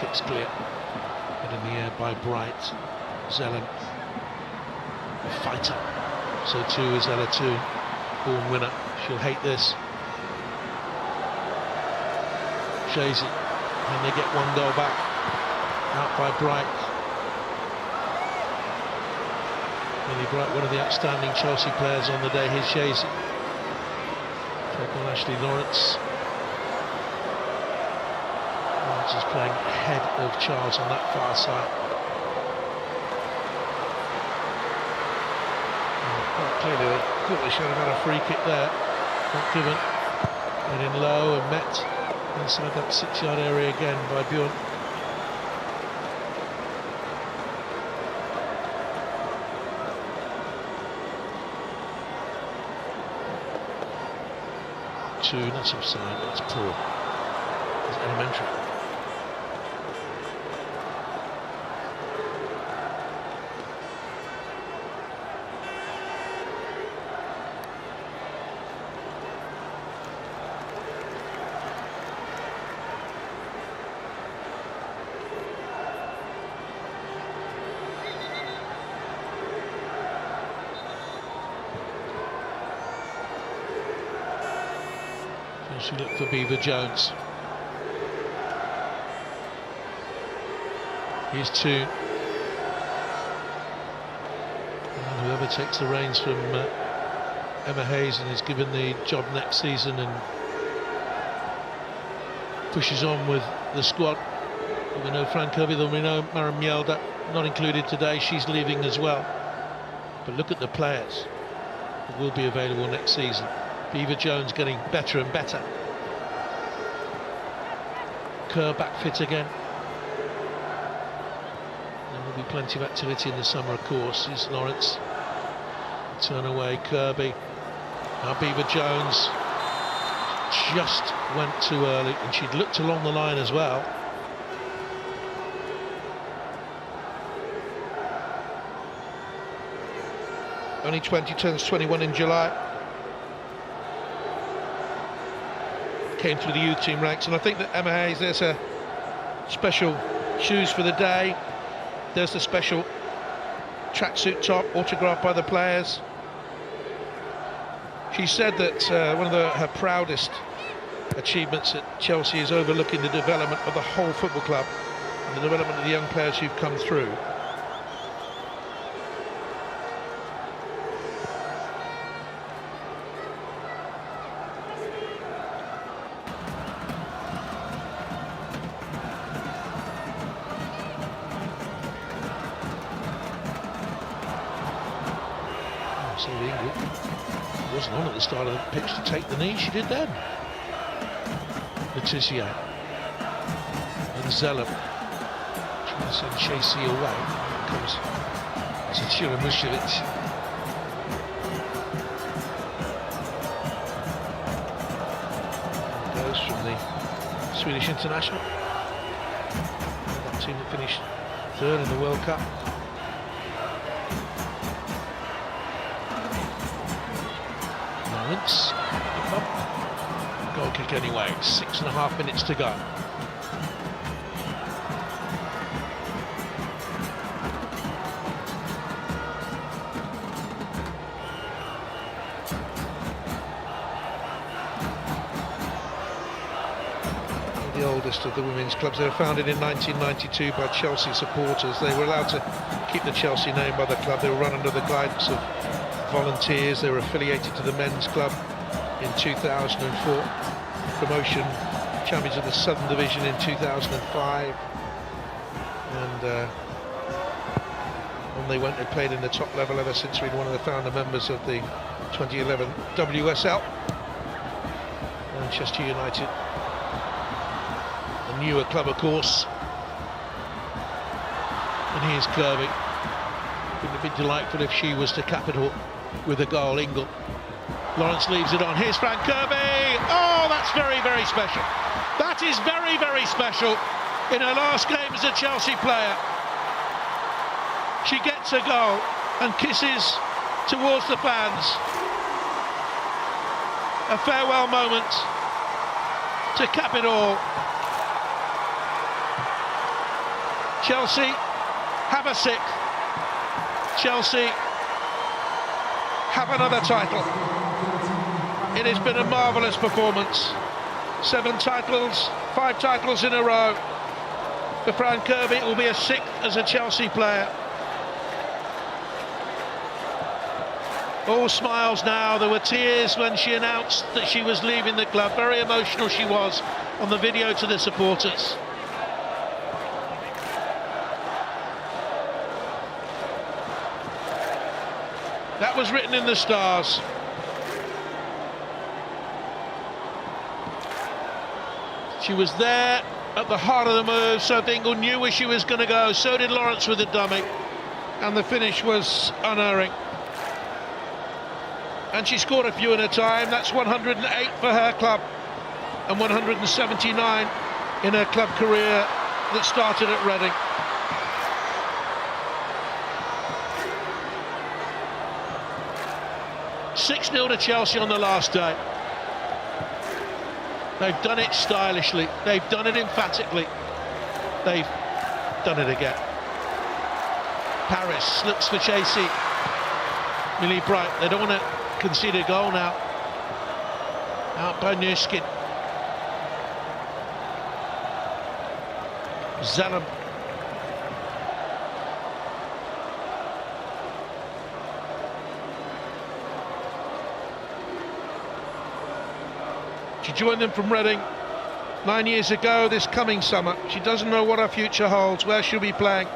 Kicks clear. Head in the air by Bright. Zelen, a fighter. So too is Ella Toon, born winner. She'll hate this. Shazy, and they get 1 goal back. Out by Bright. Millie Bright, one of the outstanding Chelsea players on the day. Here's Shazy. Take on Ashley Lawrence. Lawrence is playing ahead of Charles on that far side. Clearly, they thought they should have had a free kick there. Not given. Went in low and met inside that 6-yard area again by Bjorn. That's offside, that's poor. It's elementary. She looked for Beaver Jones. Here's Toon. And whoever takes the reins from Emma Hayes and is given the job next season and pushes on with the squad. We know Fran Kirby, we know Maren Mjelde, not included today, she's leaving as well. But look at the players that will be available next season. Beaver Jones getting better and better. Kerr back fit again. There will be plenty of activity in the summer, of course. Is Lawrence. Turn away, Kirby. Now Beaver Jones just went too early, and she'd looked along the line as well. Only 20, turns 21 in July. Came through the youth team ranks, and I think that Emma Hayes, there's her special shoes for the day. There's the special tracksuit top autographed by the players. She said that one of her proudest achievements at Chelsea is overlooking the development of the whole football club and the development of the young players who've come through. Wasn't on at the start of the pitch to take the knee, she did then. Letizia and Zeller trying to send Chasey away. Comes Zecira Mušević. Goes from the Swedish international. That team that finished third in the World Cup. Goal kick anyway, 6.5 minutes to go. The oldest of the women's clubs. They were founded in 1992 by Chelsea supporters. They were allowed to keep the Chelsea name by the club. They were run under the guidance of volunteers. They were affiliated to the men's club in 2004, promotion champions of the Southern Division in 2005, and on they went. They played in the top level ever since. We'd one of the founder members of the 2011 WSL. Manchester United, a newer club of course, and here's Kirby. Wouldn't have been delightful if she was to cap it all with a goal. Ingle. Lawrence leaves it on. Here's Fran Kirby. Oh, that's very, very special. That is very, very special. In her last game as a Chelsea player, she gets a goal and kisses towards the fans. A farewell moment to cap it all. Chelsea have a sixth. Chelsea have another title. It has been a marvellous performance. 7 titles, 5 titles in a row. For Fran Kirby, it will be a 6th as a Chelsea player. All smiles now. There were tears when she announced that she was leaving the club. Very emotional she was on the video to the supporters. That was written in the stars. She was there at the heart of the move, so Dingle knew where she was going to go. So did Lawrence with the dummy. And the finish was unerring. And she scored a few in a time. That's 108 for her club. And 179 in her club career that started at Reading. "6-0 to Chelsea on the last day. They've done it stylishly. They've done it emphatically. They've done it again. Paris looks for Chasey. Millie Bright. They don't want to concede a goal now. Out by Nuskin. Zalem. She joined them from Reading 9 years ago this coming summer. She doesn't know what her future holds, where she'll be playing.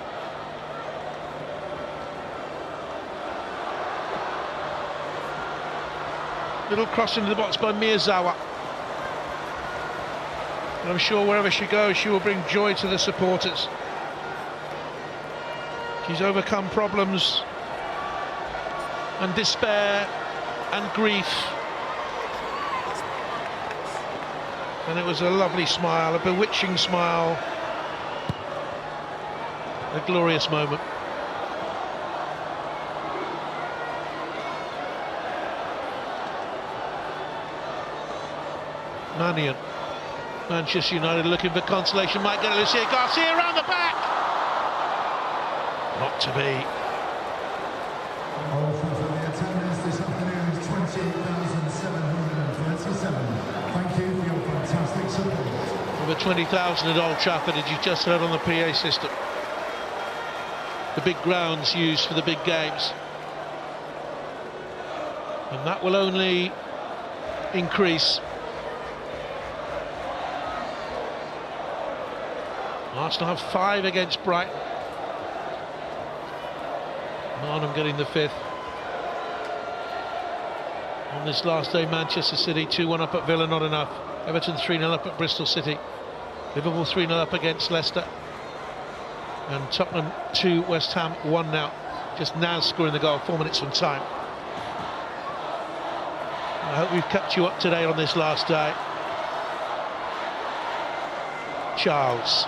Little cross into the box by Miyazawa. And I'm sure wherever she goes, she will bring joy to the supporters. She's overcome problems and despair and grief. And it was a lovely smile, a bewitching smile, a glorious moment. Mannion. Manchester United looking for consolation, might get Lucia Garcia around the back. Not to be. This afternoon is 28,737. Thank you for your fantastic support. Over 20,000 at Old Trafford, as you just heard on the PA system. The big grounds used for the big games. And that will only increase. Arsenal have 5 against Brighton. Arnhem getting the 5th. On this last day, Manchester City 2-1 up at Villa, not enough. Everton 3-0 up at Bristol City. Liverpool 3-0 up against Leicester. And Tottenham 2, West Ham 1 now. Just now scoring the goal, 4 minutes from time. I hope we've kept you up to date on this last day. Charles.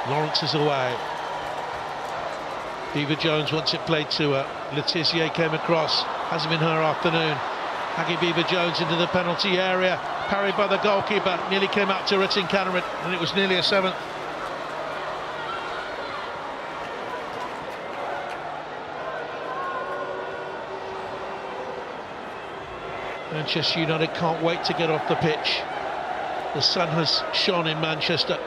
Lawrence is away. Eva Jones wants it played to her. Letitia came across. Hasn't been her afternoon. Aggie Beaver-Jones into the penalty area. Parried by the goalkeeper. Nearly came out to Ritting Cameron, and it was nearly a 7th. Manchester United can't wait to get off the pitch. The sun has shone in Manchester.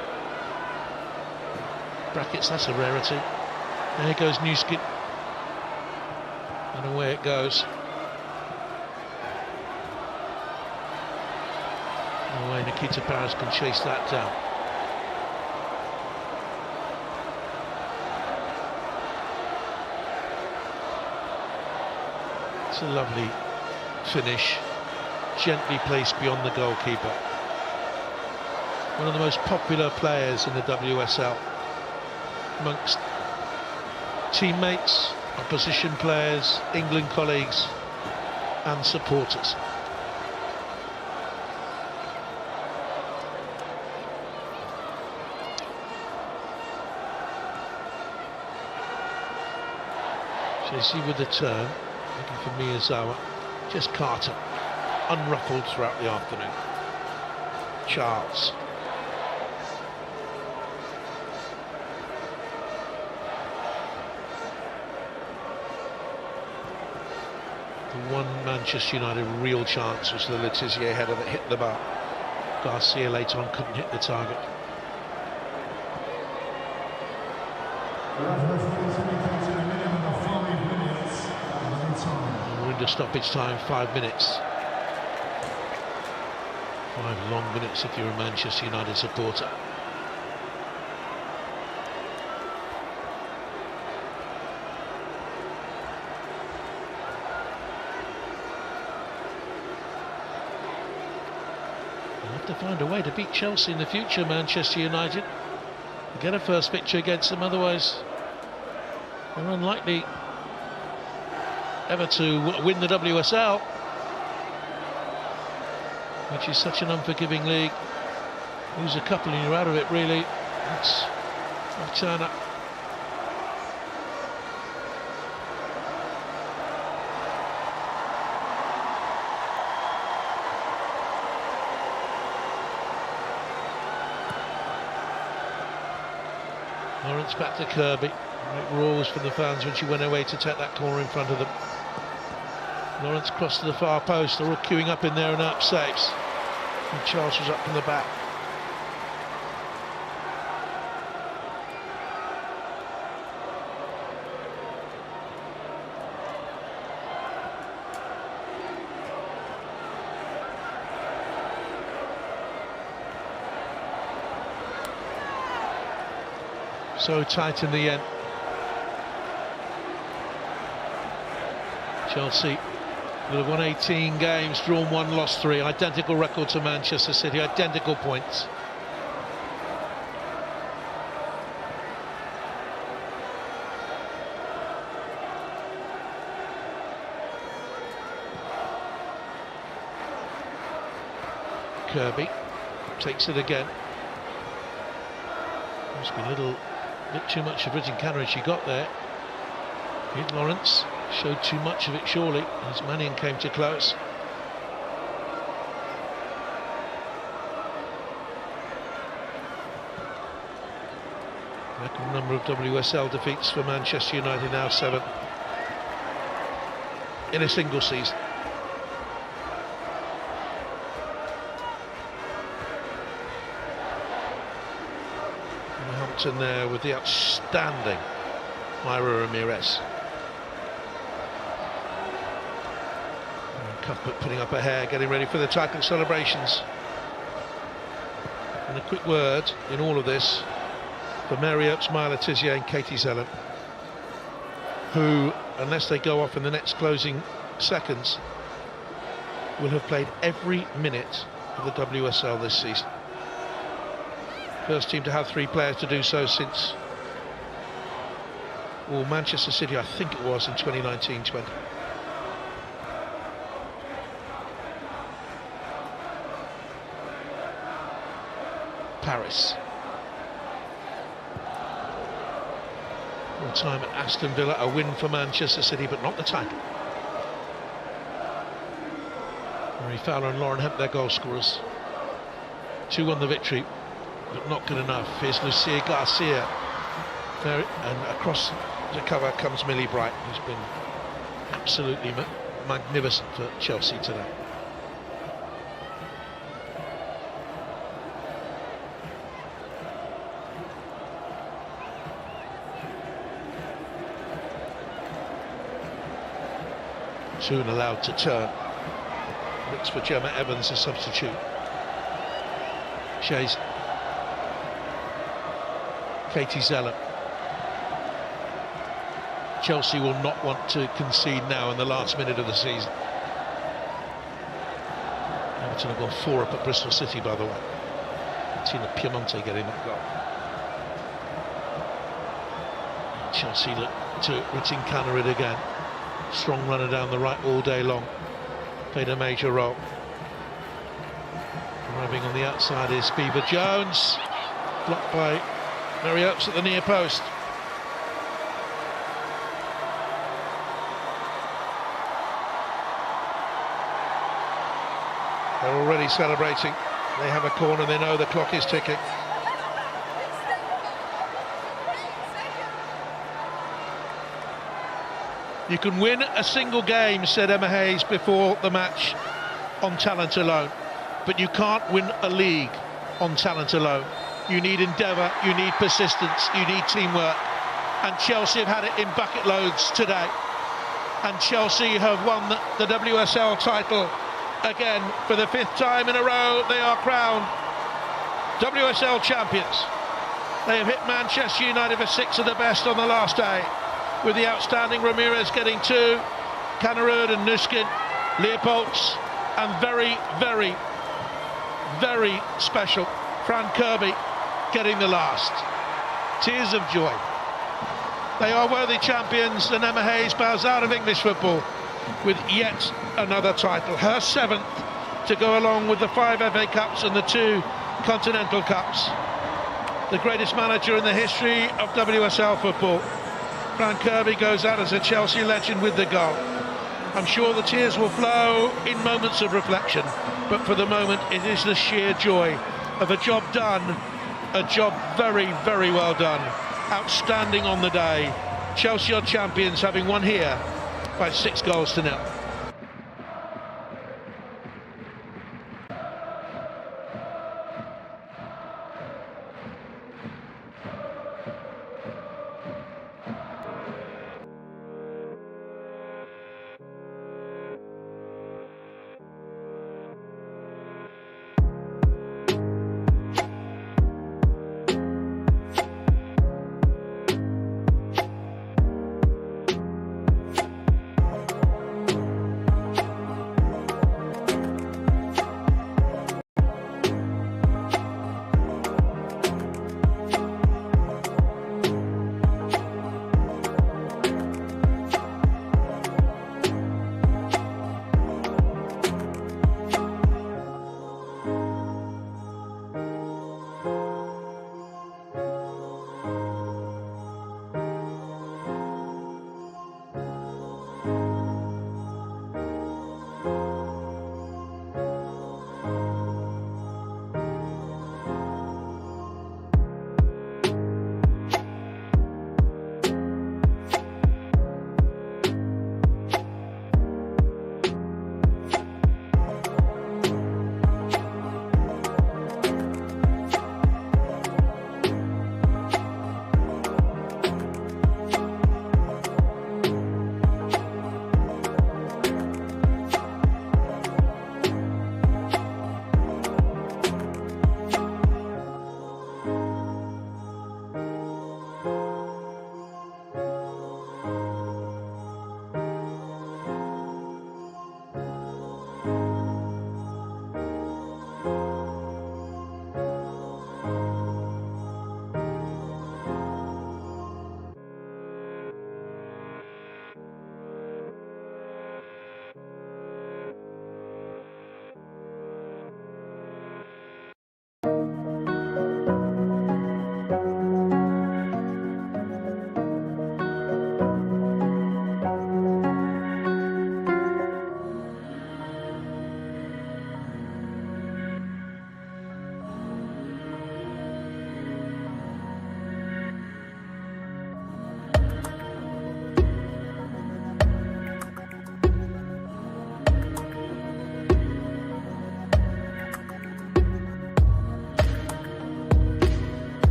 Brackets, that's a rarity. There goes Newskin. And away it goes. Away Nikita Paris can chase that down. It's a lovely finish. Gently placed beyond the goalkeeper. One of the most popular players in the WSL. Amongst teammates, opposition players, England colleagues and supporters. Chasey with the turn, looking for Miyazawa. Just Carter, unruffled throughout the afternoon. Charles. The one Manchester United real chance was the Letitia header that hit the bar. Garcia later on couldn't hit the target. We're into stoppage time, 5 minutes. 5 long minutes if you're a Manchester United supporter. have to find a way to beat Chelsea in the future, Manchester United. Get a first victory against them, otherwise they're unlikely ever to win the WSL, which is such an unforgiving league. Lose a couple and you're out of it, really. That's a turn up. Lawrence back to Kirby. Great roars from the fans when she went away to take that corner in front of them. Lawrence crossed to the far post. They're all queuing up in there and up saves. And Charles was up from the back. So tight in the end. Chelsea will have won 18 games, drawn 1, lost 3. Identical record to Manchester City, identical points. Kirby takes it again. Must be a little bit too much of Britain Canary she got there. Hit Lawrence, showed too much of it surely as Mannion came too close. Record number of WSL defeats for Manchester United, now 7 in a single season. Hampton there with the outstanding Myra Ramirez. Cuthbert putting up her hair, getting ready for the title celebrations. And a quick word in all of this for Mary Earps, Myla Tizier and Katie Zellem, who, unless they go off in the next closing seconds, will have played every minute of the WSL this season. First team to have 3 players to do so since, well, Manchester City, I think it was, in 2019-20. Paris. Full time at Aston Villa, a win for Manchester City, but not the title. Mary Fowler and Lauren Hemp, their goal scorers. 2 won the victory, but not good enough. Here's Lucia Garcia. There, and across the cover comes Millie Bright, who's been absolutely magnificent for Chelsea today. Soon allowed to turn. Looks for Gemma Evans, a substitute. Shays. Katie Zellem. Chelsea will not want to concede now in the last minute of the season. Everton have gone 4 up at Bristol City, by the way. Tina Piemonte getting that goal. Chelsea look to Ritin Canarid again. Strong runner down the right all day long. Played a major role. Arriving on the outside is Beaver Jones. Blocked by Mary Earps at the near post. They're already celebrating. They have a corner, they know the clock is ticking. You can win a single game, said Emma Hayes before the match, on talent alone. But you can't win a league on talent alone. You need endeavour, you need persistence, you need teamwork. And Chelsea have had it in bucket loads today. And Chelsea have won the WSL title again for the 5th time in a row. They are crowned WSL champions. They have hit Manchester United for 6 of the best on the last day, with the outstanding Ramirez getting 2, Canarid and Nuskin, Leopolds, and very, very, very special. Fran Kirby getting the last. Tears of joy. They are worthy champions, and Emma Hayes bows out of English football with yet another title. Her 7th to go along with the 5 FA Cups and the 2 Continental Cups. The greatest manager in the history of WSL football. Fran Kirby goes out as a Chelsea legend with the goal. I'm sure the tears will flow in moments of reflection, but for the moment it is the sheer joy of a job done, a job very, very well done. Outstanding on the day. Chelsea are champions, having won here by 6 goals to 0.